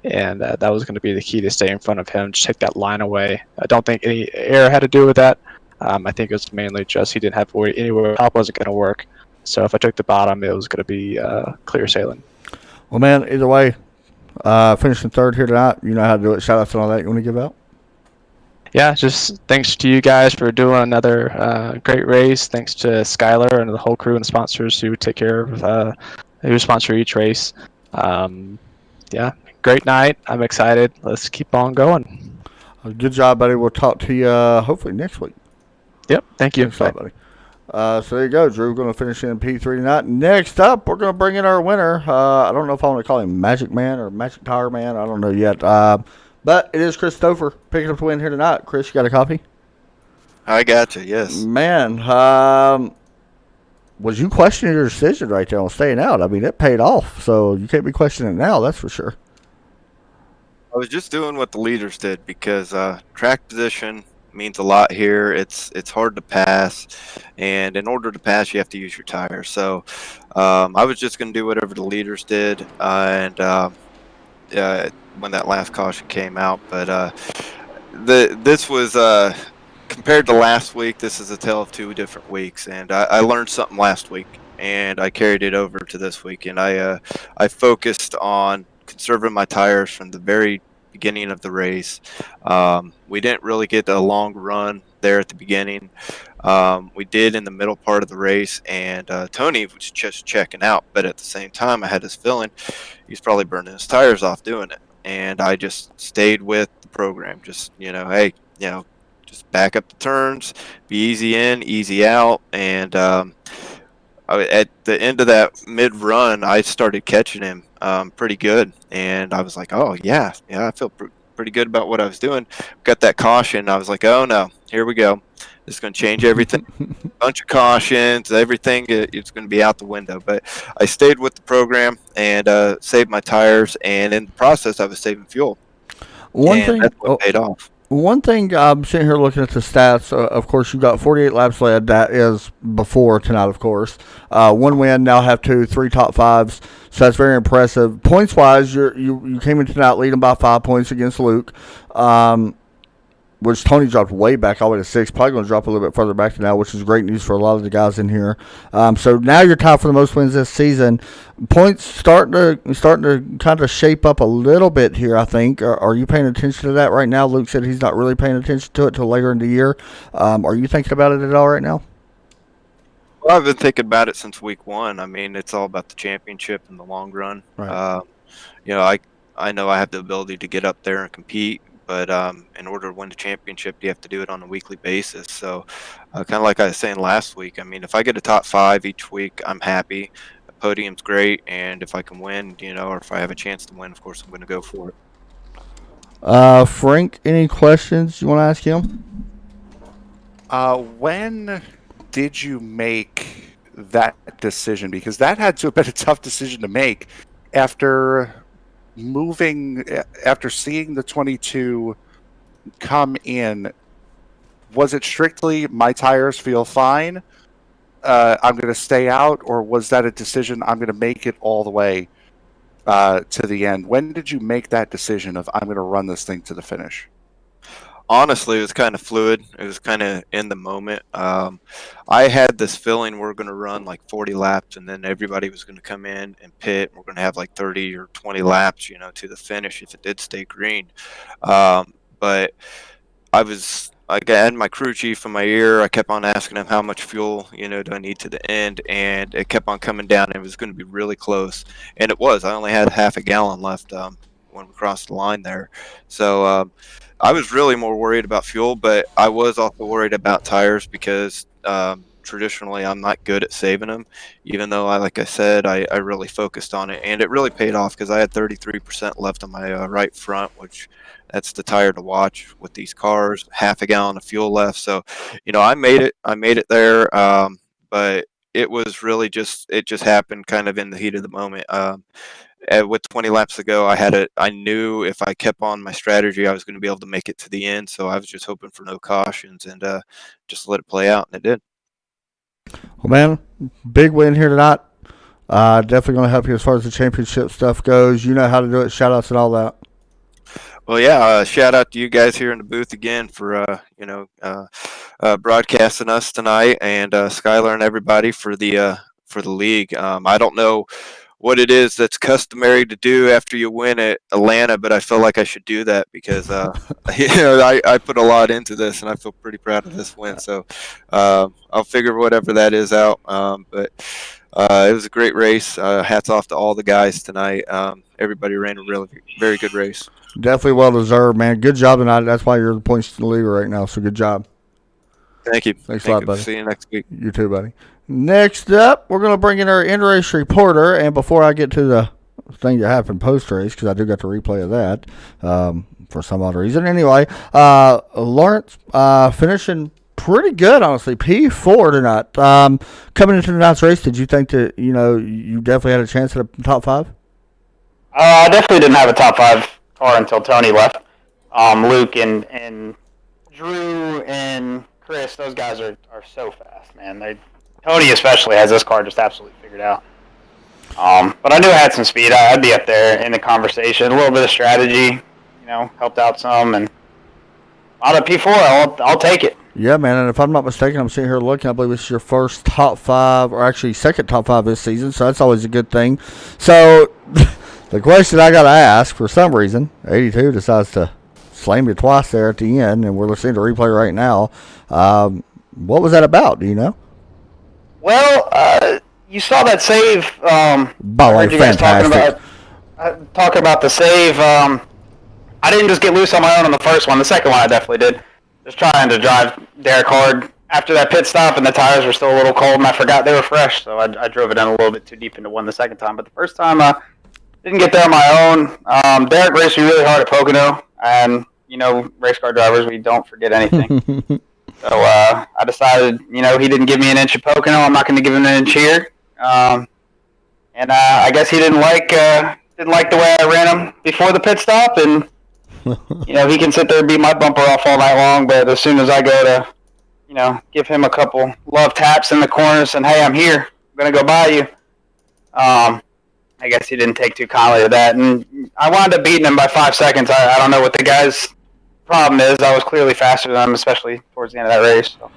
and that was going to be the key to stay in front of him, just take that line away. I don't think any air had to do with that. I think it was mainly just he didn't have anywhere. Top wasn't going to work. So if I took the bottom, it was going to be clear sailing. Well, man, either way, finishing third here tonight, you know how to do it. Shout outs and all that you want to give out? Yeah, just thanks to you guys for doing another great race. Thanks to Skylar and the whole crew and sponsors who take care of who sponsor each race. Yeah, great night. I'm excited. Let's keep on going. Good job, buddy. We'll talk to you hopefully next week. Yep, thank you. Thanks a lot, buddy. So there you go, Drew. We're going to finish in P3 tonight. Next up, we're going to bring in our winner. I don't know if I want to call him Magic Man or Magic Tire Man. I don't know yet. But it is Christopher picking up the win here tonight. Chris, you got a copy? I got you, yes. Man, was you questioning your decision right there on staying out? I mean, it paid off, so you can't be questioning it now, that's for sure. I was just doing what the leaders did because track position means a lot here. It's hard to pass, and in order to pass, you have to use your tires. So I was just going to do whatever the leaders did, and when that last caution came out. But this was compared to last week. This is a tale of two different weeks, and I learned something last week, and I carried it over to this week, and I focused on conserving my tires from the very beginning of the race. We didn't really get a long run there at the beginning. We did in the middle part of the race, and Tony was just checking out, but at the same time I had this feeling he's probably burning his tires off doing it, and I just stayed with the program. Just, hey, just back up the turns, be easy in, easy out, and at the end of that mid-run, I started catching him pretty good, and I was like, oh, yeah, I feel pretty good about what I was doing. Got that caution. I was like, oh, no, here we go. This is going to change everything. Bunch of cautions, everything, it's going to be out the window. But I stayed with the program and saved my tires, and in the process, I was saving fuel. That's what paid off. One thing, I'm sitting here looking at the stats. Of course, you got 48 laps led. That is before tonight, of course. One win, now have three top fives. So that's very impressive. Points-wise, you came in tonight leading by 5 points against Luke, which Tony dropped way back all the way to 6. Probably going to drop a little bit further back to now, which is great news for a lot of the guys in here. So now you're tied for the most wins this season. Points starting to kind of shape up a little bit here, I think. Are you paying attention to that right now? Luke said he's not really paying attention to it till later in the year. Are you thinking about it at all right now? Well, I've been thinking about it since week one. I mean, it's all about the championship in the long run. Right. I know I have the ability to get up there and compete, but in order to win the championship, you have to do it on a weekly basis. So kind of like I was saying last week, I mean, if I get a top 5 each week, I'm happy. The podium's great, and if I can win, or if I have a chance to win, of course, I'm going to go for it. Frank, any questions you want to ask him? When did you make that decision? Because that had to have been a tough decision to make after seeing the 22 come in. Was it strictly my tires feel fine, I'm going to stay out, or was that a decision I'm going to make it all the way to the end? When did you make that decision of I'm going to run this thing to the finish? Honestly, it was kind of fluid. It was kind of in the moment. I had this feeling we're going to run like 40 laps, and then everybody was going to come in and pit. We're going to have like 30 or 20 laps, to the finish if it did stay green. But I had my crew chief in my ear. I kept on asking him how much fuel, do I need to the end, and it kept on coming down. It was going to be really close, and it was. I only had half a gallon left when we crossed the line there, so. I was really more worried about fuel, but I was also worried about tires because traditionally I'm not good at saving them, even though like I said, I really focused on it, and it really paid off because I had 33% left on my right front, which that's the tire to watch with these cars. Half a gallon of fuel left, so I made it there, but it was really it just happened kind of in the heat of the moment. With 20 laps to go, I knew if I kept on my strategy, I was going to be able to make it to the end. So I was just hoping for no cautions and just let it play out, and it did. Well, man, big win here tonight. Definitely going to help you as far as the championship stuff goes. You know how to do it. Shout outs and all that. Well, yeah, shout out to you guys here in the booth again for broadcasting us tonight, and Skylar and everybody for the league. I don't know what it is that's customary to do after you win at Atlanta, but I feel like I should do that because I put a lot into this, and I feel pretty proud of this win. So I'll figure whatever that is out. But it was a great race. Hats off to all the guys tonight. Everybody ran a really very good race. Definitely well deserved, man. Good job tonight. That's why you're the points to the leader right now. So good job. Thank you. Thanks a lot, buddy. See you next week. You too, buddy. Next up, we're going to bring in our in-race reporter. And before I get to the thing that happened post-race, because I do got the replay of that for some odd reason. Anyway, Lawrence finishing pretty good, honestly. P4 tonight. Coming into tonight's race, did you think that, you definitely had a chance at a top five? I definitely didn't have a top five car until Tony left. Luke and Drew and Chris, those guys are so fast, man. Tony especially has this car just absolutely figured out. But I knew I had some speed. I'd be up there in the conversation. A little bit of strategy, helped out some. And out of P4, I'll take it. Yeah, man. And if I'm not mistaken, I'm sitting here looking. I believe this is your first top five, or actually second top five this season. So that's always a good thing. So the question I got to ask, for some reason, 82 decides to slam you twice there at the end, and we're listening to replay right now. What was that about? Do you know? Well, you saw that save. By the way, fantastic. Talking about the save. I didn't just get loose on my own on the first one. The second one I definitely did. Just trying to drive Derek hard after that pit stop, and the tires were still a little cold, and I forgot they were fresh, so I drove it in a little bit too deep into one the second time. But the first time, didn't get there on my own. Derek raced me really hard at Pocono, and race car drivers, we don't forget anything. So I decided, he didn't give me an inch at Pocono. I'm not going to give him an inch here. And I guess he didn't like the way I ran him before the pit stop, and he can sit there and beat my bumper off all night long. But as soon as I go to, give him a couple love taps in the corners and hey, I'm here, I'm going to go by you. I guess he didn't take too kindly to that, and I wound up beating him by 5 seconds. I don't know what the guy's problem is. I was clearly faster than him, especially towards the end of that race. So.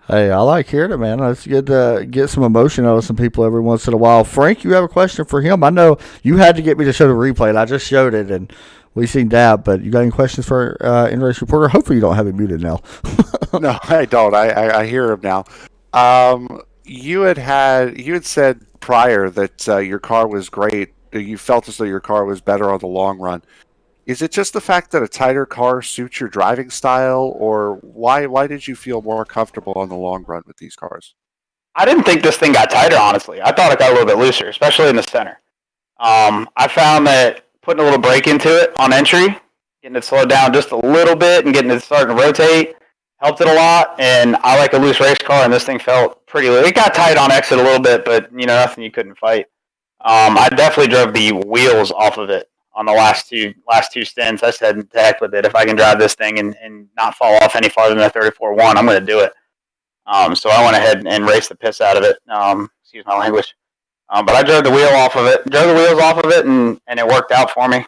Hey, I like hearing it, man. It's good to get some emotion out of some people every once in a while. Frank, you have a question for him? I know you had to get me to show the replay, and I just showed it, and we seen that. But you got any questions for in-race reporter? Hopefully you don't have it muted now. No, I don't. I hear him now. You had said prior that your car was great. You felt as though your car was better on the long run. Is it just the fact that a tighter car suits your driving style, or why did you feel more comfortable on the long run with these cars? I didn't think this thing got tighter, honestly. I thought it got a little bit looser, especially in the center. I found that putting a little brake into it on entry, getting it slowed down just a little bit and getting it starting to rotate, helped it a lot. And I like a loose race car, and this thing felt pretty loose. It got tight on exit a little bit, but nothing you couldn't fight. I definitely drove the wheels off of it on the last two stints. I said, to heck with it. If I can drive this thing and not fall off any farther than a 34.1, I'm going to do it. So I went ahead and raced the piss out of it. Excuse my language. But I drove the wheels off of it, and it worked out for me.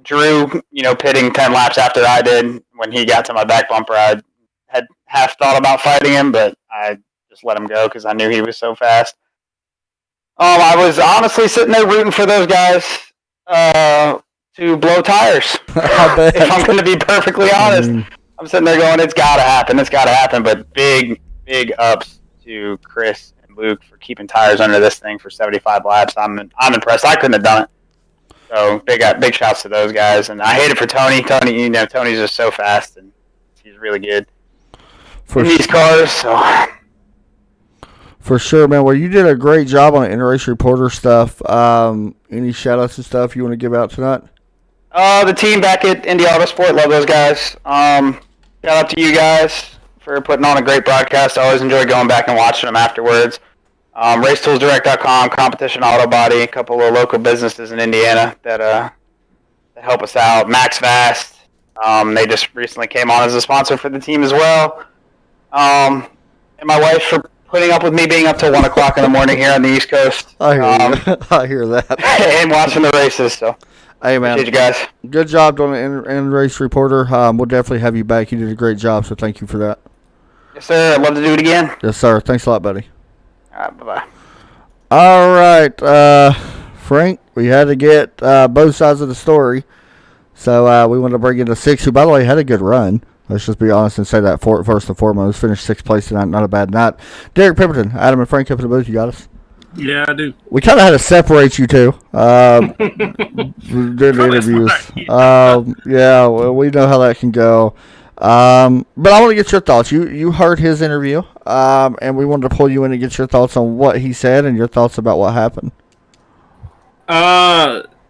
Drew, pitting 10 laps after I did, when he got to my back bumper, I had half thought about fighting him, but I just let him go because I knew he was so fast. I was honestly sitting there rooting for those guys to blow tires. If I'm going to be perfectly honest, I'm sitting there going, it's got to happen. But big ups to Chris and Luke for keeping tires under this thing for 75 laps. I'm impressed. I couldn't have done it. So big shouts to those guys. And I hate it for Tony. Tony's just so fast, and he's really good in these cars. So. For sure, man. Well, you did a great job on the Inter-Race Reporter stuff. Any shout-outs and stuff you want to give out tonight? The team back at Indy Autosport, love those guys. Shout out to you guys for putting on a great broadcast. I always enjoy going back and watching them afterwards. RacetoolsDirect.com, Competition Auto Body, a couple of local businesses in Indiana that help us out. Max Fast, they just recently came on as a sponsor for the team as well. And my wife for putting up with me being up till 1 o'clock in the morning here on the East Coast. I hear that. And watching the races. So, hey man, appreciate you guys. Good job doing the Inter-Race Reporter. We'll definitely have you back. You did a great job, so thank you for that. Yes, sir. I'd love to do it again. Yes, sir. Thanks a lot, buddy. All right, bye-bye. All right, Frank, we had to get both sides of the story, so we wanted to bring in the 6, who, by the way, had a good run. Let's just be honest and say that first and foremost. Finished 6th place tonight, not a bad night. Derek Pemberton, Adam and Frank up in the booth, you got us? Yeah, I do. We kind of had to separate you two. During the interviews. Yeah, well, we know how that can go. But I want to get your thoughts. You heard his interview, and we wanted to pull you in and get your thoughts on what he said and your thoughts about what happened.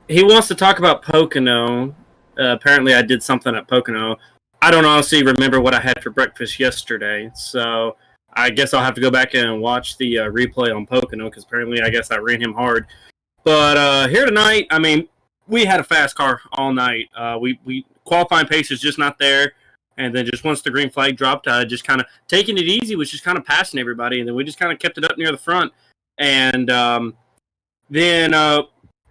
He wants to talk about Pocono. Apparently, I did something at Pocono. I don't honestly remember what I had for breakfast yesterday, so I guess I'll have to go back and watch the replay on Pocono, because apparently I guess I ran him hard. But here tonight, I mean, we had a fast car all night. We qualifying pace is just not there. And then just once the green flag dropped, just kind of taking it easy, was just kind of passing everybody. And then we just kind of kept it up near the front. And then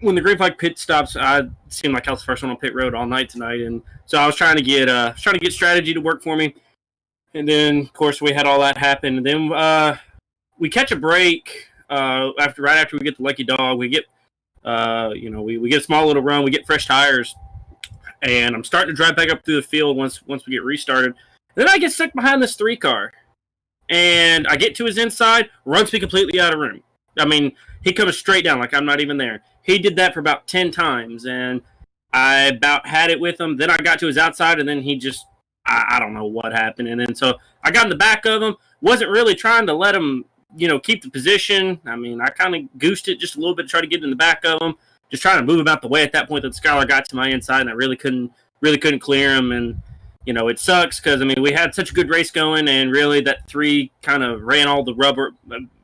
when the green flag pit stops, I seemed like I was the first one on pit road all night tonight. And so I was trying to get strategy to work for me. And then, of course, we had all that happen. And then we catch a break right after we get the Lucky Dog. We get, we get a small little run. We get fresh tires. And I'm starting to drive back up through the field once we get restarted. And then I get stuck behind this 3 car. And I get to his inside, runs me completely out of room. I mean, he comes straight down like I'm not even there. He did that for about 10 times, and I about had it with him. Then I got to his outside, and then he just, I don't know what happened. And then so I got in the back of him, wasn't really trying to let him, keep the position. I mean, I kind of goosed it just a little bit to try to get in the back of him. Just trying to move him out the way at that point that Skylar got to my inside, and I really couldn't clear him. And, it sucks because, I mean, we had such a good race going, and really that 3 kind of ran all the rubber,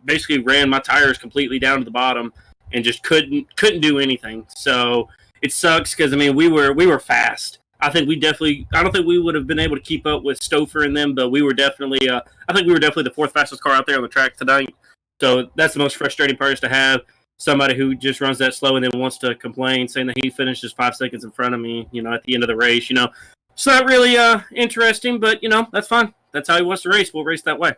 basically ran my tires completely down to the bottom and just couldn't do anything. So it sucks because, I mean, we were fast. I don't think we would have been able to keep up with Stouffer and them, but we were definitely, I think we were definitely the 4th fastest car out there on the track tonight. So that's the most frustrating part, is to have somebody who just runs that slow and then wants to complain, saying that he finishes 5 seconds in front of me, at the end of the race. It's not really interesting, but, that's fine. That's how he wants to race. We'll race that way.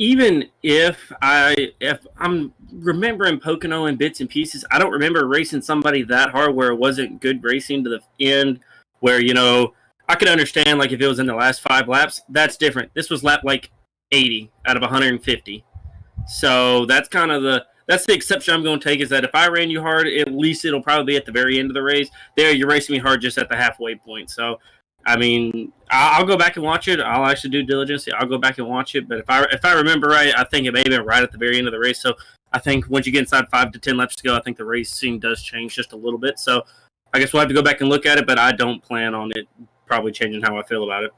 Even if I'm remembering Pocono in bits and pieces, I don't remember racing somebody that hard where it wasn't good racing to the end, where, I could understand, like, if it was in the last 5 laps, that's different. This was lap, like, 80 out of 150. So that's kind of the exception I'm going to take, is that if I ran you hard, at least it'll probably be at the very end of the race. There, you're racing me hard just at the halfway point. So, I mean, I'll go back and watch it. I'll actually do diligence. I'll go back and watch it. But if I remember right, I think it may have been right at the very end of the race. So I think once you get inside 5 to 10 laps to go, I think the racing does change just a little bit. So I guess we'll have to go back and look at it, but I don't plan on it probably changing how I feel about it.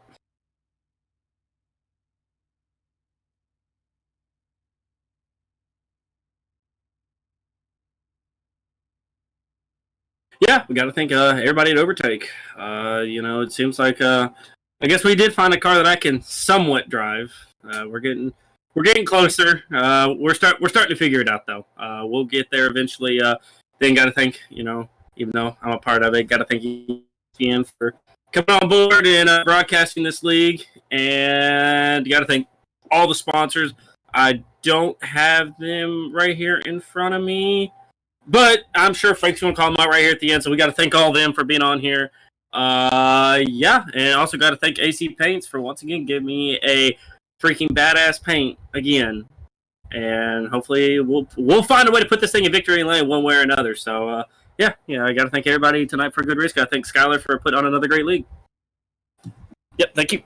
yeah, we got to thank everybody at Overtake. It seems like I guess we did find a car that I can somewhat drive. We're getting closer. We're starting to figure it out though. We'll get there eventually. Then got to thank even though I'm a part of it, got to thank ESPN for coming on board and broadcasting this league, and got to thank all the sponsors. I don't have them right here in front of me, but I'm sure Frank's going to call them out right here at the end. So we got to thank all of them for being on here. Yeah, and also got to thank AC Paints for once again giving me a freaking badass paint again. And hopefully we'll find a way to put this thing in victory lane one way or another. So yeah, I got to thank everybody tonight for a good race. Got to thank Skylar for putting on another great league. Yep, thank you.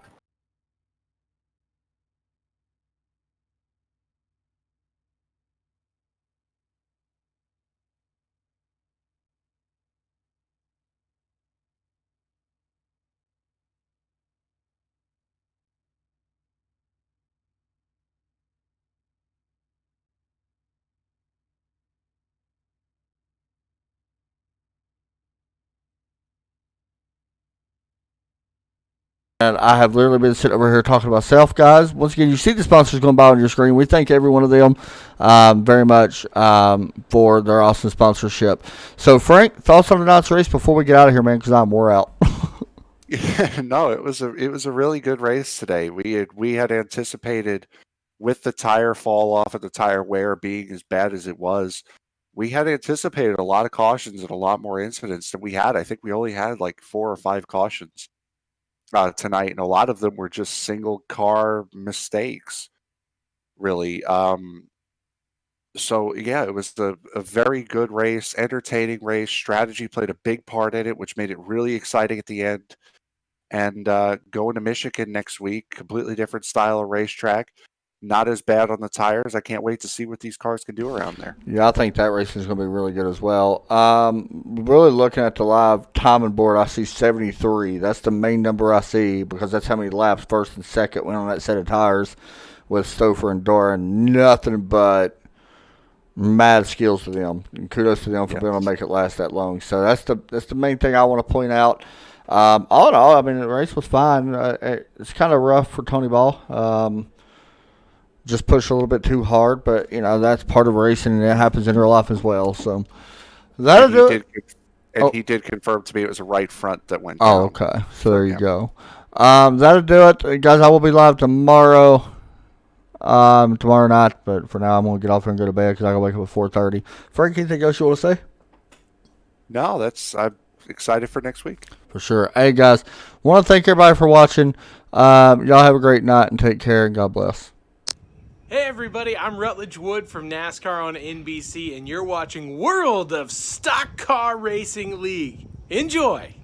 And I have literally been sitting over here talking about myself, guys. Once again, you see the sponsors going by on your screen. We thank every one of them very much for their awesome sponsorship. So, Frank, thoughts on tonight's race before we get out of here, man, because I'm wore out. Yeah, no, it was a really good race today. We had anticipated, with the tire fall off and the tire wear being as bad as it was, we had anticipated a lot of cautions and a lot more incidents than we had. I think we only had like 4 or 5 cautions tonight, and a lot of them were just single car mistakes, really. So yeah, it was a very good race, entertaining race. Strategy played a big part in it, which made it really exciting at the end. And going to Michigan next week, completely different style of racetrack. Not as bad on the tires. I can't wait to see what these cars can do around there. Yeah, I think that race is going to be really good as well. Really looking at the live timing board, I see 73. That's the main number I see because that's how many laps first and second went on that set of tires with Stouffer and Doran. Nothing but mad skills to them. And kudos to them for being able to make it last that long. So that's the main thing I want to point out. All in all, I mean, the race was fine. It's kind of rough for Tony Ball. Just pushed a little bit too hard, but that's part of racing, and it happens in real life as well. So that'll do it. He did confirm to me it was a right front that went down. Oh, okay. So there you go. That'll do it, guys. I will be live tomorrow night, but for now I'm gonna get off here and go to bed because I gotta wake up at 4:30. Frank, anything else you want to say? No, I'm excited for next week. For sure. Hey guys, want to thank everybody for watching. Y'all have a great night and take care and God bless. Hey everybody, I'm Rutledge Wood from NASCAR on NBC, and you're watching World of Stock Car Racing League. Enjoy!